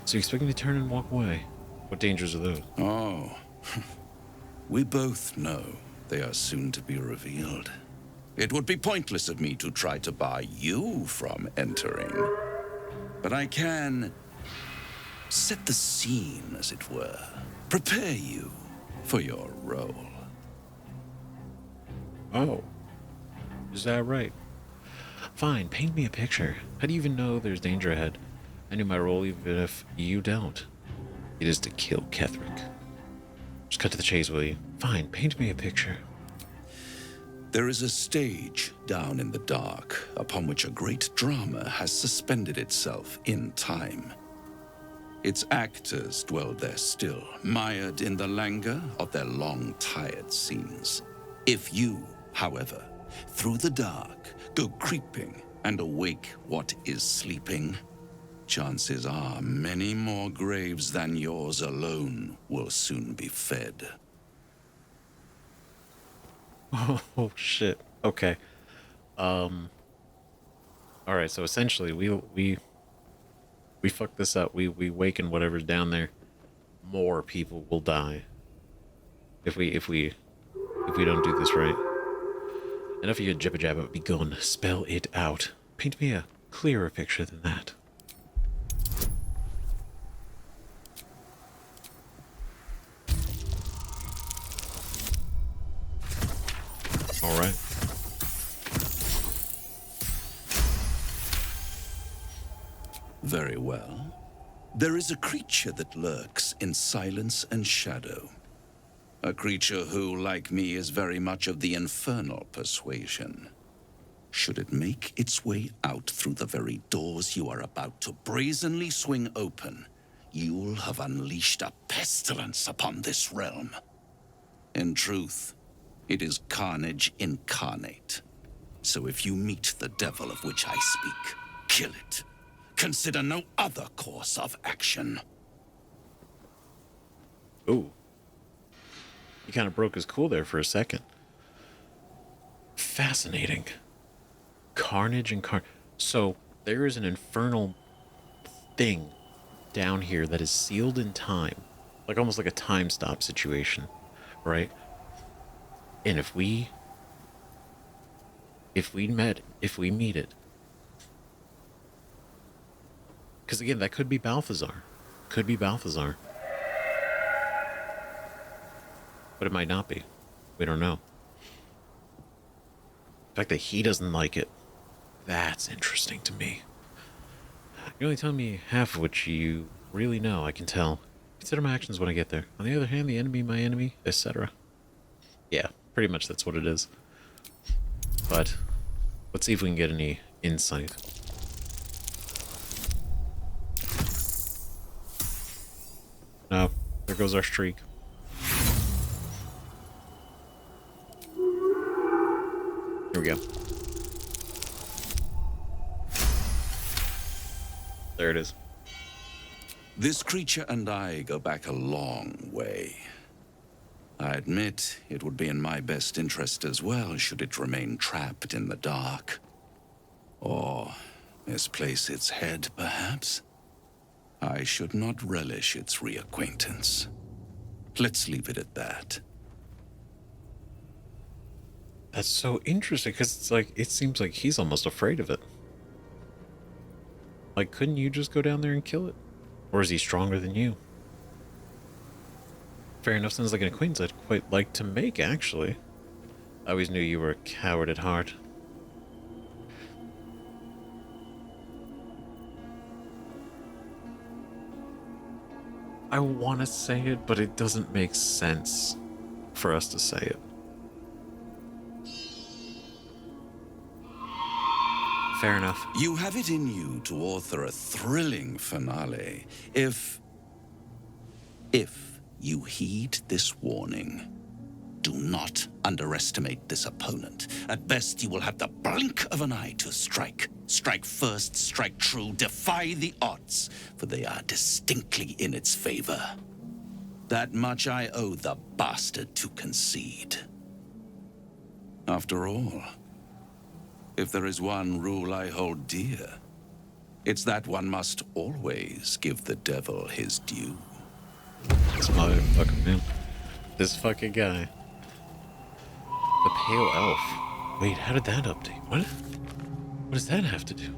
So you expect me to turn and walk away? What dangers are those? Oh. We both know they are soon to be revealed. It would be pointless of me to try to bar you from entering. But I can set the scene, as it were. Prepare you for your role. Oh. Is that right? Fine, paint me a picture. How do you even know there's danger ahead? I knew my role even if you don't. It is to kill Ketherick. Just cut to the chase, will you? Fine, paint me a picture. There is a stage down in the dark upon which a great drama has suspended itself in time. Its actors dwell there still, mired in the languor of their long, tired scenes. If you, however, through the dark, go creeping and awake what is sleeping, chances are many more graves than yours alone will soon be fed. Oh shit. Okay. All right. So essentially, we fuck this up. We waken whatever's down there. More people will die if we don't do this right. Enough of your jibber jabber. Be gone. Spell it out. Paint me a clearer picture than that. All right. Very well. There is a creature that lurks in silence and shadow. A creature who, like me, is very much of the infernal persuasion. Should it make its way out through the very doors you are about to brazenly swing open, you'll have unleashed a pestilence upon this realm. In truth, it is carnage incarnate. So if you meet the devil of which I speak, kill it. Consider no other course of action. Ooh. He kind of broke his cool there for a second. Fascinating. Carnage and So there is an infernal thing down here that is sealed in time. Like almost like a time stop situation, right? And if we meet it. Because again, that could be Balthazar. Could be Balthazar. But it might not be. We don't know. The fact that he doesn't like it, that's interesting to me. You're only telling me half of what you really know, I can tell. Consider my actions when I get there. On the other hand, the enemy, my enemy, etc. Yeah, pretty much that's what it is. But let's see if we can get any insight. No, there goes our streak. Here we go. There it is. This creature and I go back a long way. I admit it would be in my best interest as well should it remain trapped in the dark. Or misplace its head, perhaps? I should not relish its reacquaintance. Let's leave it at that. That's so interesting, because it's like, it seems like he's almost afraid of it. Like, couldn't you just go down there and kill it? Or is he stronger than you? Fair enough, sounds like an acquaintance I'd quite like to make, actually. I always knew you were a coward at heart. I want to say it, but it doesn't make sense for us to say it. Fair enough. You have it in you to author a thrilling finale if you heed this warning. Do not underestimate this opponent. At best, you will have the blink of an eye to strike. Strike first, strike true, defy the odds, for they are distinctly in its favor. That much I owe the bastard to concede. After all, if there is one rule I hold dear, it's that one must always give the devil his due. This motherfucker, man. This fucking guy. The Pale Elf. Wait, how did that update? What? What does that have to do?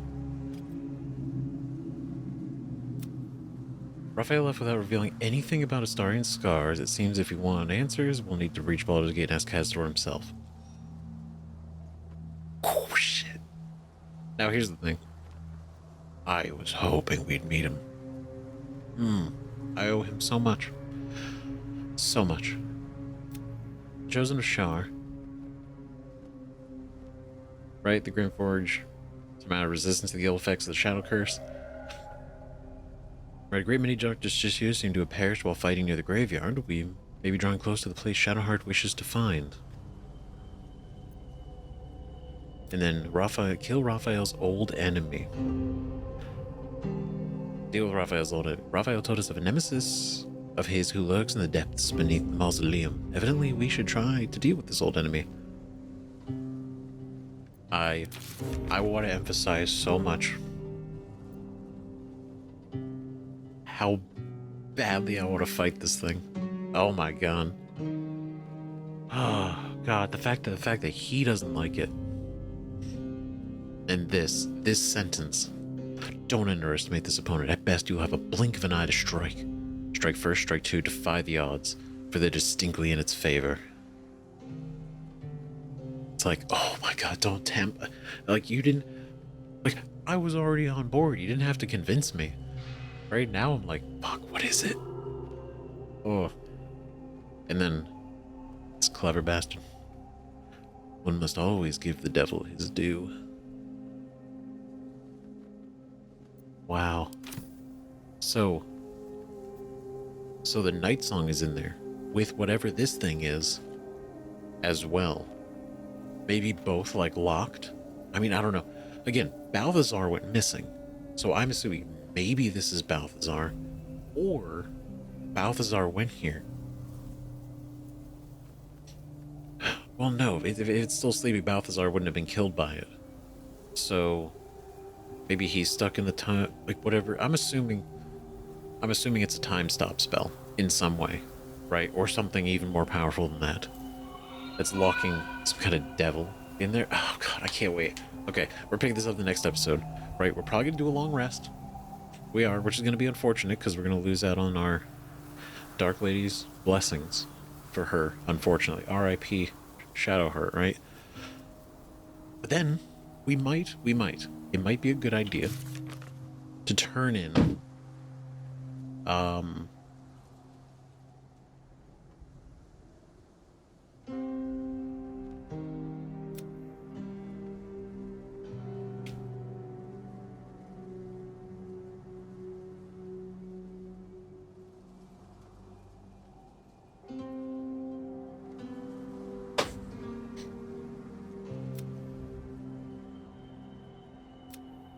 Raphael left without revealing anything about Astarian's scars. It seems if we want answers, we'll need to reach Baldur's Gate and ask Kazdor himself. Oh, shit. Now, here's the thing. I was hoping we'd meet him. I owe him so much. So much. Chosen of Shar. Right, the Grim Forge. Some amount of resistance to the ill effects of the Shadow Curse. Right, a great many just here seem to have perished while fighting near the graveyard. We may be drawing close to the place Shadowheart wishes to find. And then kill Raphael's old enemy. Deal with Raphael's old enemy. Raphael told us of a nemesis of his who lurks in the depths beneath the mausoleum. Evidently, we should try to deal with this old enemy. I want to emphasize so much how badly I want to fight this thing. Oh my god. Oh god, the fact that he doesn't like it. And this sentence. Don't underestimate this opponent. At best, you'll have a blink of an eye to strike. Strike first, strike two, defy the odds, for they're distinctly in its favor. It's like, oh my god, don't tempt. Like, you didn't. Like, I was already on board. You didn't have to convince me. Right now, I'm like, fuck, what is it? Oh. And then, this clever bastard. One must always give the devil his due. Wow. So the night song is in there with whatever this thing is as well. Maybe both like locked. I mean, I don't know. Again, Balthazar went missing. So I'm assuming maybe this is Balthazar or Balthazar went here. Well, no, if it's still sleepy, Balthazar wouldn't have been killed by it. So maybe he's stuck in the time, like whatever. I'm assuming it's a time stop spell in some way, right? Or something even more powerful than that. That's locking some kind of devil in there. Oh god, I can't wait. Okay, we're picking this up the next episode, right? We're probably gonna do a long rest. We are, which is gonna be unfortunate because we're gonna lose out on our Dark Lady's blessings for her, unfortunately. R.I.P. Shadowheart, right? But then we might. It might be a good idea to turn in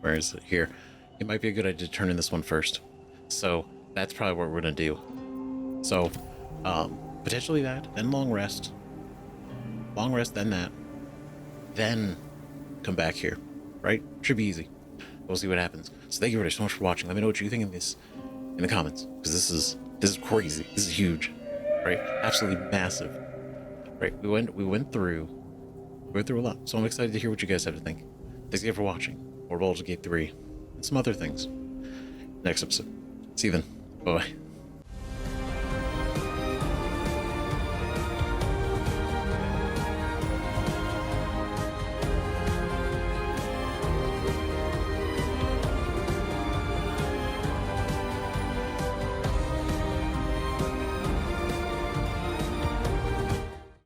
where is it? Here. It might be a good idea to turn in this one first. So that's probably what we're gonna do. So potentially that, then long rest, then that, then come back here, right? Should be easy. We'll see what happens. So thank you everybody so much for watching. Let me know what you think of this in the comments, because this is crazy. This is huge, right? Absolutely massive, right? We went through a lot. So I'm excited to hear what you guys have to think. Thanks again for watching. More Baldur's Gate 3 and some other things next episode. See you then. Bye-bye.